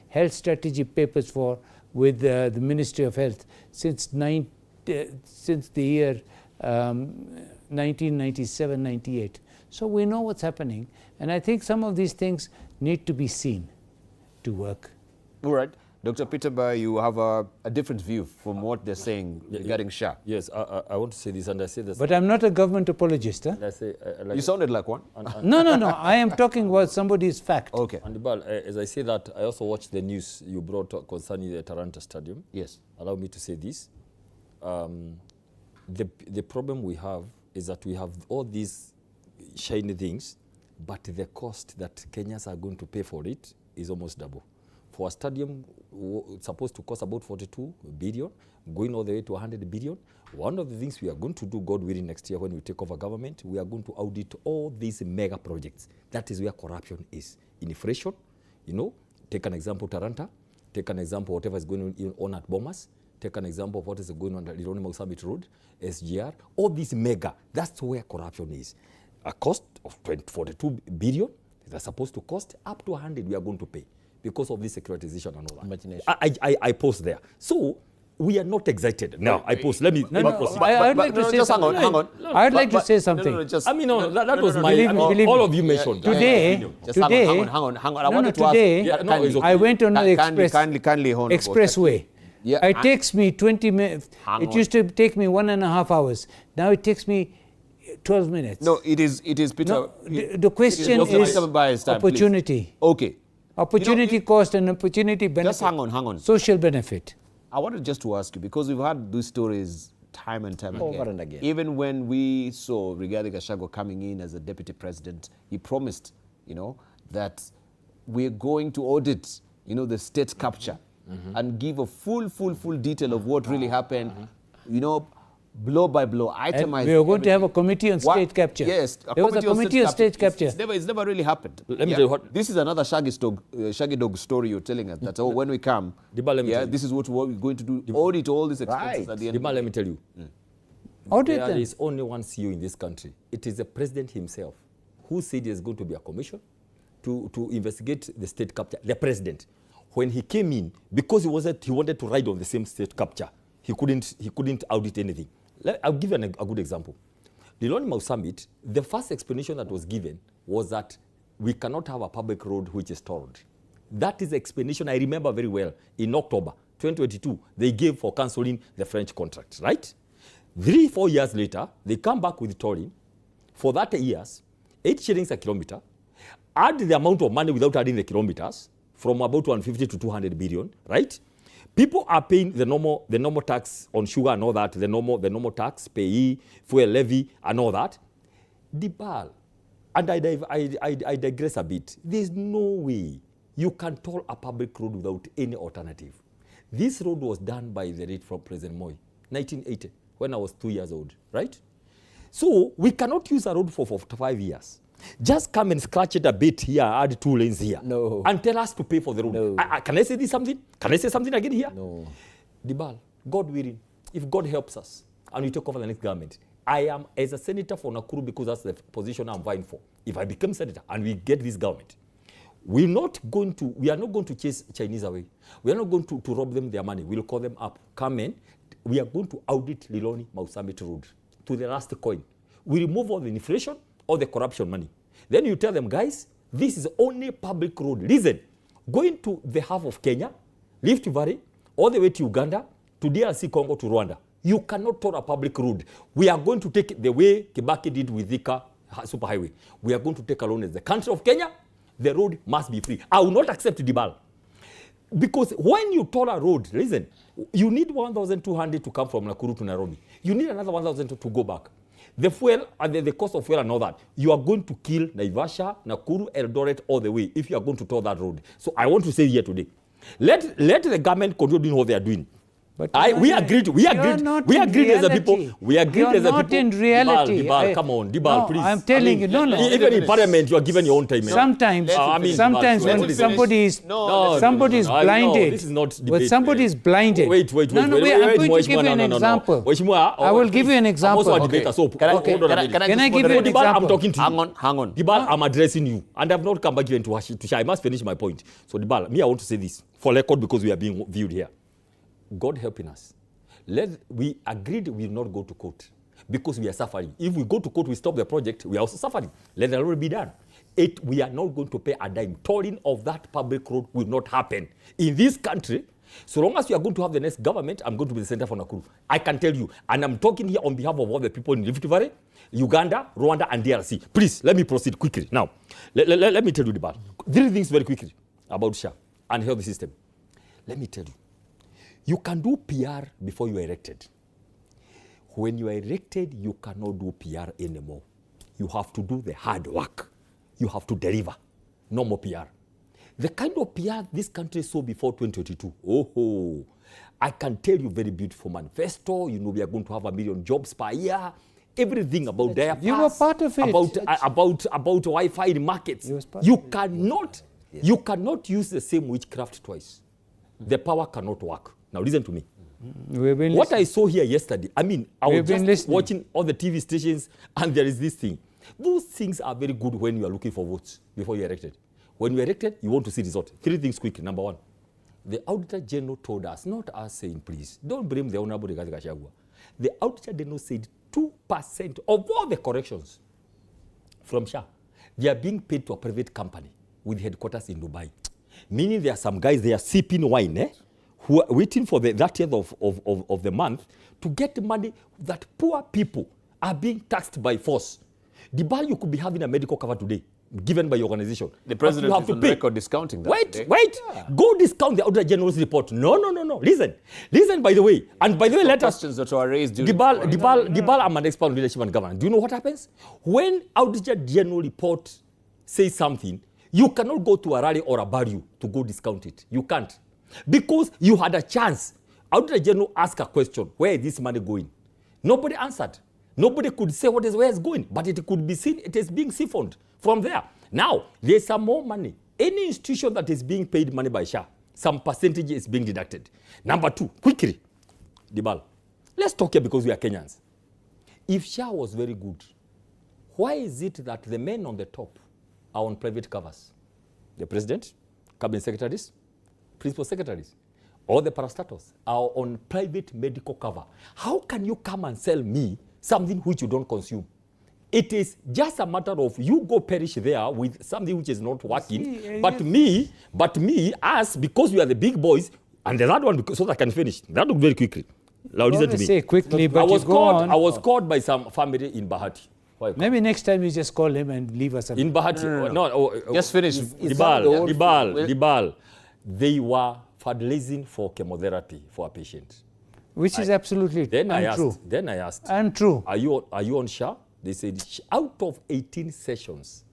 health strategy papers with the Ministry of Health since the year 1997-98. So we know what's happening, and I think some of these things need to be seen to work. All right. Dr. Peterba, you have a different view from what they're saying regarding Shah. Yes, I want to say this, and I say this. But I'm not a government apologist. Huh? You sounded like one. No. I am talking about somebody's fact. Okay. And Debarl, as I say that, I also watched the news you brought concerning the Taranta Stadium. Yes. Allow me to say this. The problem we have is that we have all these shiny things, but the cost that Kenyans are going to pay for it is almost double. For a stadium, it's supposed to cost about 42 billion, going all the way to 100 billion. One of the things we are going to do, God willing, next year when we take over government, we are going to audit all these mega projects. That is where corruption is. Inflation, take an example, Taranta. Take an example, whatever is going on at Bomas. Take an example of what is going on at Lironimo Summit Road, SGR. All these mega, that's where corruption is. A cost of 42 billion, they're supposed to cost up to 100 we are going to pay, because of this securitization and all that. I pose there. So we are not excited. Now I pose. Let me proceed. I'd like to say something. Hang on. I'd like to say something. That was my. All of you mentioned. Today. Hang on. I wanted to ask. I went on the expressway. Yeah, it takes me 20 minutes. It used to take me 1.5 hours. Now it takes me 12 minutes. No, it is Peter. No, the question is opportunity. Okay. Opportunity cost and opportunity benefit. Just hang on. Social benefit. I wanted just to ask you, because we've had these stories time and time Over and again. Even when we saw Rigathi Gachagua coming in as a deputy president, he promised, that we're going to audit, the state capture and give a full detail of what really happened, blow by blow, itemized. We are going to have a committee on state capture. Yes, there was a committee on state capture. It's never really happened. Let me tell you what. This is another shaggy dog story you're telling us. That when we come, this is what we're going to do. Audit all these expenses at the end. Let me tell you. Audit there them. is only one CEO in this country. It is the president himself who said there's going to be a commission to investigate the state capture. The president, when he came in, because he wanted to ride on the same state capture, he couldn't audit anything. I'll give you a good example. The Loni Mau Summit, the first explanation that was given was that we cannot have a public road which is tolled. That is the explanation I remember very well. In October 2022, they gave for cancelling the French contract, right? 3-4 years later, they come back with tolling. For 30 years, 8 shillings a kilometer, add the amount of money without adding the kilometers, from about 150 to 200 billion, right? People are paying the normal tax on sugar and all that, the normal tax, payee, fuel levy and all that. Debarl, and I digress a bit. There's no way you can toll a public road without any alternative. This road was done by the late from President Moi, 1980, when I was 2 years old, right? So we cannot use a road for 5 years. Just come and scratch it a bit here, add 2 lanes here. No. And tell us to pay for the road. No. Can I say this something? Can I say something again here? No. Debarl, God willing, if God helps us and we take over the next government, I am as a senator for Nakuru, because that's the position I'm vying for. If I become senator and we get this government, we are not going to chase Chinese away. We are not going to rob them their money. We'll call them up. Come in. We are going to audit Liloni Mau Summit Road to the last coin. We remove all the inflation, all the corruption money. Then you tell them, guys, this is only public road. Listen, going to the half of Kenya, Rift Valley, all the way to Uganda, to DRC Congo, to Rwanda. You cannot toll a public road. We are going to take it the way Kibaki did with Thika Superhighway. We are going to take alone as the country of Kenya. The road must be free. I will not accept Debarl. Because when you toll a road, listen, you need 1,200 to come from Nakuru to Nairobi. You need another 1,000 to go back. The fuel and the cost of fuel and all that, you are going to kill Naivasha, Nakuru, Eldoret all the way if you are going to toll that road. So I want to say here today, let the government continue doing what they are doing. But we agreed as a people. We agreed as a people. Not in reality. Debarl, come on, Debarl, no, please. I'm telling you, no. Even in parliament, you are given your own time. Sometimes when somebody is blinded. This is not debate. When somebody is blinded. Wait. I'm going to give you an example. I will give you an example. I'm also a debater, so Can I give you an example? I'm talking to you. Hang on. Debarl, I'm addressing you, and I've not come back even to share. I must finish my point. So Debarl, I want to say this for record because we are being viewed here. God helping us. We agreed we will not go to court because we are suffering. If we go to court, we stop the project, we are also suffering. Let the road be done. We are not going to pay a dime. Tolling of that public road will not happen. In this country, so long as we are going to have the next government, I'm going to be the center for Nakuru. I can tell you, and I'm talking here on behalf of all the people in Rift Valley, Uganda, Rwanda, and DRC. Please, let me proceed quickly. Now, let me tell you about 3 things very quickly about SHA and health system. Let me tell you. You can do PR before you are elected. When you are elected, you cannot do PR anymore. You have to do the hard work. You have to deliver. No more PR. The kind of PR this country saw before 2022, I can tell you very beautiful manifesto. We are going to have 1 million jobs per year. Everything about their You were part of it. About Wi-Fi in markets. You cannot use the same witchcraft twice. The power cannot work. Now listen to me. What I saw here yesterday, I was just watching all the TV stations and there is this thing. Those things are very good when you are looking for votes before you are elected. When you are elected, you want to see results. 3 things quickly. Number 1, the Auditor General told us, not us saying, please, don't blame the Honorable Rigathi Gachagua. The Auditor General said 2% of all the corrections from SHA, they are being paid to a private company with headquarters in Dubai. Meaning there are some guys, they are sipping wine, who are waiting for the 30th of the month to get money that poor people are being taxed by force. Debarl, you could be having a medical cover today. given by your organization. The president But you have is to on pay. record discounting that. Wait. Go discount the Auditor General's report. No. Listen, by the way. And by the way, let us... Questions that were raised during... Debarl, I'm an expert on leadership and governance. Do you know what happens? When Auditor General report says something, you cannot go to a rally or a barrio to go discount it. You can't. Because you had a chance. Auditor General asked a question, where is this money going? Nobody answered. Nobody could say where it's going, but it could be seen, it is being siphoned from there. Now, there's some more money. Any institution that is being paid money by SHA, some percentage is being deducted. Number two, quickly, Debarl, let's talk here because we are Kenyans. If SHA was very good, why is it that the men on the top are on private covers? The president, cabinet secretaries, principal secretaries, or the parastatals are on private medical cover. How can you come and sell me something which you don't consume? It is just a matter of you go perish there with something which is not working. But me, us, because we are the big boys, and the other one, because, so that I can finish. That look very quickly. Now listen to me. Say quickly, but I was called by some family in Bahati. Maybe next time you just call him and leave us. In Bahati. No. Just finish. Debarl. They were fundraising for chemotherapy for a patient. Which is absolutely untrue. Then I asked. Untrue. Are you on SHA? They said out of 18 sessions,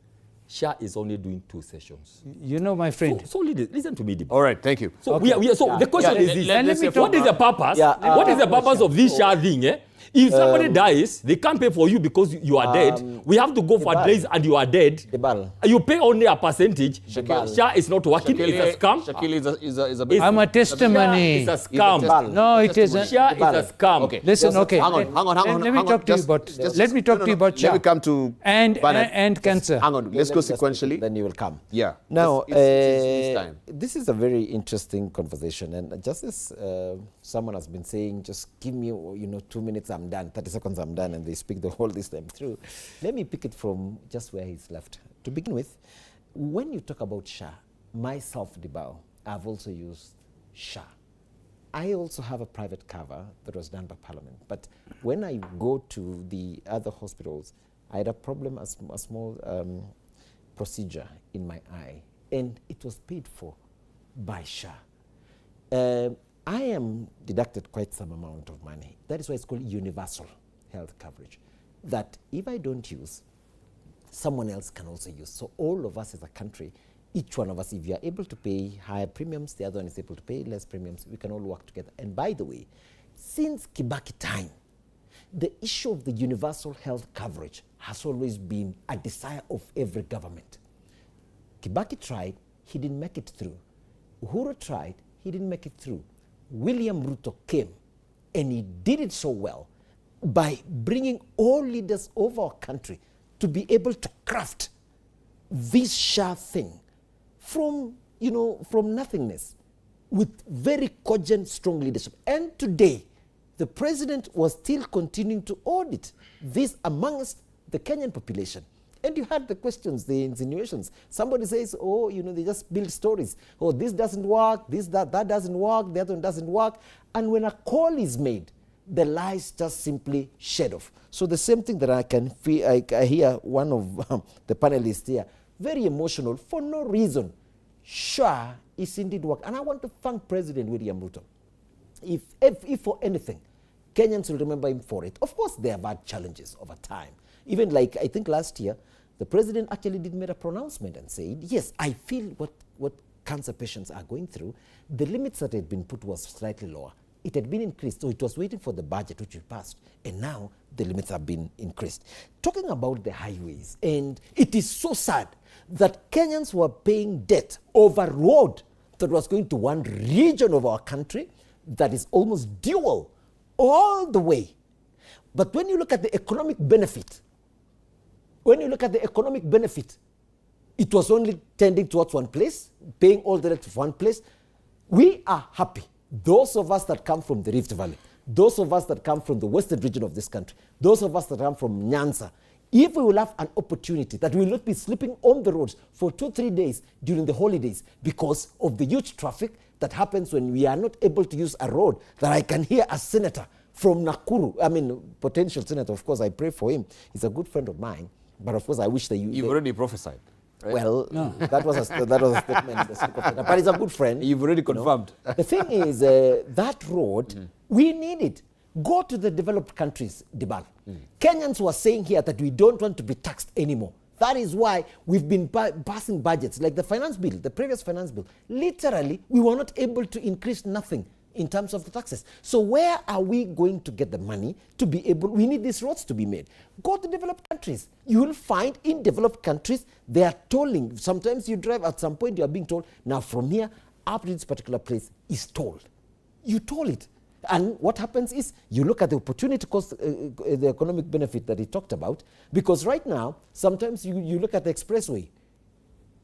SHA is only doing 2 sessions. You know, my friend. So listen to me, Debarl. All right, thank you. So the question is this: what is the purpose? What is the purpose of this SHA thing? If somebody dies, they can't pay for you because you are dead. We have to go for days and you are dead. Debarl. You pay only a percentage. SHA is not working. It's a scam. Shakil is a I'm a testimony. It's a scam. No, it isn't. SHA is a scam. Okay. Listen, okay. Hang on. Let me talk to you about. Let me talk to you about SHA. Let me come to and cancer. Hang on. Let's go sequentially. Then you will come. Yeah. Now, it's time. this is a very interesting conversation, and just as someone has been saying, just give me 2 minutes, I'm done. 30 seconds, I'm done, and they speak the whole this time through. Let me pick it from just where he's left. To begin with, when you talk about SHA, myself, Debarl, I've also used SHA. I also have a private cover that was done by Parliament, but when I go to the other hospitals, I had a problem, a small procedure in my eye, and it was paid for by SHA. I am deducted quite some amount of money. That is why it's called universal health coverage. That if I don't use, someone else can also use. So all of us as a country, each one of us, if you are able to pay higher premiums, the other one is able to pay less premiums, we can all work together. And by the way, since Kibaki time, the issue of the universal health coverage has always been a desire of every government. Kibaki tried, he didn't make it through. Uhuru tried, he didn't make it through. William Ruto came, and he did it so well by bringing all leaders of our country to be able to craft this SHA thing from nothingness with very cogent, strong leadership. And today, the president was still continuing to audit this amongst the Kenyan population. And you had the questions, the insinuations. Somebody says, they just build stories. Oh, this doesn't work, that doesn't work, the other one doesn't work. And when a call is made, the lies just simply shed off. So the same thing that I can feel, I hear one of the panelists here, very emotional for no reason. SHA is indeed work. And I want to thank President William Ruto. If for anything, Kenyans will remember him for it. Of course, they have had challenges over time. Even like, I think last year, the president actually did make a pronouncement and said, yes, I feel what cancer patients are going through. The limits that had been put was slightly lower. It had been increased, so it was waiting for the budget which we passed, and now the limits have been increased. Talking about the highways, and it is so sad that Kenyans were paying debt over road that was going to one region of our country that is almost dual all the way. But when you look at the economic benefit, it was only tending towards one place, paying all the debt to one place. We are happy. Those of us that come from the Rift Valley, those of us that come from the western region of this country, those of us that come from Nyanza, if we will have an opportunity that we will not be sleeping on the roads for 2-3 days during the holidays because of the huge traffic that happens when we are not able to use a road, that I can hear a senator from Nakuru, potential senator, of course, I pray for him. He's a good friend of mine, but of course I wish that You've already prophesied. right? Well, that was a statement. But he's a good friend. You've already confirmed. The thing is, that road, we need it. Go to the developed countries, Debarl. Kenyans were saying here that we don't want to be taxed anymore. That is why we've been passing budgets, like the finance bill, the previous finance bill. Literally, we were not able to increase nothing in terms of the taxes. So where are we going to get the money to be able, we need these roads to be made. Go to developed countries. You will find in developed countries, they are tolling. Sometimes you drive, at some point you are being told, now from here up to this particular place is tolled. You toll it. And what happens is you look at the opportunity cost, the economic benefit that he talked about, because right now, sometimes you look at the expressway.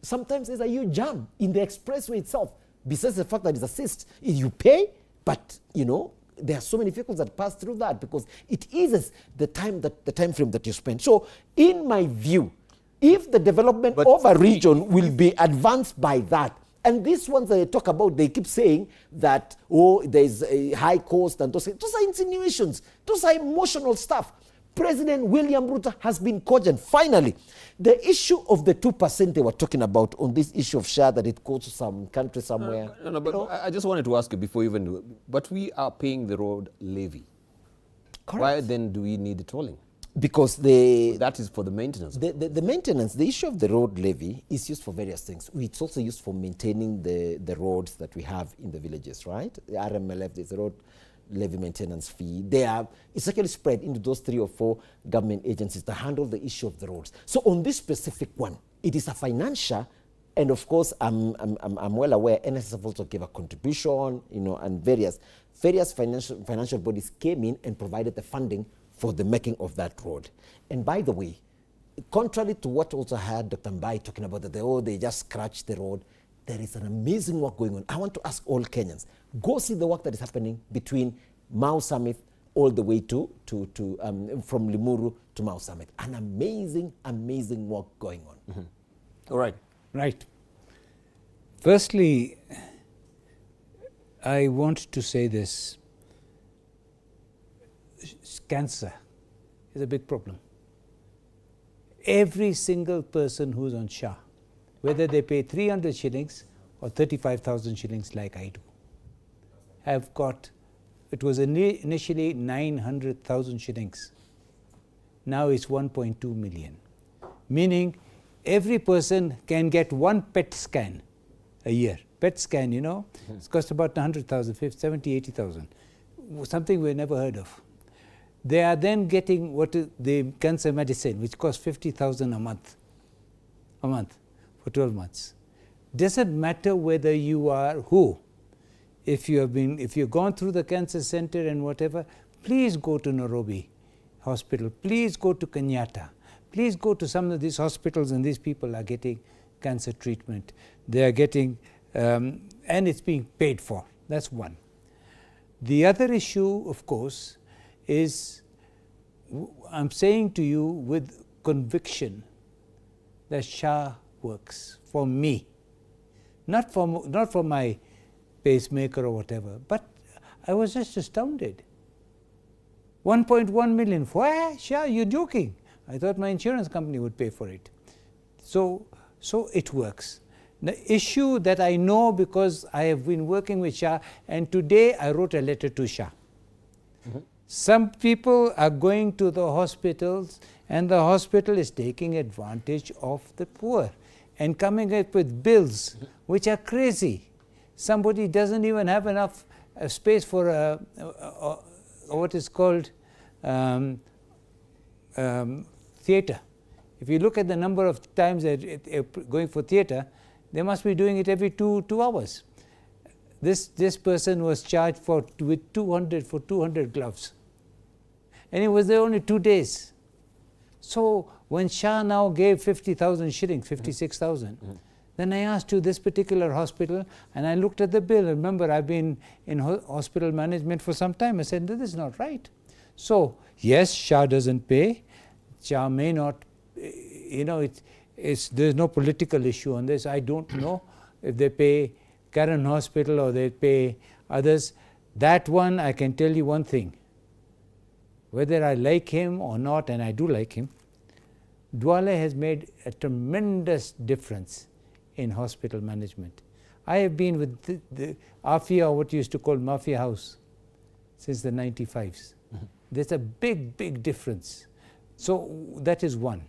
Sometimes there's a huge jam in the expressway itself. Besides the fact that it's assist, you pay, but you know, there are so many vehicles that pass through that because it eases the time frame that you spend. So in my view, if the development of a region will be advanced by that, and these ones that they talk about, they keep saying that, oh, there's a high cost, and those are insinuations. Those are emotional stuff. President William Ruto has been cogent. Finally, the issue of the 2% they were talking about on this issue of share that it goes to some country somewhere. No, but I just wanted to ask you before you even do it, but we are paying the road levy. Correct. Why then do we need the tolling? Because that is for the maintenance. The maintenance, the issue of the road levy is used for various things. It's also used for maintaining the roads that we have in the villages, right? The RMLF, there's a road levy maintenance fee. It's actually spread into those 3 or 4 government agencies that handle the issue of the roads. So on this specific one, it is a financial, and of course, I'm well aware NSSF also gave a contribution, you know, and various financial bodies came in and provided the funding for the making of that road. And by the way, contrary to what also had Dr. Mbai talking about that they just scratched the road, there is an amazing work going on. I want to ask all Kenyans, go see the work that is happening between Mau Summit all the way to from Limuru to Mau Summit. An amazing work going on. All right. Right. Firstly, I want to say this. Cancer is a big problem. Every single person who's on SHA, whether they pay 300 shillings or 35,000 shillings like I do, have got, it was initially 900,000 shillings. Now it's 1.2 million. Meaning every person can get one PET scan a year. PET scan, you know, it's cost about 100,000, 70, 80,000. Something we never heard of. They are then getting what is the cancer medicine, which costs 50,000 a month for 12 months. Doesn't matter whether you are who. If you've gone through the cancer center and whatever, please go to Nairobi Hospital. Please go to Kenyatta. Please go to some of these hospitals, and these people are getting cancer treatment. They are getting, and it's being paid for. That's one. The other issue, of course, is I'm saying to you with conviction that SHA works for me, not for my pacemaker or whatever, but I was just astounded. 1.1 million for SHA, you're joking. I thought my insurance company would pay for it. So it works. The issue that I know because I have been working with SHA, and today I wrote a letter to SHA. Some people are going to the hospitals, and the hospital is taking advantage of the poor and coming up with bills which are crazy. Somebody doesn't even have enough space for what is called theatre. If you look at the number of times they're going for theatre, they must be doing it every two hours. This person was charged with 200 gloves. And it was there only 2 days. So when SHA now gave 50,000 shillings, 56,000, then I asked to this particular hospital, and I looked at the bill. Remember, I've been in hospital management for some time. I said, this is not right. So yes, SHA doesn't pay. SHA may not, you know, there's no political issue on this. I don't know if they pay Karen Hospital or they pay others. That one, I can tell you one thing. Whether I like him or not, and I do like him, Dwale has made a tremendous difference in hospital management. I have been with the Afia, what you used to call Mafia House, since the 95s. There's a big difference. So that is one.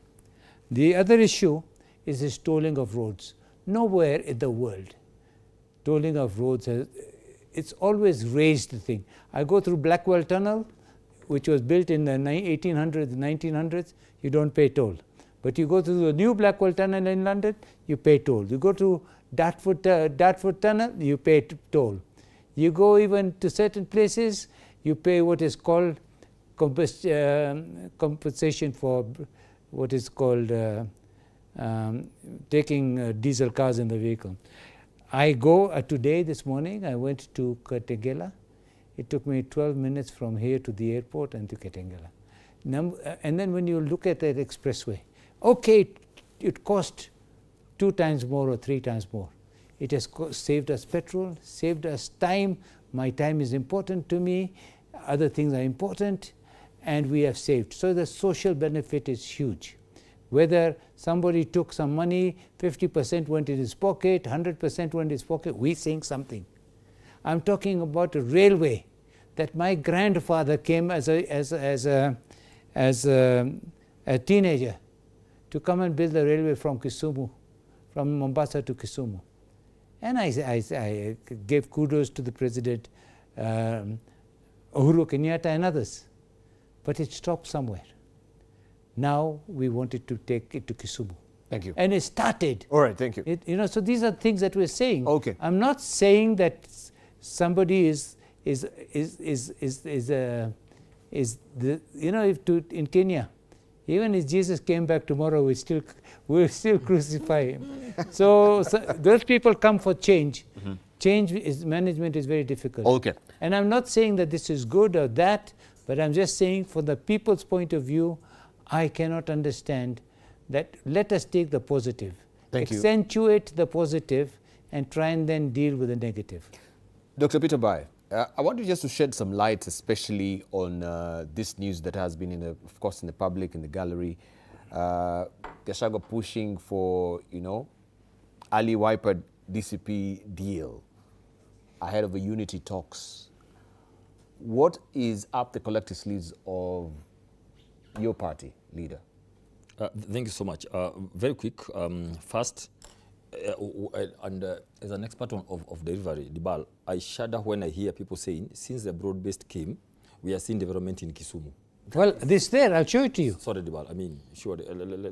The other issue is this tolling of roads. Nowhere in the world, tolling of roads, it's always raised the thing. I go through Blackwell Tunnel, which was built in the 1800s, 1900s, you don't pay toll. But you go to the new Blackwell Tunnel in London, you pay toll. You go to Dartford Tunnel, you pay toll. You go even to certain places, you pay what is called compensation for what is called taking diesel cars in the vehicle. I go today, this morning, I went to Kitengela. It took me 12 minutes from here to the airport and to Kitengela. And then when you look at that expressway, okay, it cost 2 times more or 3 times more. It has saved us petrol, saved us time. My time is important to me. Other things are important, and we have saved. So the social benefit is huge. Whether somebody took some money, 50% went in his pocket, 100% went in his pocket, we saying something. I'm talking about a railway that my grandfather came as a teenager to come and build the railway from Kisumu, from Mombasa to Kisumu. And I gave kudos to the President, Uhuru Kenyatta and others. But it stopped somewhere. Now we wanted to take it to Kisumu. Thank you. And it started. All right, thank you. So these are things that we're saying. Okay. I'm not saying that somebody is in Kenya, even if Jesus came back tomorrow, we'll still crucify him. So those people come for change. Change management is very difficult. Okay. And I'm not saying that this is good or that, but I'm just saying from the people's point of view, I cannot understand that. Let us take the positive, accentuate the positive, and try and then deal with the negative. Dr. Peter Bai, I want you just to shed some light, especially on this news that has been, of course, in the public, in the gallery. Gachagua pushing for, early wiper DCP deal ahead of the unity talks. What is up the collective sleeves of your party leader? Thank you so much. Very quick, first, and as an expert of delivery, Debarl, I shudder when I hear people saying, since the broad-based came, we are seeing development in Kisumu. Well, this there, I'll show it to you. Sorry, Debarl, I mean, sure.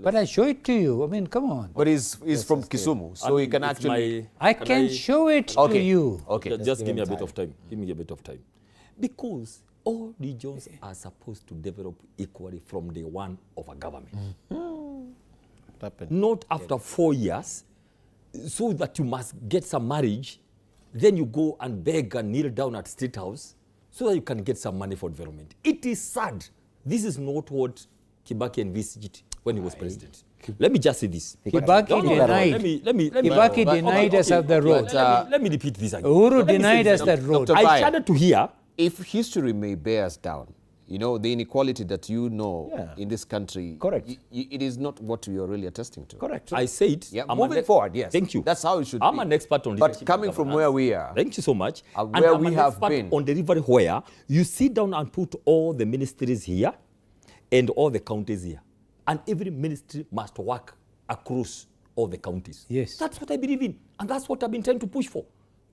But I'll show it to you. I mean, come on. But he's from Kisumu, so he can actually... I can show it to you. Okay. Just give me a bit of time. Give me a bit of time. Because all regions are supposed to develop equally from day one of a government. Not after 4 years, so that you must get some marriage, then you go and beg and kneel down at State House so that you can get some money for development. It is sad. This is not what Kibaki envisaged when he was president. Let me just say this. Kibaki denied us of the road. Let me repeat this again. Uhuru denied us that road. I shudder to hear. If history may bear us down, the inequality that in this country, correct. It is not what we are really attesting to. Correct. I said, moving forward, yes. Thank you. That's how it should be. I'm an expert on leadership. But coming from where we are. Thank you so much. Where we have been. On delivery where you sit down and put all the ministries here and all the counties here. And every ministry must work across all the counties. Yes. That's what I believe in. And that's what I've been trying to push for.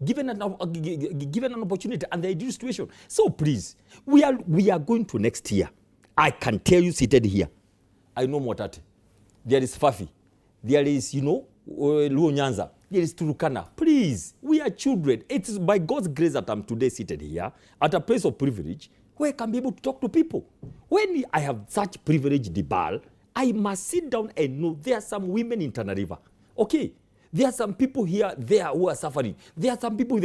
Given an opportunity and the ideal situation. So please, we are going to next year. I can tell you seated here. I know Motate. There is Fafi. There is, Luo Nyanza. There is Turukana. Please, we are children. It is by God's grace that I'm today seated here at a place of privilege where I can be able to talk to people. When I have such privilege, Debarl, I must sit down and know there are some women in Tana River. Okay. There are some people there who are suffering. There are some people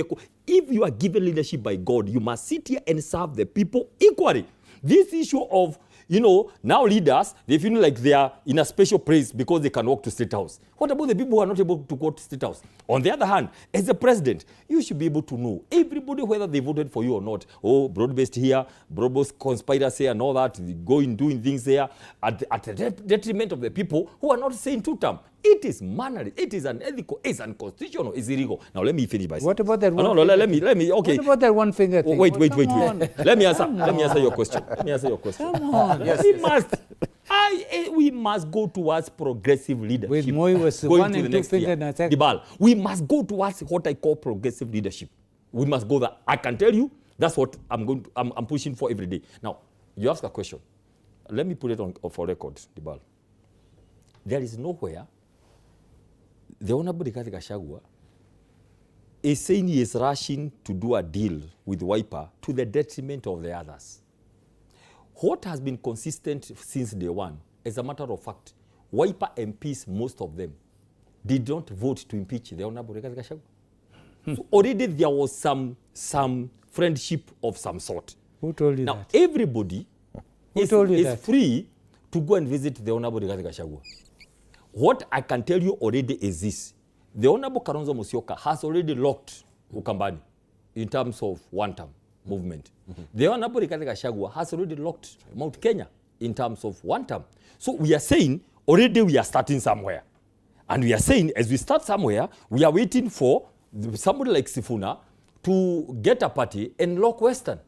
if you are given leadership by God, you must sit here and serve the people equally. This issue of you know, now leaders, they feel like they are in a special place because they can walk to State House. What about the people who are not able to go to State House? On the other hand, as a president, you should be able to know everybody whether they voted for you or not. Oh, broad-based here, broad-based conspiracy and all that, going doing things there at the detriment of the people who are not saying two-term. It is mannerly, it is unethical, it's unconstitutional, it's illegal. Now let me finish by saying. What about that one? No, let me. Okay. What about that one finger thing? Wait. On. Let me answer your question. Come on. Yes. We must go towards progressive leadership. With Moi was going one to and the two finger. Debarl, we must go towards what I call progressive leadership. We must go there. I can tell you that's what I'm pushing for every day. Now, you ask a question. Let me put it on for record, Debarl. There is nowhere the Honorable Rigathi Gachagua is saying he is rushing to do a deal with Wiper to the detriment of the others. What has been consistent since day one, as a matter of fact, Wiper MPs, most of them, did not vote to impeach the Honorable Rigathi Gachagua. So already there was some friendship of some sort. Who told you now, that? Everybody is free to go and visit the Honorable Rigathi Gachagua. What I can tell you already is this. The Honorable Kalonzo Musyoka has already locked Ukambani in terms of one-term movement. The Honorable Rigathi Gachagua has already locked Mount Kenya in terms of one-term. So we are saying already we are starting somewhere. And we are saying as we start somewhere, we are waiting for somebody like Sifuna to get a party and lock Western.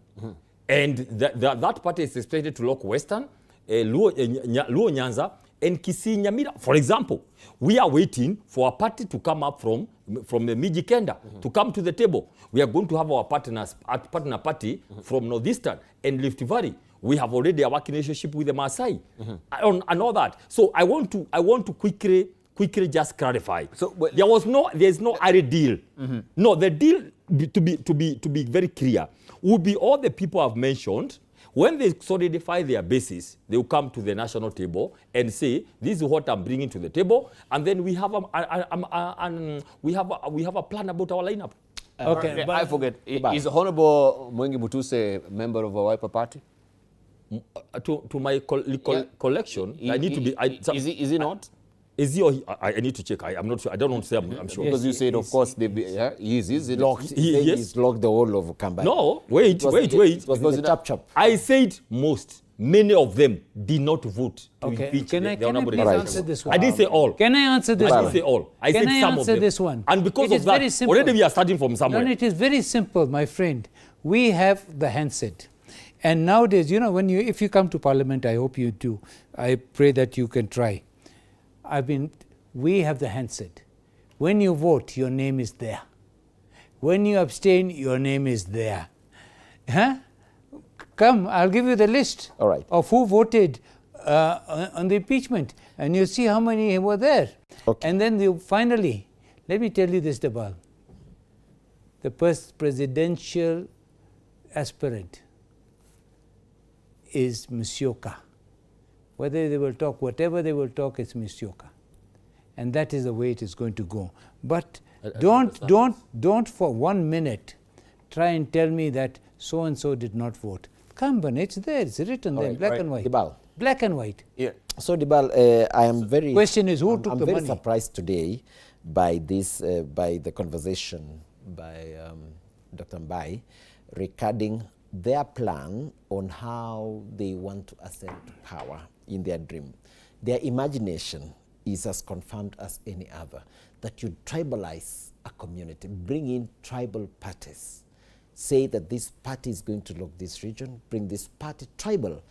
And that party is expected to lock Western, Luo Nyanza, and Kisii Nyamira. For example, we are waiting for a party to come up from the Miji Kenda to come to the table. We are going to have our partner party from Northeastern and Rift Valley. We have already a working relationship with the Maasai and all that. So I want to quickly just clarify. So there's no other deal. No, the deal to be very clear would be all the people I've mentioned. When they solidify their basis, they will come to the national table and say, "This is what I'm bringing to the table," and then we have a plan about our lineup. Okay, I forget. Is Honorable Mwengi Mutuse a member of a Wiper party? To my collection, I need to be. Is he not? Is he or he? I need to check. I'm not sure. I don't want to say. I'm sure. Because you said, of course, he is locked. He's locked the whole of Kambani. No, wait. It was the chap. I said many of them did not vote to Okay. impeach Can I the Honorable please answer this one? I didn't say all. Can I answer this I one? didn't say all. I Can said I some of answer them. this one? And because It of is very that, simple. already we are starting from somewhere. No, it is very simple, my friend. We have the handset. And nowadays, if you come to Parliament, I hope you do. I pray that you can try. We have the handset. When you vote, your name is there. When you abstain, your name is there. Come, I'll give you the list of who voted on the impeachment, and you see how many were there. Okay. And then finally, let me tell you this, Debarl. The presidential aspirant is Musyoka. Whether they will talk, whatever they will talk, it's Musyoka. And that is the way it is going to go. But don't for 1 minute try and tell me that so-and-so did not vote. Come on, it's there, it's written there, black and white. Debarl. Black and white. Yeah. So Debarl, I am very... Question is, who took the money? I'm very surprised today by this, by the conversation by Dr. Mbai regarding their plan on how they want to ascend to power in their dream. Their imagination is as confirmed as any other, that you tribalize a community, bring in tribal parties, say that this party is going to lock this region, bring this party tribal,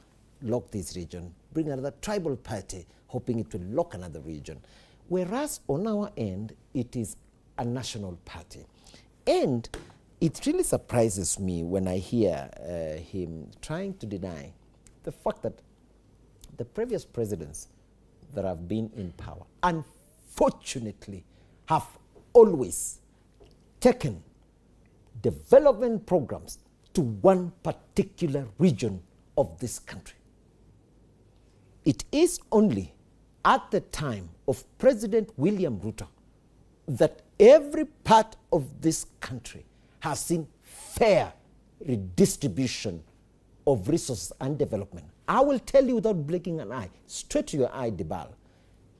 lock this region, bring another tribal party, hoping it will lock another region. Whereas on our end, it is a national party. And it really surprises me when I hear him trying to deny the fact that the previous presidents that have been in power, unfortunately, have always taken development programs to one particular region of this country. It is only at the time of President William Ruto that every part of this country has seen fair redistribution of resources and development. I will tell you without blinking an eye, straight to your eye, Debarl.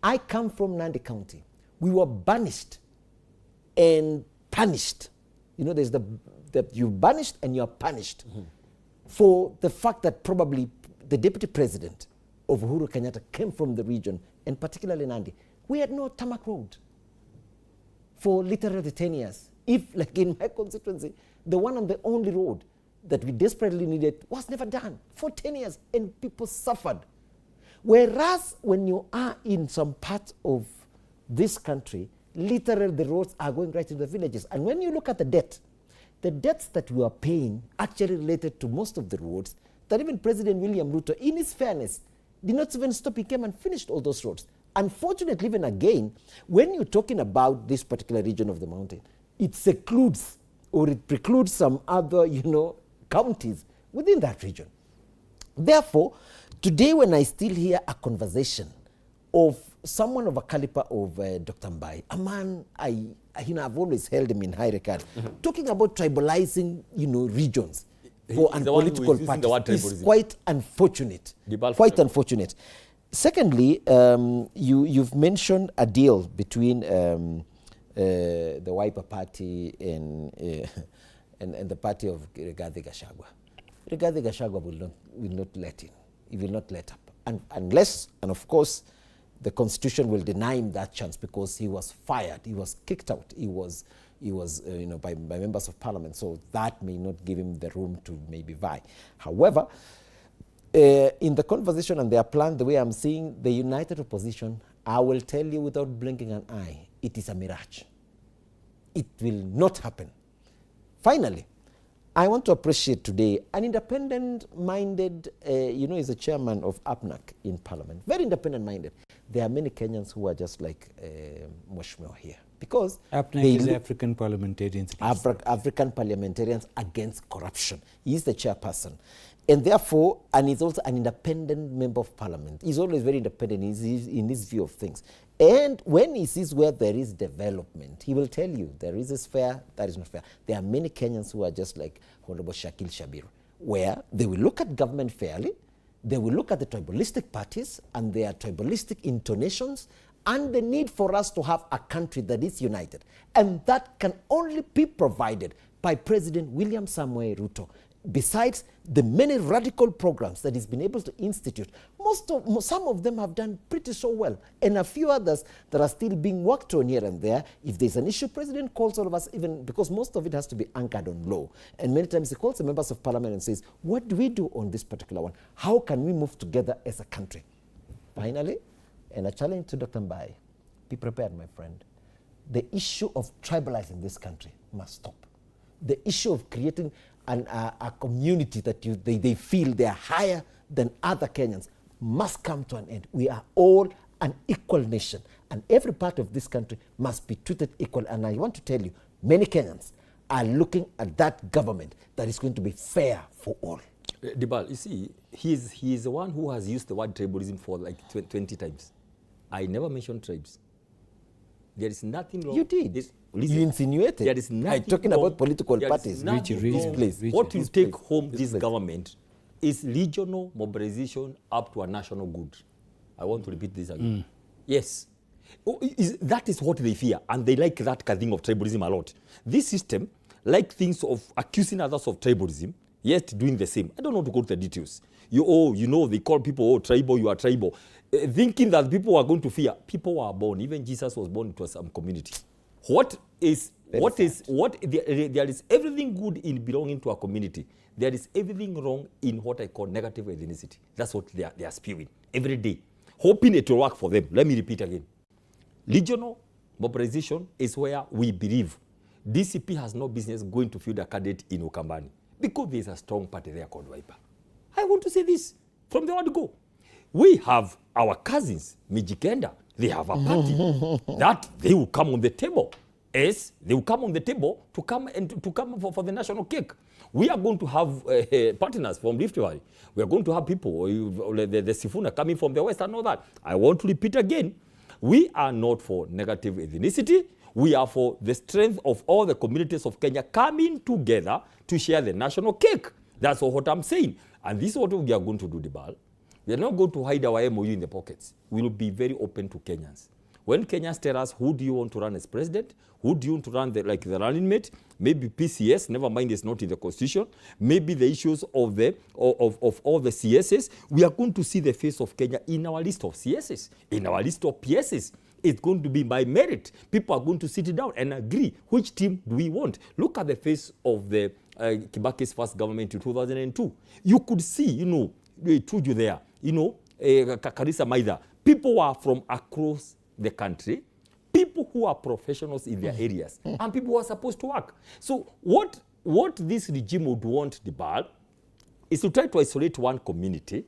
I come from Nandi County. We were banished and punished. You know, there's you're banished and you're punished for the fact that probably the deputy president of Uhuru Kenyatta came from the region, and particularly Nandi. We had no tarmac road for literally 10 years. If, like in my constituency, the one and the only road that we desperately needed was never done for 10 years, and people suffered. Whereas when you are in some part of this country, literally the roads are going right into the villages. And when you look at the debts that we are paying actually related to most of the roads, that even President William Ruto, in his fairness, did not even stop. He came and finished all those roads. Unfortunately, even again, when you're talking about this particular region of the mountain, it secludes or it precludes some other, counties within that region. Therefore, today when I still hear a conversation of someone of a caliber of Dr. Mbai, a man I've always held him in high regard, talking about tribalizing, regions for political parties is quite unfortunate. Quite unfortunate. Secondly, you've mentioned a deal between the Wiper Party and the party of Rigathi Gachagua. Rigathi Gachagua will not let in. He will not let up. Unless, and of course, the Constitution will deny him that chance because he was fired. He was kicked out. He was by members of parliament. So that may not give him the room to maybe vie. However, in the conversation and their plan, the way I'm seeing the united opposition, I will tell you without blinking an eye, it is a mirage. It will not happen. Finally, I want to appreciate today an independent-minded, is a chairman of APNAC in Parliament, very independent-minded. There are many Kenyans who are just like Mheshimiwa here. Because APNAC is African Parliamentarians. African Parliamentarians Against Corruption. He is the chairperson. And therefore, and he's also an independent member of Parliament. He's always very independent in his view of things. And when he sees where there is development, he will tell you there is this fair, that is not fair. There are many Kenyans who are just like Honorable Shakil Shabir, where they will look at government fairly, they will look at the tribalistic parties and their tribalistic intonations, and the need for us to have a country that is united. And that can only be provided by President William Samoei Ruto. Besides the many radical programs that he's been able to institute, some of them have done pretty so well, and a few others that are still being worked on here and there. If there's an issue, President calls all of us, even because most of it has to be anchored on law. And many times he calls the members of parliament and says, what do we do on this particular one? How can we move together as a country? Finally, and a challenge to Dr. Mbai, be prepared, my friend. The issue of tribalizing this country must stop. The issue of creating a community that they feel they are higher than other Kenyans must come to an end. We are all an equal nation, and every part of this country must be treated equal. And I want to tell you, many Kenyans are looking at that government that is going to be fair for all. Debarl, you see, he is the one who has used the word tribalism for like 20 times. I never mentioned tribes. There is nothing wrong. You did. Listen, you insinuated. There is nothing talking wrong. about political parties. What you take home this government is regional mobilization up to a national good. I want to repeat this again. Yes. That is what they fear, and they like that kind of thing of tribalism a lot. This system, like things of accusing others of tribalism, yet doing the same. I don't want to go to the details. They call people, tribal, you are tribal. Thinking that people are going to fear. People were born. Even Jesus was born into some community. There is everything good in belonging to a community. There is everything wrong in what I call negative ethnicity. That's what they are spewing every day, hoping it will work for them. Let me repeat again. Regional mobilization is where we believe DCP has no business going to field a candidate in Ukambani because there is a strong party there called Wiper. I want to say this from the word go. We have our cousins, Mijikenda. They have a party that they will come on the table. Yes, they will come on the table to come for the national cake. We are going to have partners from Rift Valley. We are going to have people, the Sifuna coming from the west and all that. I want to repeat again, we are not for negative ethnicity. We are for the strength of all the communities of Kenya coming together to share the national cake. That's what I'm saying. And this is what we are going to do, Debarl. We are not going to hide our MOU in the pockets. We will be very open to Kenyans. When Kenyans tell us, who do you want to run as president? Who do you want to run the running mate? Maybe PCS, never mind, it's not in the constitution. Maybe the issues of all the CSs. We are going to see the face of Kenya in our list of CSs, in our list of PSs. It's going to be by merit. People are going to sit down and agree which team do we want. Look at the face of the Kibaki's first government in 2002. You could see, you know, Tuju there, you know, Karisa Maida. People were from across the country, people who are professionals in their areas, and people who are supposed to work. So what this regime would want, Debarl, is to try to isolate one community,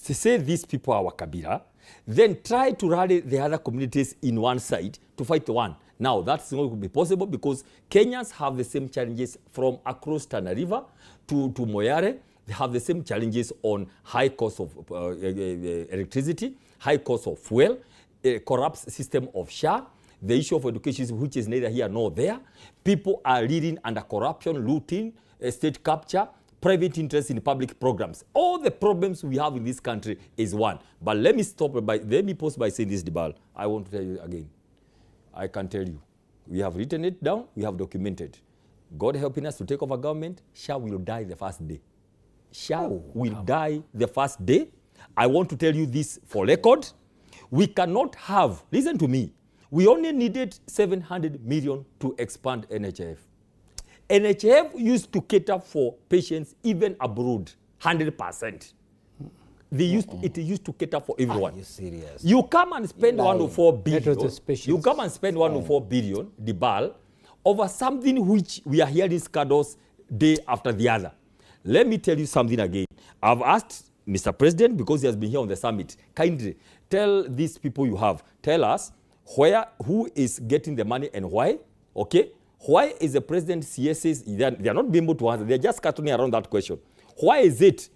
to say these people are Wakabira, then try to rally the other communities in one side to fight the one. Now, that's not going to be possible because Kenyans have the same challenges from across Tana River to Moyare. They have the same challenges on high cost of electricity, high cost of fuel, a corrupt system of SHA, the issue of education, which is neither here nor there. People are leading under corruption, looting, state capture, private interest in public programs. All the problems we have in this country is one. But let me pause by saying this, Debarl. I want to tell you again. I can tell you. We have written it down. We have documented. God helping us to take over government, SHA will die the first day. SHA will die the first day. I want to tell you this for record. We cannot have, listen to me, we only needed 700 million to expand NHIF. NHIF used to cater for patients even abroad, 100%. It used to cater for everyone. Are you serious? You come and spend 104 billion. You come and spend 104 billion, Debarl, over something which we are hearing scandals day after the other. Let me tell you something again. I've asked Mr. President, because he has been here on the summit, kindly tell these people you have, tell us who is getting the money and why, okay? Why is the president CSs, they are not being able to answer, they're just scattering around that question. Why is it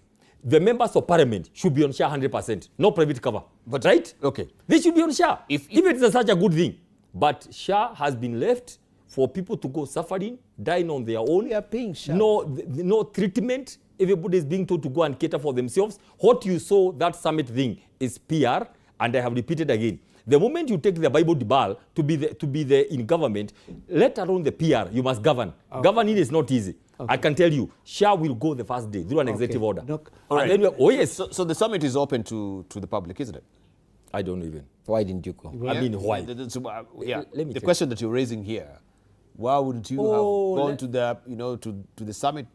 the members of parliament should be on SHA 100%, no private cover, but right? Okay. They should be on SHA, if it is such a good thing. But SHA has been left for people to go suffering, dying on their own. We are paying SHA. No treatment. Everybody is being told to go and cater for themselves. What you saw, that summit thing, is PR, and I have repeated again. The moment you take the Bible Debarl to be in government, let alone the PR, you must govern. Okay. Governing is not easy. Okay. I can tell you, SHA will go the first day through an executive order. All right. And then yes. So the summit is open to the public, isn't it? I don't know even. Why didn't you go? I mean, why? The question that you're raising here, why wouldn't you have gone to the summit?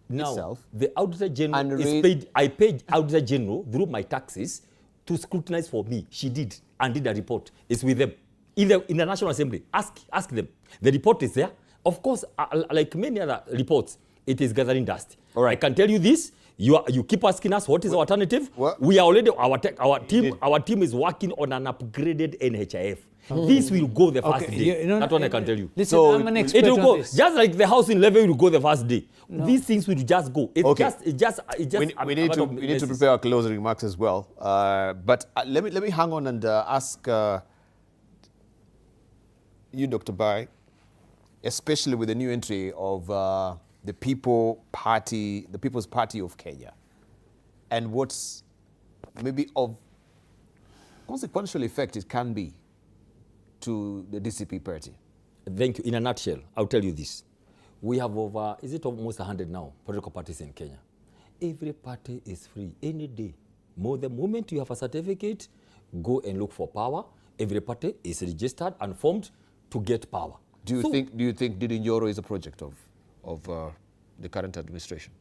Now, itself, the Auditor General is paid. I paid Auditor General through my taxes to scrutinize for me. She did and did a report. It's with them in the National Assembly. Ask them. The report is there. Of course, like many other reports, it is gathering dust. All right. I can tell you this. You keep asking us what is our alternative. We are already our team is working on an upgraded NHIF. This will go the first day. That one I can tell you. Listen, I'm an expert it will go on this. just like the house in Levy will go the first day. No. These things will just go. It's just. We need to prepare our closing remarks as well. But let me hang on and ask you, Dr. Bai, especially with the new entry of the People's Party of Kenya, and what's maybe of consequential effect it can be to the DCP party. Thank you. In a nutshell, I'll tell you this. We have over, is it almost 100 now, political parties in Kenya. Every party is free any day. The moment you have a certificate, go and look for power. Every party is registered and formed to get power. Do you think Didi Njoro is a project of the current administration?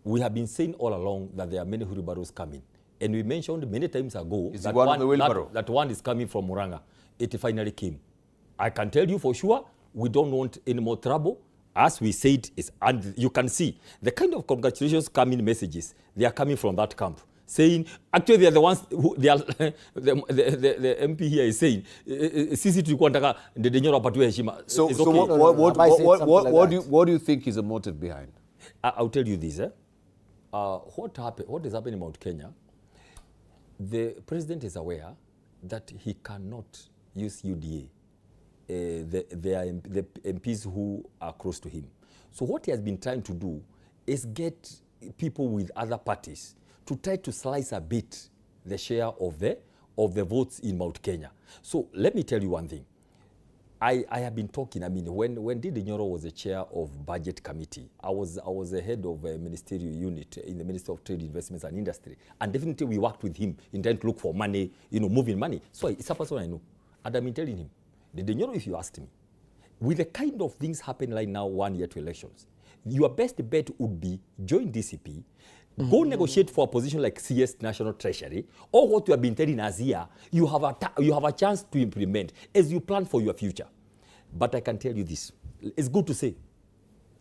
We have been saying all along that there are many wheelbarrows coming. And we mentioned many times ago that one is coming from Muranga. It finally came. I can tell you for sure, we don't want any more trouble. As we said, and you can see the kind of congratulations coming messages, they are coming from that camp. Saying, actually they are the ones who, they are, the MP here is saying, sisi tulikuwa nataka Ndede Nyoro apatiwe heshima. So what do you think is the motive behind? I'll tell you this. What is happening in Mount Kenya? The president is aware that he cannot use UDA, the MPs who are close to him. So what he has been trying to do is get people with other parties to try to slice a bit the share of the votes in Mount Kenya. So let me tell you one thing. I have been talking, I mean, when Didi Nyoro was the chair of budget committee, I was the head of a ministerial unit in the Ministry of Trade, Investments and Industry. And definitely we worked with him in trying to look for money, moving money. So it's a person I know. And I've been telling him, Didi Nyoro, if you asked me, with the kind of things happening right now 1 year to elections, your best bet would be join DCP, go negotiate for a position like CS National Treasury, or what you have been telling us here, you have a chance to implement as you plan for your future. But I can tell you this, it's good to say,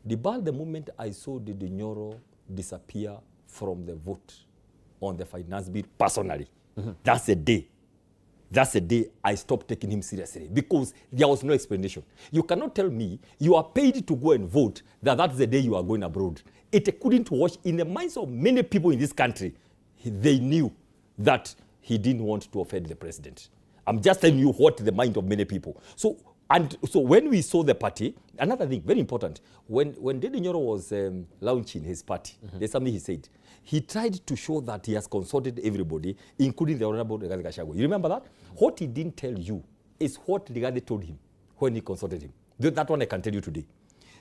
Debarl, the moment I saw Didi Nyoro disappear from the vote on the finance bill personally, that's the day I stopped taking him seriously, because there was no explanation. You cannot tell me you are paid to go and vote, that's the day you are going abroad. It couldn't wash in the minds of many people in this country. They knew that he didn't want to offend the president. I'm just telling you what the mind of many people. So when we saw the party, another thing, very important, when Didi Nyoro was launching his party, there's something he said. He tried to show that he has consulted everybody, including the Honorable Rigathi Gachagua. You remember that? What he didn't tell you is what Rigathi told him when he consulted him. That one I can tell you today.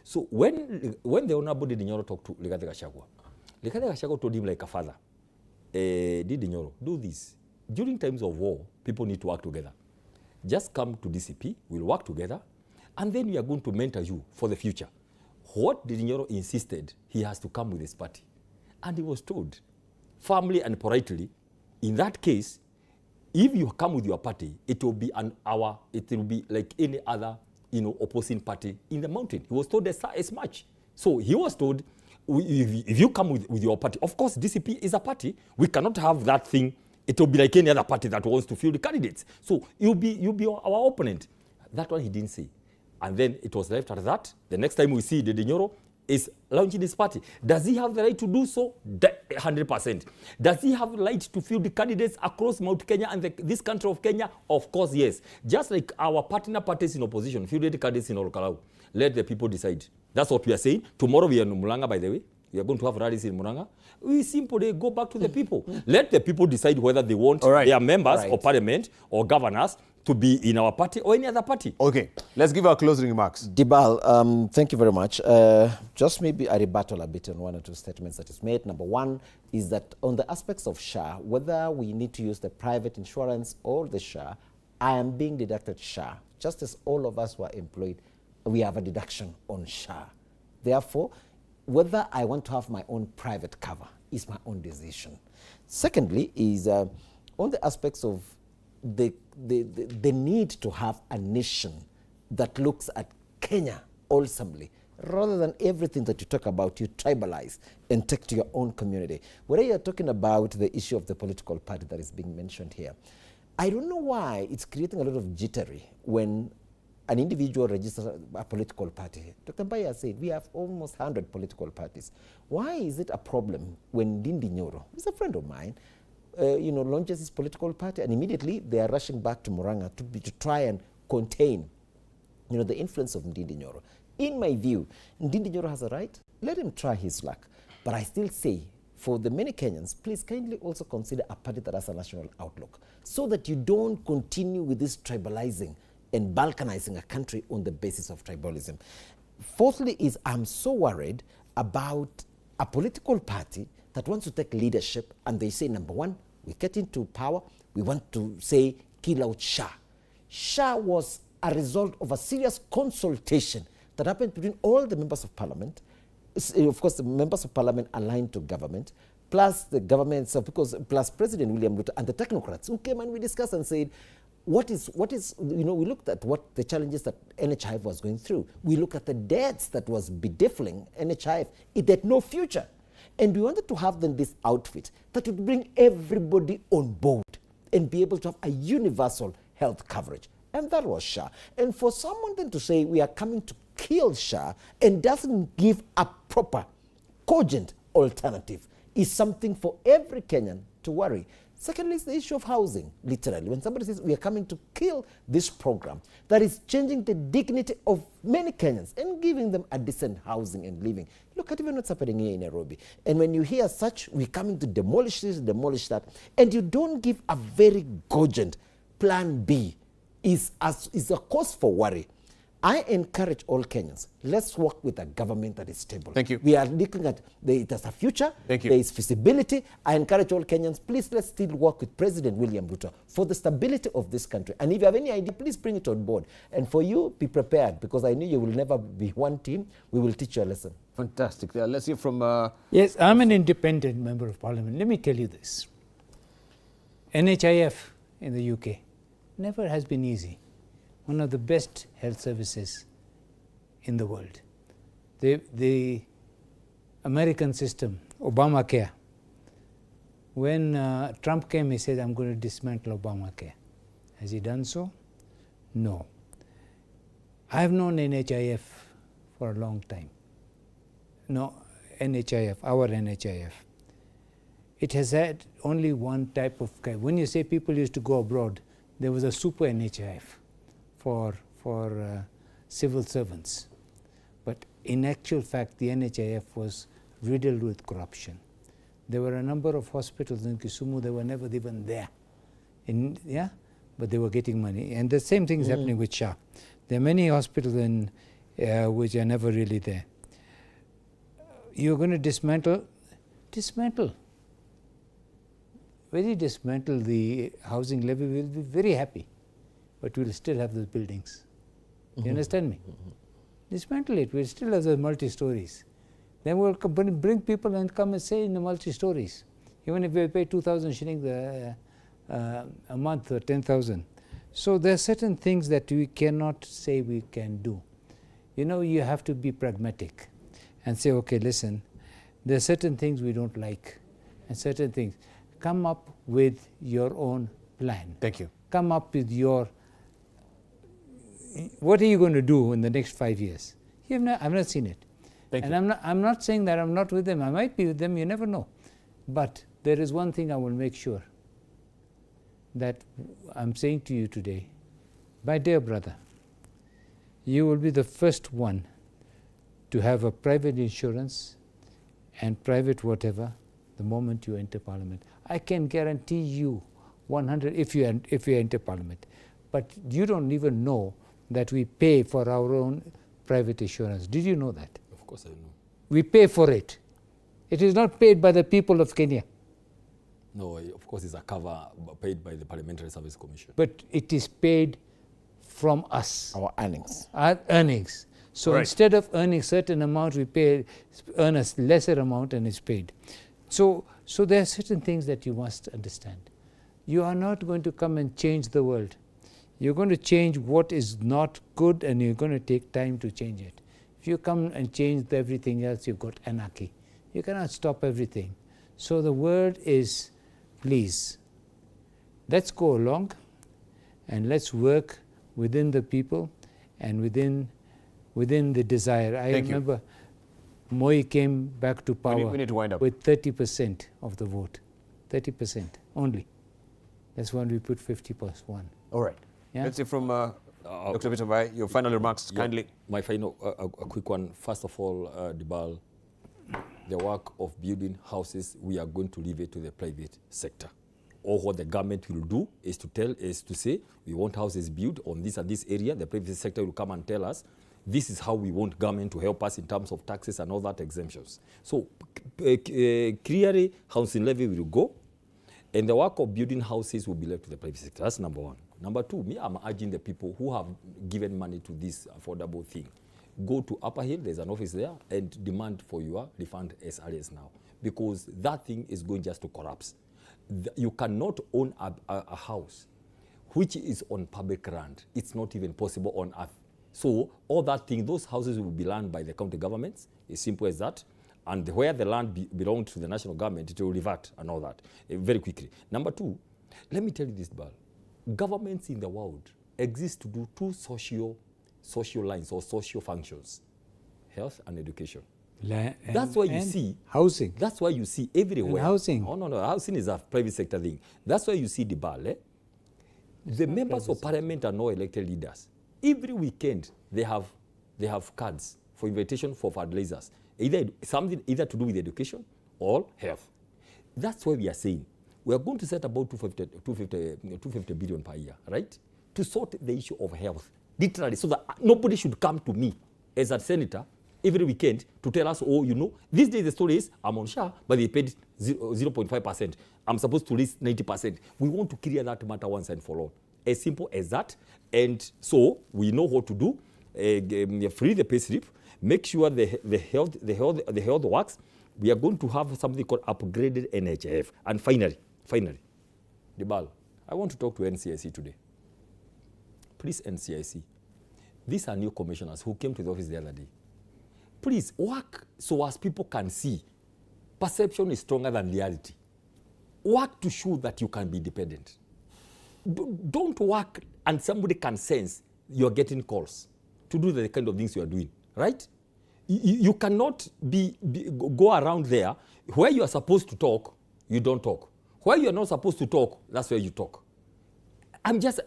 So when the Honorable Didi Nyoro talked to Rigathi Gachagua told him like a father, Didi Nyoro, do this. During times of war, people need to work together. Just come to DCP, we'll work together, and then we are going to mentor you for the future. What Didi Nyoro insisted, he has to come with his party. And he was told, firmly and politely, in that case, if you come with your party, it will be like any other opposing party in the mountain. He was told as much. So he was told, if you come with your party, of course DCP is a party, we cannot have that thing. It will be like any other party that wants to field the candidates. So you'll be our opponent. That one he didn't say. And then it was left at that. The next time we see Didi Nyoro is launching his party. Does he have the right to do so? 100%. Does he have the right to field the candidates across Mount Kenya and this country of Kenya? Of course, yes. Just like our partner parties in opposition fielded the candidates in Olkalau. Let the people decide. That's what we are saying. Tomorrow we are in Murang'a, by the way. We are going to have rallies in Murang'a. We simply go back to the people. Let the people decide whether they want their members or parliament or governors to be in our party or any other party. Okay, let's give our closing remarks. Debarl, thank you very much. Just maybe a rebuttal a bit on one or two statements that is made. Number one is that on the aspects of SHA, whether we need to use the private insurance or the SHA, I am being deducted SHA. Just as all of us were employed, we have a deduction on SHA. Therefore, whether I want to have my own private cover is my own decision. Secondly is on the aspects of the need to have a nation that looks at Kenya wholesomely, rather than everything that you talk about, you tribalize and take to your own community. Whether you're talking about the issue of the political party that is being mentioned here, I don't know why it's creating a lot of jittery when an individual registers a political party. Dr. Mbaya said we have almost 100 political parties. Why is it a problem when Didi Nyoro, who's a friend of mine, launches his political party and immediately they are rushing back to Murang'a to try and contain, the influence of Didi Nyoro? In my view, Didi Nyoro has a right. Let him try his luck. But I still say, for the many Kenyans, please kindly also consider a party that has a national outlook, so that you don't continue with this tribalizing and balkanizing a country on the basis of tribalism. Fourthly is I'm so worried about a political party that wants to take leadership and they say, number one, we get into power, we want to say, kill out SHA. SHA was a result of a serious consultation that happened between all the members of parliament, of course the members of parliament aligned to government, plus the government itself, plus President William Ruto and the technocrats who came and we discussed and said, what is, we looked at what the challenges that NHIF was going through. We looked at the debts that was bedeviling NHIF. It had no future. And we wanted to have then this outfit that would bring everybody on board and be able to have a universal health coverage. And that was SHA. And for someone then to say we are coming to kill SHA and doesn't give a proper, cogent alternative is something for every Kenyan to worry. Secondly, is the issue of housing, literally. When somebody says we are coming to kill this program that is changing the dignity of many Kenyans and giving them a decent housing and living. Look at even what's happening here in Nairobi. And when you hear such, we're coming to demolish this, demolish that, and you don't give a very cogent plan B, is a cause for worry. I encourage all Kenyans, let's work with a government that is stable. Thank you. We are looking at, it has a future. Thank you. There is feasibility. I encourage all Kenyans, please let's still work with President William Ruto for the stability of this country. And if you have any idea, please bring it on board. And for you, be prepared, because I know you will never be one team. We will teach you a lesson. Fantastic. Let's hear from... Yes, I'm an independent member of parliament. Let me tell you this. NHIF in the UK never has been easy. One of the best health services in the world. The American system, Obamacare, when Trump came, he said, I'm going to dismantle Obamacare. Has he done so? No. I have known NHIF for a long time. No, NHIF, our NHIF. It has had only one type of care. When you say people used to go abroad, there was a super NHIF for civil servants. But in actual fact, the NHIF was riddled with corruption. There were a number of hospitals in Kisumu that were never even there. But they were getting money. And the same thing is happening with SHA. There are many hospitals in, which are never really there. You're going to dismantle? Dismantle. When you dismantle the housing levy, we'll be very happy. But we'll still have those buildings. You understand me? Dismantle it, we'll still have the multi-stories. Then we'll bring people and come and stay in the multi-stories. Even if we pay 2,000 shillings a month or 10,000. So there are certain things that we cannot say we can do. You know, you have to be pragmatic and say, okay, listen, there are certain things we don't like and certain things. Come up with your own plan. Thank you. Come up with your... What are you going to do in the next 5 years? I've not seen it. Thank and you. I'm not saying that I'm not with them. I might be with them, you never know. But there is one thing I will make sure that I'm saying to you today. My dear brother, you will be the first one to have a private insurance and private whatever the moment you enter parliament. I can guarantee you 100 if you enter parliament. But you don't even know that we pay for our own private insurance. Did you know that? Of course I know. We pay for it. It is not paid by the people of Kenya. No, of course it's a cover paid by the Parliamentary Service Commission. But it is paid from us. Our earnings. Our earnings. So instead of earning certain amount, we earn a lesser amount and it's paid. So there are certain things that you must understand. You are not going to come and change the world. You're going to change what is not good and you're going to take time to change it. If you come and change everything else, you've got anarchy. You cannot stop everything. So the word is, please, let's go along and let's work within the people and within the desire. I remember Moi came back to power we need to wind up. with 30% of the vote. 30% only. That's when we put 50+1. All right. Yeah? Let's hear from Dr. Peter Bai. Your final remarks, kindly. My final, a quick one. First of all, Debarl, the work of building houses, we are going to leave it to the private sector. Or what the government will do is to say, we want houses built on this and this area. The private sector will come and tell us, this is how we want government to help us in terms of taxes and all that exemptions. So clearly, housing levy will go, and the work of building houses will be left to the private sector. That's number one. Number two, I'm urging the people who have given money to this affordable thing, go to Upper Hill, there's an office there, and demand for your refund as early as now. Because that thing is going just to collapse. You cannot own a house which is on public land. It's not even possible on earth. So all that thing, those houses will be owned by the county governments, as simple as that. And where the land belongs to the national government, it will revert and all that very quickly. Number two, let me tell you this, Debarl. Governments in the world exist to do two social lines or social functions, health and education. That's why you and see housing. That's why you see everywhere. And housing. Oh, no, housing is a private sector thing. That's why you see Debarl. The members of parliament are not elected leaders. Every weekend they have cards for invitation for fundraisers, either to do with education or health. That's why we are saying we are going to set about 250 billion per year, right? To sort the issue of health, literally, so that nobody should come to me as a senator every weekend to tell us, oh, you know, these days the story is I'm on SHA, but they paid 0.5%. I'm supposed to raise 90%. We want to clear that matter once and for all. As simple as that. And so we know what to do. Free the pay slip. Make sure the health works. We are going to have something called upgraded NHF. And finally, Debarl, I want to talk to NCIC today. Please, NCIC, these are new commissioners who came to the office the other day. Please work so as people can see. Perception is stronger than reality. Work to show that you can be independent. Don't work and somebody can sense you're getting calls to do the kind of things you are doing, right? You cannot go around there where you are supposed to talk, you don't talk. Where you are not supposed to talk, that's where you talk. I'm just,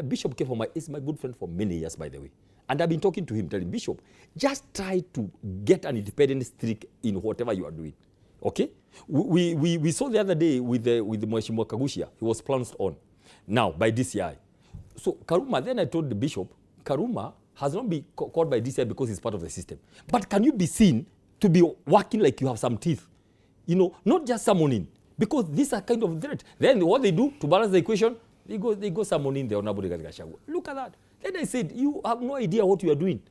Bishop Kefoma is my good friend for many years, by the way. And I've been talking to him, telling Bishop, just try to get an independent streak in whatever you are doing. Okay? We saw the other day with Mheshimiwa Kagushia, he was pounced on. Now, by DCI. So Karuma, then I told the Bishop, Karuma has not been caught by DCI because he's part of the system. But can you be seen to be working like you have some teeth? You know, not just summoning. Because these are kind of threat. Then what they do to balance the equation, they go summoning the Honorable Rigathi Gachagua. Look at that. Then I said, you have no idea what you are doing.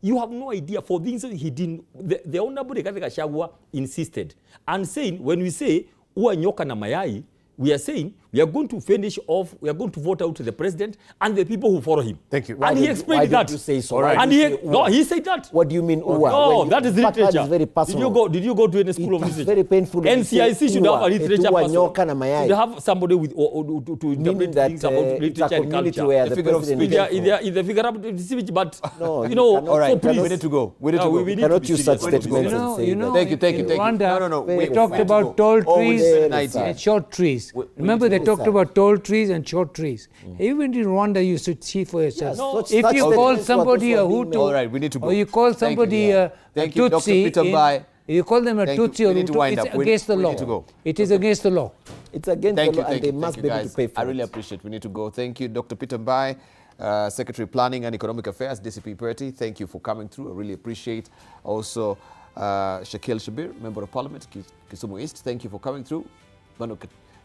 You have no idea for things he didn't. The Honorable Rigathi Gachagua insisted. And saying, when we say, Ua nyoka na mayai, we are saying we are going to finish off, we are going to vote out the president and the people who follow him. Thank you. And he explained that. You say so? And he said that. What do you mean, Uwa? No, that is literature. Is very personal. Did you go to any school of literature? Very painful. NCIC should have a literature person. Should have somebody with to interpret things about literature and culture. The figure of speech. Is the figure of speech, but no, you know. All right, so we need to go. We need to go. We cannot use such statements and say that. Thank you. Rwanda, No. we talked about tall trees and short trees. Remember, they talked about tall trees and short trees. Even in Rwanda, you should see for yourself. If you call somebody a Hutu, all right, we need to go. Or you call somebody a Tutsi, you call them a Tutsi or Hutu, it's against the law. It is against the law. It's against the law, and they must be able to pay for it. I really appreciate it. We need to go. Thank you, Dr. Peter Mbai, Secretary Planning and Economic Affairs, DCP Party. Thank you for coming through. I really appreciate. Also, Shakil Shabir, Member of Parliament, Kisumu East. Thank you for coming through. Manu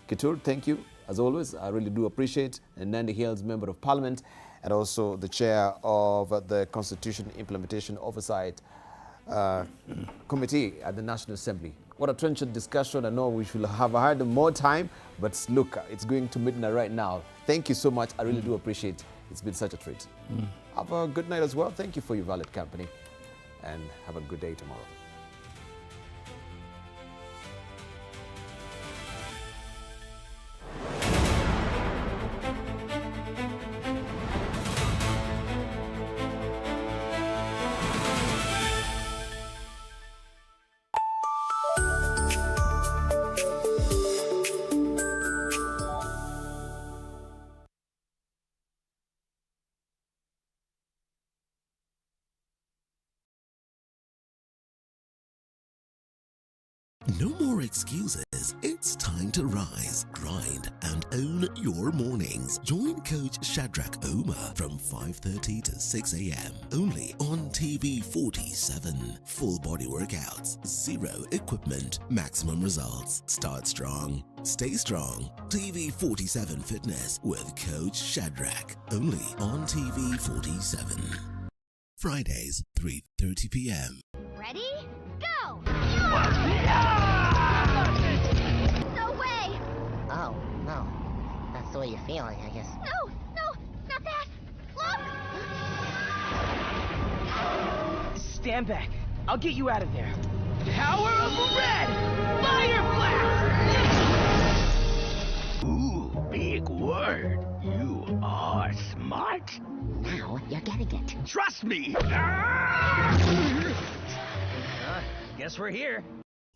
Kitur, thank you. As always, I really do appreciate. And Nandi Hills, Member of Parliament, and also the Chair of the Constitution Implementation Oversight Committee at the National Assembly. What a trenchant discussion. I know we should have had more time, but look, it's going to midnight right now. Thank you so much. I really do appreciate it. It's been such a treat. Have a good night as well. Thank you for your valued company, and have a good day tomorrow. No more excuses. It's time to rise, grind, and own your mornings. Join Coach Shadrach Ouma from 5:30 to 6 a.m. only on TV47. Full body workouts, zero equipment, maximum results. Start strong, stay strong. TV47 Fitness with Coach Shadrach only on TV47. Fridays, 3:30 p.m. Ready? Go! No way! Oh, no. That's the way you're feeling, I guess. No, not that! Look! Stand back. I'll get you out of there. Power of red! Fire blast! Ooh, big word. You are smart. Now you're getting it. Trust me. Guess we're here.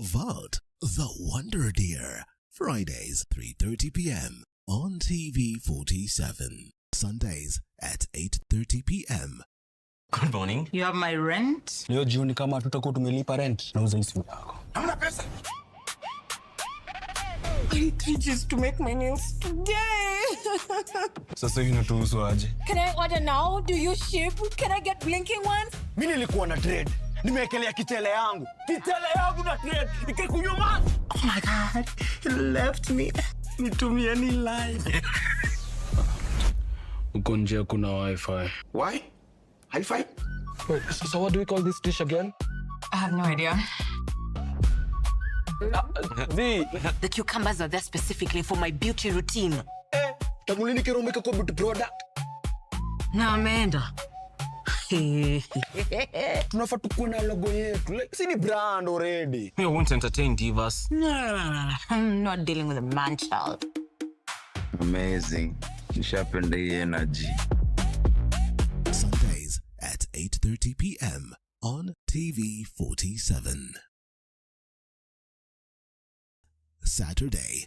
Vault the Wonder Deer. Fridays 3:30 p.m. on TV47. Sundays at 8:30 p.m. Good morning. You have my rent? Leo jioni kama tutakuwa tumelipa rent, nauza hii simu yako. Hamna pesa. I need 3 G's to make my nails today. Sasa hivi natuhusu aje? Can I order now? Do you ship? Can I get blinking ones? Mimi nilikuwa na trade. Nimeekelea kitele yangu. Kitele yangu na trade. Ikikunyuma. Oh my God. He left me. Nitumie ni line. Uko nje kuna wifi. Why? Hi-Fi? Wait, so what do we call this dish again? I have no idea. The cucumbers are there specifically for my beauty routine. Tamulini kero umeka kwa beauty product. Na ameenda. Tunafaa tukuwe na logo yetu. Like, si ni brand already. Me won't entertain divas. No. I'm not dealing with a man child. Amazing. Nishapenda hii energy. Sundays at 8:30 p.m. on TV47. Saturday